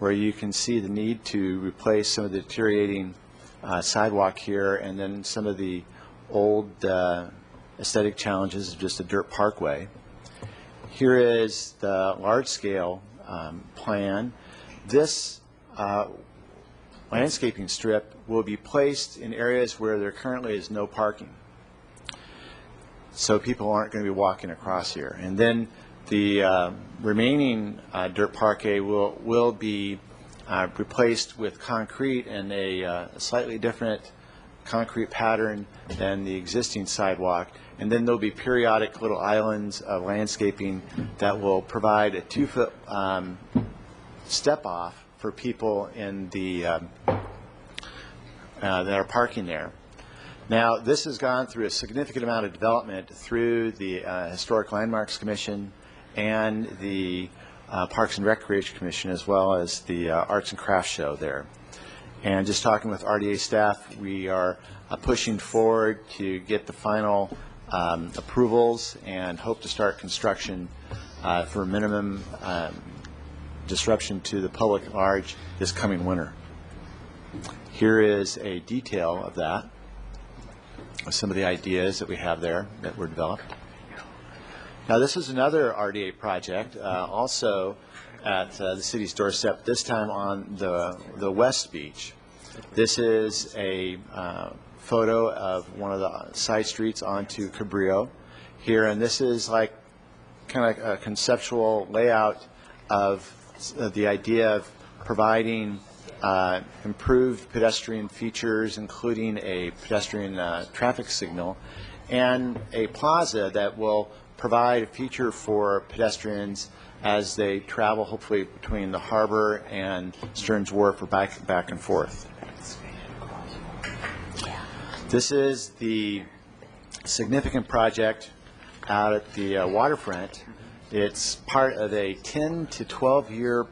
where you can see the need to replace some of the deteriorating sidewalk here, and then some of the old aesthetic challenges of just a dirt parkway. Here is the large-scale plan. This landscaping strip will be placed in areas where there currently is no parking, so people aren't going to be walking across here. And then the remaining dirt parquet will be replaced with concrete and a slightly different concrete pattern than the existing sidewalk. And then there'll be periodic little islands of landscaping that will provide a 2-foot step off for people in the that are parking there. Now, this has gone through a significant amount of development through the Historic Landmarks Commission and the Parks and Recreation Commission, as well as the Arts and Crafts Show there. And just talking with RDA staff, we are pushing forward to get the final approvals and hope to start construction for minimum disruption to the public at large this coming winter. Here is a detail of that, some of the ideas that we have there that were developed. Now, this is another RDA project, also at the city's doorstep, this time on the West Beach. This is a photo of one of the side streets onto Cabrillo here, and this is like kind of a conceptual layout of the idea of providing improved pedestrian features, including a pedestrian traffic signal, and a plaza that will provide a feature for pedestrians as they travel, hopefully, between the harbor and Stearns Wharf or back and forth. This is the significant project out at the waterfront. It's part of a 10 to 12-year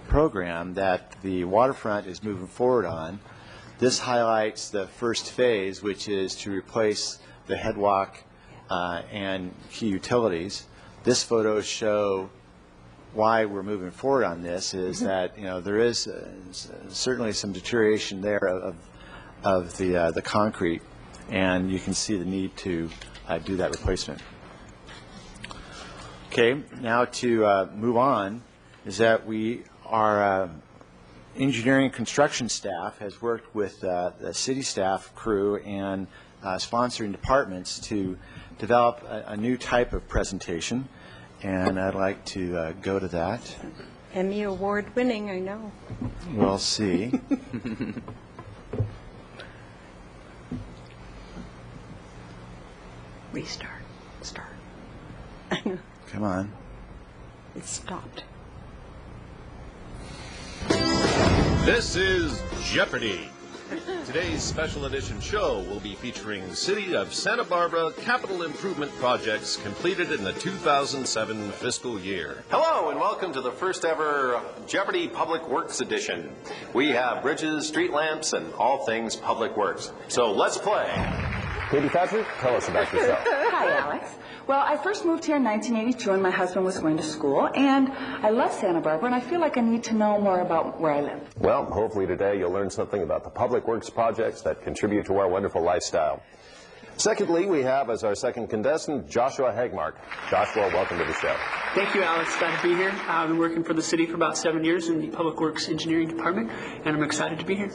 program that the waterfront is moving forward on. This highlights the first phase, which is to replace the headwalk and key utilities. This photos show why we're moving forward on this is that, you know, there is certainly some deterioration there of the concrete, and you can see the need to do that replacement. Okay, now to move on is that our engineering construction staff has worked with the city staff crew and sponsoring departments to develop a new type of presentation, and I'd like to go to that. Emmy Award winning, I know. We'll see. Restart. Start. Come on. It stopped. This is Jeopardy! Today's special edition show will be featuring City of Santa Barbara capital improvement projects completed in the 2007 fiscal year. Hello and welcome to the first ever Jeopardy! Public Works edition. We have bridges, street lamps, and all things public works. So let's play. Katie Patrick, tell us about yourself. Hi, Alex. Well, I first moved here in 1982 when my husband was going to school, and I love Santa Barbara, and I feel like I need to know more about where I live. Well, hopefully today you'll learn something about the public works projects that contribute to our wonderful lifestyle. Secondly, we have as our second contestant, Joshua Hagmark. Joshua, welcome to the show. Thank you, Alex. Glad to be here. I've been working for the city for about 7 years in the Public Works Engineering Department, and I'm excited to be here.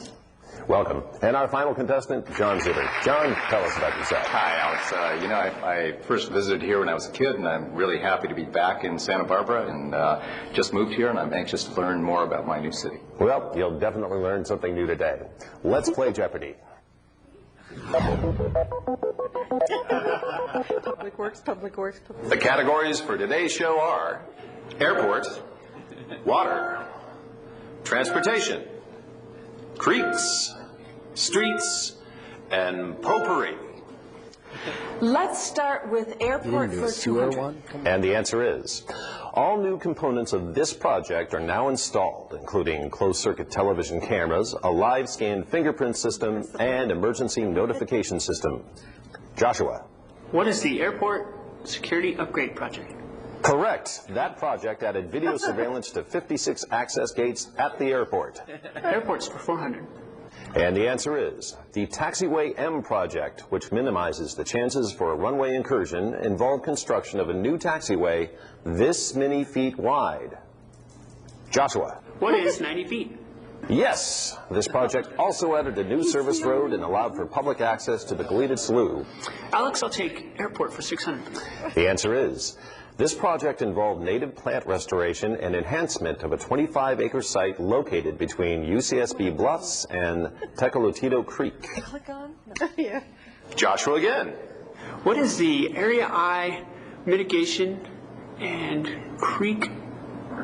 Welcome. And our final contestant, John Zibert. John, tell us about yourself. Hi, Alex. I first visited here when I was a kid, and I'm really happy to be back in Santa Barbara, and just moved here, and I'm anxious to learn more about my new city. Well, you'll definitely learn something new today. Let's play Jeopardy! Public Works, Public Works, Public The categories for today's show are airport, water, transportation, creeks, streets, and potpourri. Let's start with airport for 200. And the answer is, all new components of this project are now installed, including closed-circuit television cameras, a live scan fingerprint system, and emergency notification system. Joshua. What is the Airport Security Upgrade Project? Correct. That project added video surveillance to 56 access gates at the airport. Airport's for 400. And the answer is the Taxiway M project, which minimizes the chances for a runway incursion, involved construction of a new taxiway this many feet wide. Joshua. What is 90 feet? Yes, this project also added a new service road and allowed for public access to the Goleta Slough. Alex, I'll take airport for 600. The answer is, this project involved native plant restoration and enhancement of a 25-acre site located between UCSB Bluffs and Tecolotido Creek. Click on? Yeah. Joshua again. What is the Area I mitigation and creek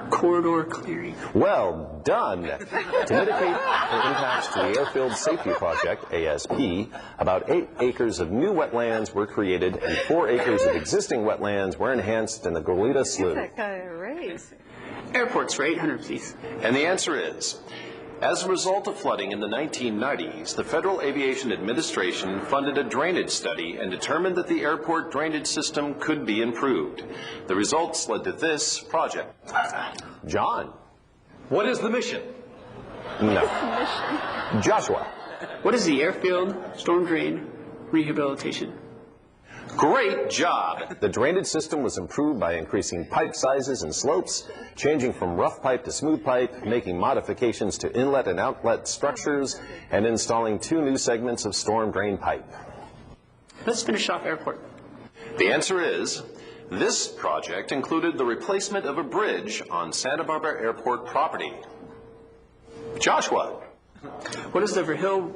corridor clearing? Well done. To mitigate the impacts to the Airfield Safety Project, ASP, about 8 acres of new wetlands were created and 4 acres of existing wetlands were enhanced in the Goleta Slough. That guy a raise. Airports for 800, please. And the answer is, as a result of flooding in the 1990s, the Federal Aviation Administration funded a drainage study and determined that the airport drainage system could be improved. The results led to this project. John. What is the mission? No. Joshua. What is the airfield storm drain rehabilitation? Great job! The drainage system was improved by increasing pipe sizes and slopes, changing from rough pipe to smooth pipe, making modifications to inlet and outlet structures, and installing 2 new segments of storm drain pipe. Let's finish off airport. The answer is, this project included the replacement of a bridge on Santa Barbara Airport property. Joshua. What is the Verhill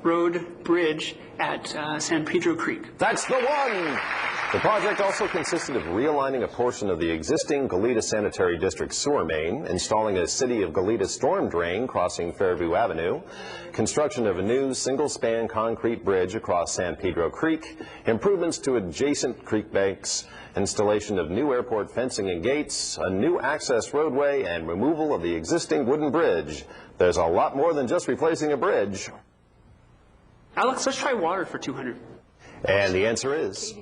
Road Bridge at San Pedro Creek? That's the one! The project also consisted of realigning a portion of the existing Goleta Sanitary District sewer main, installing a City of Goleta storm drain crossing Fairview Avenue, construction of a new single-span concrete bridge across San Pedro Creek, improvements to adjacent creek banks, installation of new airport fencing and gates, a new access roadway, and removal of the existing wooden bridge. There's a lot more than just replacing a bridge. Alex, let's try water for 200. And the answer is,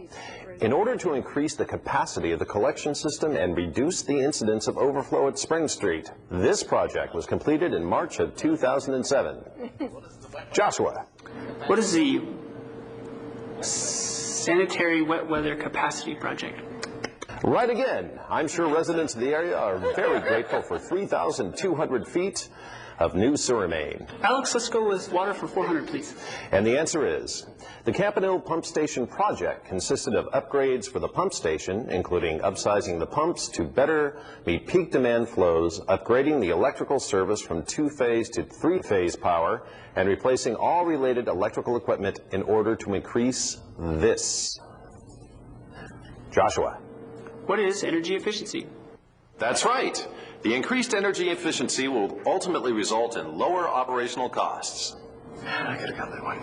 in order to increase the capacity of the collection system and reduce the incidence of overflow at Spring Street, this project was completed in March of 2007. Joshua. What is the sanitary wet weather capacity project? Right again. I'm sure residents of the area are very grateful for 3,200 feet of new sewer main. Alex, let's go with water for 400, please. And the answer is, the Campanile Pump Station project consisted of upgrades for the pump station, including upsizing the pumps to better meet peak demand flows, upgrading the electrical service from 2-phase to 3-phase power, and replacing all related electrical equipment in order to increase this. Joshua. What is energy efficiency? That's right. The increased energy efficiency will ultimately result in lower operational costs. I could have got that one.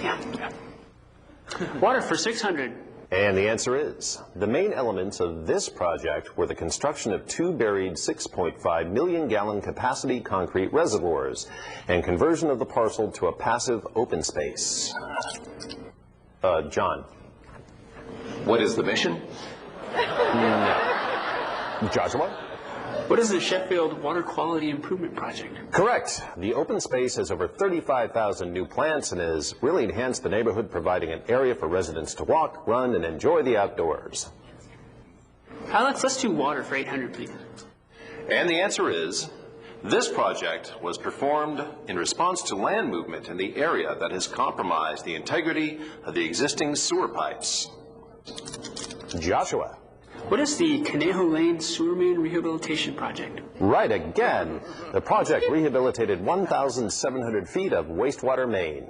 Yeah. Water for 600. And the answer is, the main elements of this project were the construction of 2 buried 6.5 million gallon capacity concrete reservoirs and conversion of the parcel to a passive open space. John. What is the mission? No. Joshua? What is the Sheffield Water Quality Improvement Project? Correct. The open space has over 35,000 new plants and has really enhanced the neighborhood, providing an area for residents to walk, run, and enjoy the outdoors. Alex, let's do water for 800, please. And the answer is, this project was performed in response to land movement in the area that has compromised the integrity of the existing sewer pipes. Joshua. What is the Conejo Lane Sewer Main Rehabilitation Project? Right again. The project rehabilitated 1,700 feet of wastewater main.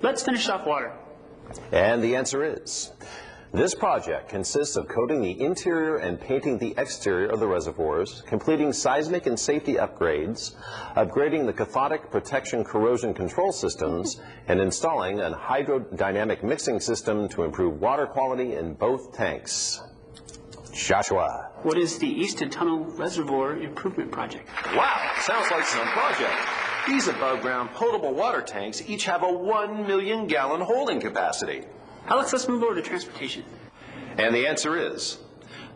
Let's finish off water. And the answer is, this project consists of coating the interior and painting the exterior of the reservoirs, completing seismic and safety upgrades, upgrading the cathodic protection corrosion control systems, and installing a hydrodynamic mixing system to improve water quality in both tanks. Joshua. What is the Easton Tunnel Reservoir Improvement Project? Wow, sounds like some project. These above-ground potable water tanks each have a 1 million gallon holding capacity. Alex, let's move over to transportation. And the answer is,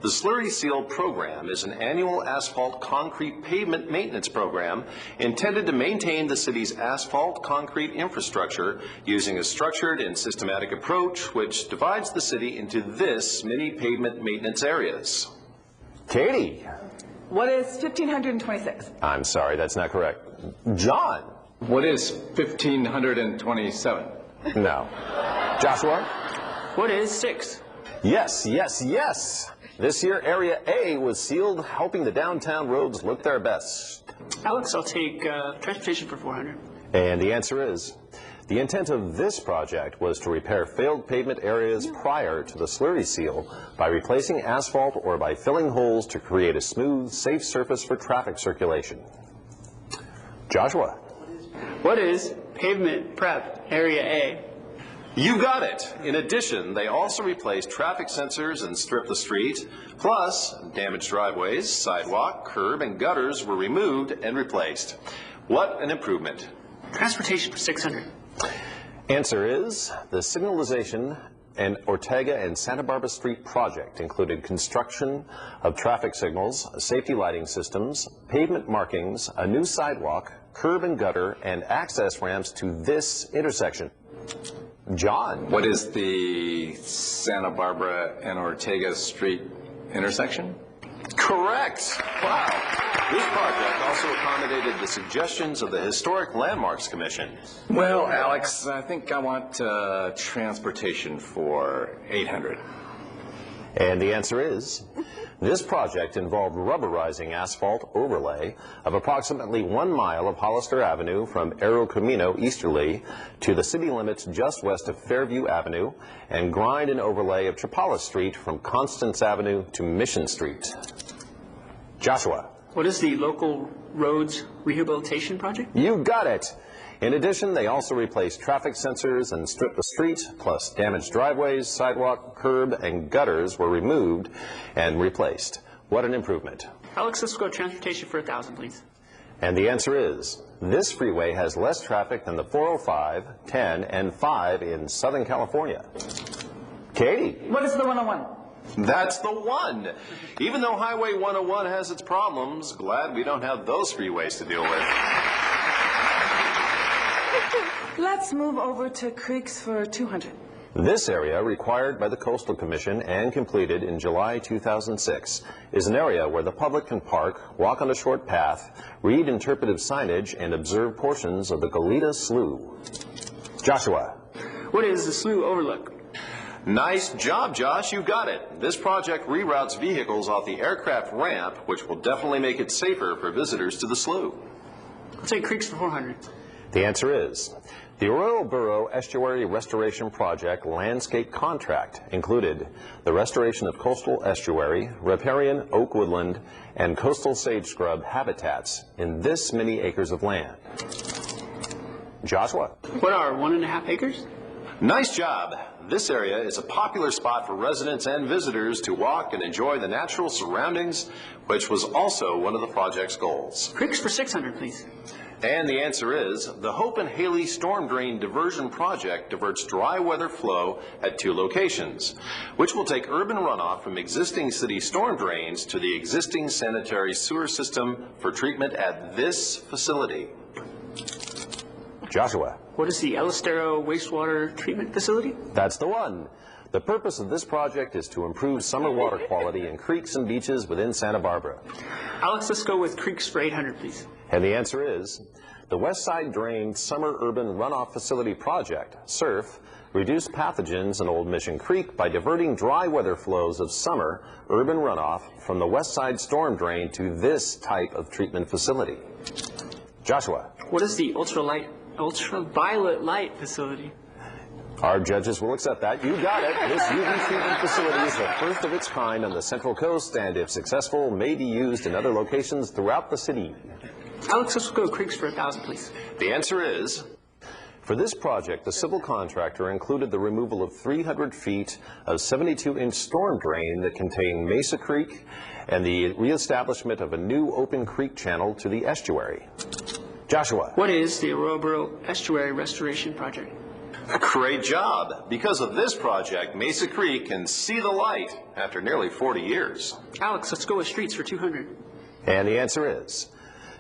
The Slurry Seal program is an annual asphalt concrete pavement maintenance program intended to maintain the city's asphalt concrete infrastructure using a structured and systematic approach which divides the city into this many pavement maintenance areas. Katie. What is 1,526? I'm sorry, that's not correct. John. What is 1,527? No. Joshua. What is 6? Yes, yes, yes. This year, Area A was sealed, helping the downtown roads look their best. Alex, I'll take transportation for 400. And the answer is, the intent of this project was to repair failed pavement areas prior to the slurry seal by replacing asphalt or by filling holes to create a smooth, safe surface for traffic circulation. Joshua. What is pavement prep area A? You got it. In addition, they also replaced traffic sensors and stripped the street. Plus, damaged driveways, sidewalk, curb, and gutters were removed and replaced. What an improvement. Transportation for 600. Answer is, the signalization and Ortega and Santa Barbara Street project included construction of traffic signals, safety lighting systems, pavement markings, a new sidewalk, curb and gutter, and access ramps to this intersection. John. What is the Santa Barbara and Ortega Street intersection? Correct. Wow. This project also accommodated the suggestions of the Historic Landmarks Commission. Well, Alex, I think I want transportation for 800. And the answer is, this project involved rubberizing asphalt overlay of approximately 1 mile of Hollister Avenue from Arrow Camino easterly to the city limits just west of Fairview Avenue, and grind and overlay of Chapala Street from Constance Avenue to Mission Street. Joshua. What is the local roads rehabilitation project? You got it. In addition, they also replaced traffic sensors and stripped the street, plus damaged driveways, sidewalk, curb, and gutters were removed and replaced. What an improvement. Alex, let's go transportation for 1,000, please. And the answer is, this freeway has less traffic than the 405, 10, and 5 in Southern California. Katie. What is the 101? That's the one. Even though Highway 101 has its problems, glad we don't have those freeways to deal with. Let's move over to Creeks for 200. This area, required by the Coastal Commission and completed in July 2006, is an area where the public can park, walk on a short path, read interpretive signage, and observe portions of the Goleta Slough. Joshua. What is the slough overlook? Nice job, Josh. You got it. This project reroutes vehicles off the aircraft ramp, which will definitely make it safer for visitors to the slough. I'll take Creeks for 400. The answer is, the Arroyo Burro Estuary Restoration Project landscape contract included the restoration of coastal estuary, riparian oak woodland, and coastal sage scrub habitats in this many acres of land. Joshua. What are 1.5 acres? Nice job. This area is a popular spot for residents and visitors to walk and enjoy the natural surroundings, which was also one of the project's goals. Creeks for 600, please. And the answer is, the Hope and Haley Storm Drain Diversion Project diverts dry weather flow at 2 locations, which will take urban runoff from existing city storm drains to the existing sanitary sewer system for treatment at this facility. Joshua. What is the El Estero wastewater treatment facility? That's the one. The purpose of this project is to improve summer water quality in creeks and beaches within Santa Barbara. Alex, let's go with Creeks for 800, please. And the answer is, the West Side Drain Summer Urban Runoff Facility Project, SURF, reduced pathogens in Old Mission Creek by diverting dry weather flows of summer urban runoff from the West Side Storm Drain to this type of treatment facility. Joshua. What is the ultraviolet light facility? Our judges will accept that. You got it. This UV treatment facility is the first of its kind on the Central Coast and, if successful, may be used in other locations throughout the city. Alex, let's go Creeks for 1,000, please. The answer is, for this project, the civil contractor included the removal of 300 feet of 72-inch storm drain that contained Mesa Creek and the reestablishment of a new open creek channel to the estuary. Joshua. What is the Arroyo Burro Estuary Restoration Project? Great job. Because of this project, Mesa Creek can see the light after nearly 40 years. Alex, let's go with streets for 200. And the answer is,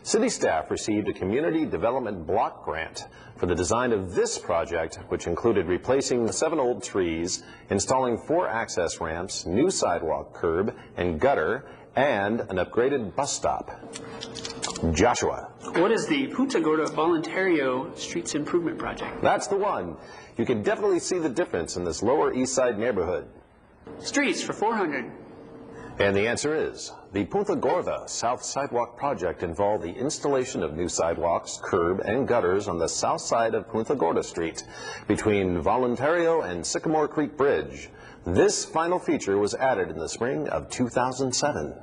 city staff received a community development block grant for the design of this project, which included replacing 7 old trees, installing 4 access ramps, new sidewalk, curb, and gutter, and an upgraded bus stop. Joshua. What is the Punta Gorda Voluntario Streets Improvement Project? That's the one. You can definitely see the difference in this Lower East Side neighborhood. Streets for 400. And the answer is, the Punta Gorda South Sidewalk Project involved the installation of new sidewalks, curb, and gutters on the south side of Punta Gorda Street between Voluntario and Sycamore Creek Bridge. This final feature was added in the spring of 2007.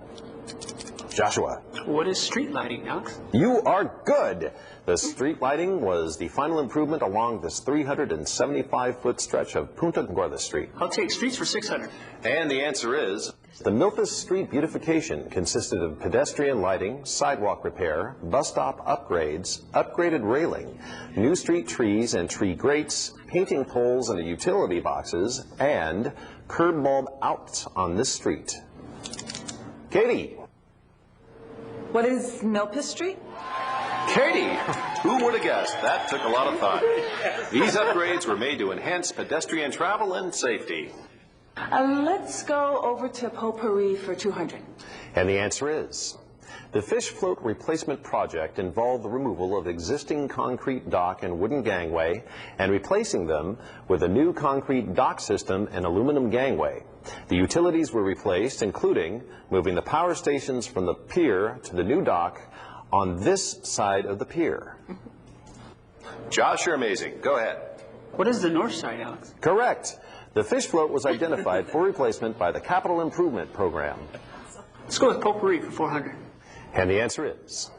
Joshua. What is street lighting, Alex? You are good. The street lighting was the final improvement along this 375-foot stretch of Punta Gorda Street. I'll take streets for 600. And the answer is, the Milpas Street beautification consisted of pedestrian lighting, sidewalk repair, bus stop upgrades, upgraded railing, new street trees and tree grates, painting poles and utility boxes, and curb bulb outs on this street. Katie. What is Milpas Street? Katie, who would have guessed? That took a lot of thought. These upgrades were made to enhance pedestrian travel and safety. Let's go over to Potpourri for 200. And the answer is, the fish float replacement project involved the removal of existing concrete dock and wooden gangway and replacing them with a new concrete dock system and aluminum gangway. The utilities were replaced, including moving the power stations from the pier to the new dock on this side of the pier. Josh, you're amazing. Go ahead. What is the north side, Alex? Correct. The fish float was identified for replacement by the Capital Improvement Program. Let's go with Potpourri for 400. And the answer is,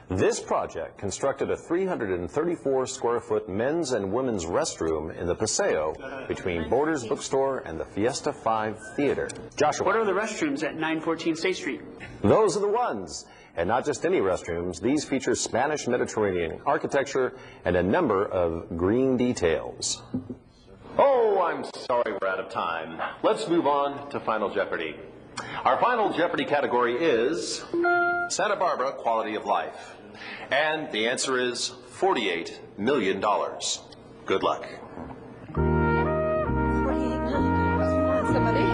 this project constructed a 334-square-foot men's and women's restroom in the Paseo between Borders Bookstore and the Fiesta 5 Theater. Joshua. What are the restrooms at 914 State Street? Those are the ones. And not just any restrooms. These feature Spanish Mediterranean architecture and a number of green details. Oh, I'm sorry we're out of time. Let's move on to Final Jeopardy. Our Final Jeopardy category is Santa Barbara Quality of Life. And the answer is $48 million. Good luck. Somebody.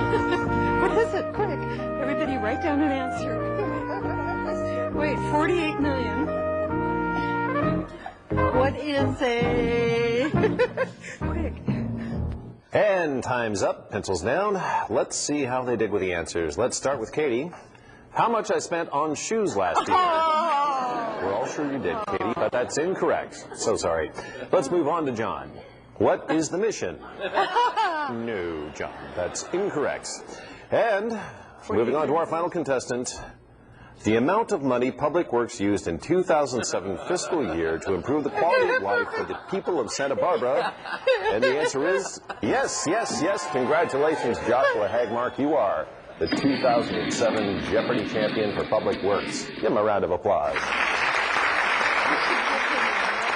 What is it? Quick. Everybody write down an answer. Wait, 48 million. What is a... Quick. And time's up. Pencils down. Let's see how they did with the answers. Let's start with Katie. How much I spent on shoes last year? We're all sure you did, Katie, but that's incorrect. So sorry. Let's move on to John. What is the mission? No, John, that's incorrect. And moving on to our final contestant, the amount of money Public Works used in 2007 fiscal year to improve the quality of life for the people of Santa Barbara. And the answer is yes, yes, yes. Congratulations, Joshua Hagmark. You are the 2007 Jeopardy champion for Public Works. Give him a round of applause.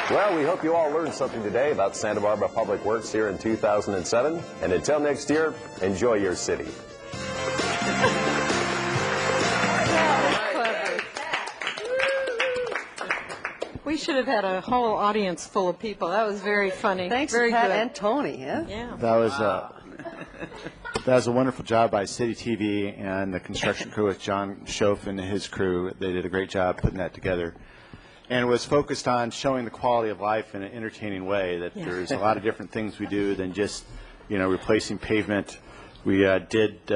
Well, we hope you all learned something today about Santa Barbara Public Works here in 2007. And until next year, enjoy your city. We should have had a whole audience full of people. That was very funny. Thanks, very Pat good. and Tony. Yeah. That was a wonderful job by City TV and the construction crew with John Schoaf and his crew. They did a great job putting that together. And it was focused on showing the quality of life in an entertaining way, that there's a lot of different things we do than just, replacing pavement. We did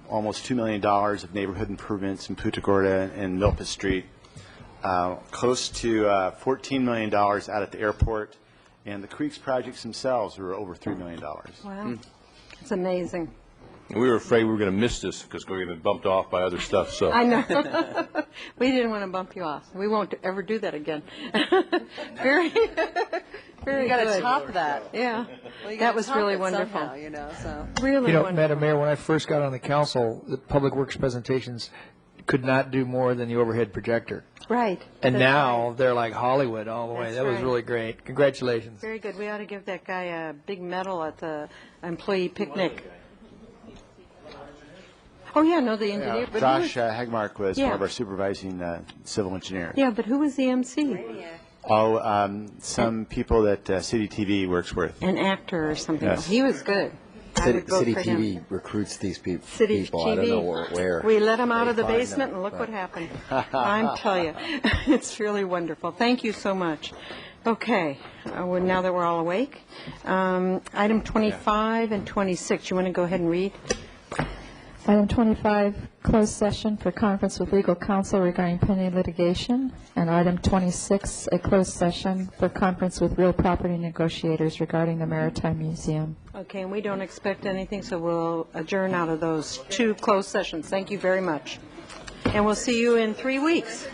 almost $2 million of neighborhood improvements in Punta Gorda and Milpas Street. Close to $14 million out at the airport, and the creeks projects themselves were over $3 million. Wow. It's amazing. We were afraid we were going to miss this because we were going to be bumped off by other stuff. So I know. We didn't want to bump you off. We won't ever do that again. very, very You got to good. top that. Yeah. Well, you That gotta was top really it wonderful. somehow, so. Really wonderful. Madam Mayor, when I first got on the council, the Public Works presentations could not do more than the overhead projector. Right. And That's now right. they're like Hollywood all the way. That's That was right. really great. Congratulations. Very good. We ought to give that guy a big medal at the employee picnic. Oh, yeah, no, the engineer. but who Josh was- Hegmark was Yeah. one of our supervising civil engineer. Yeah, but who was the MC? Some people that City TV works with. An actor or something. Yes. He was good. I City, would vote City for TV him. recruits these City people. TV. I don't know where. We let him out they of the find basement, them, and look but- what happened. I'm telling you, it's really wonderful. Thank you so much. Okay, now that we're all awake, item 25 and 26, you want to go ahead and read? Item 25, closed session for conference with legal counsel regarding pending litigation. And item 26, a closed session for conference with real property negotiators regarding the Maritime Museum. Okay, and we don't expect anything, so we'll adjourn out of those two closed sessions. Thank you very much. And we'll see you in 3 weeks.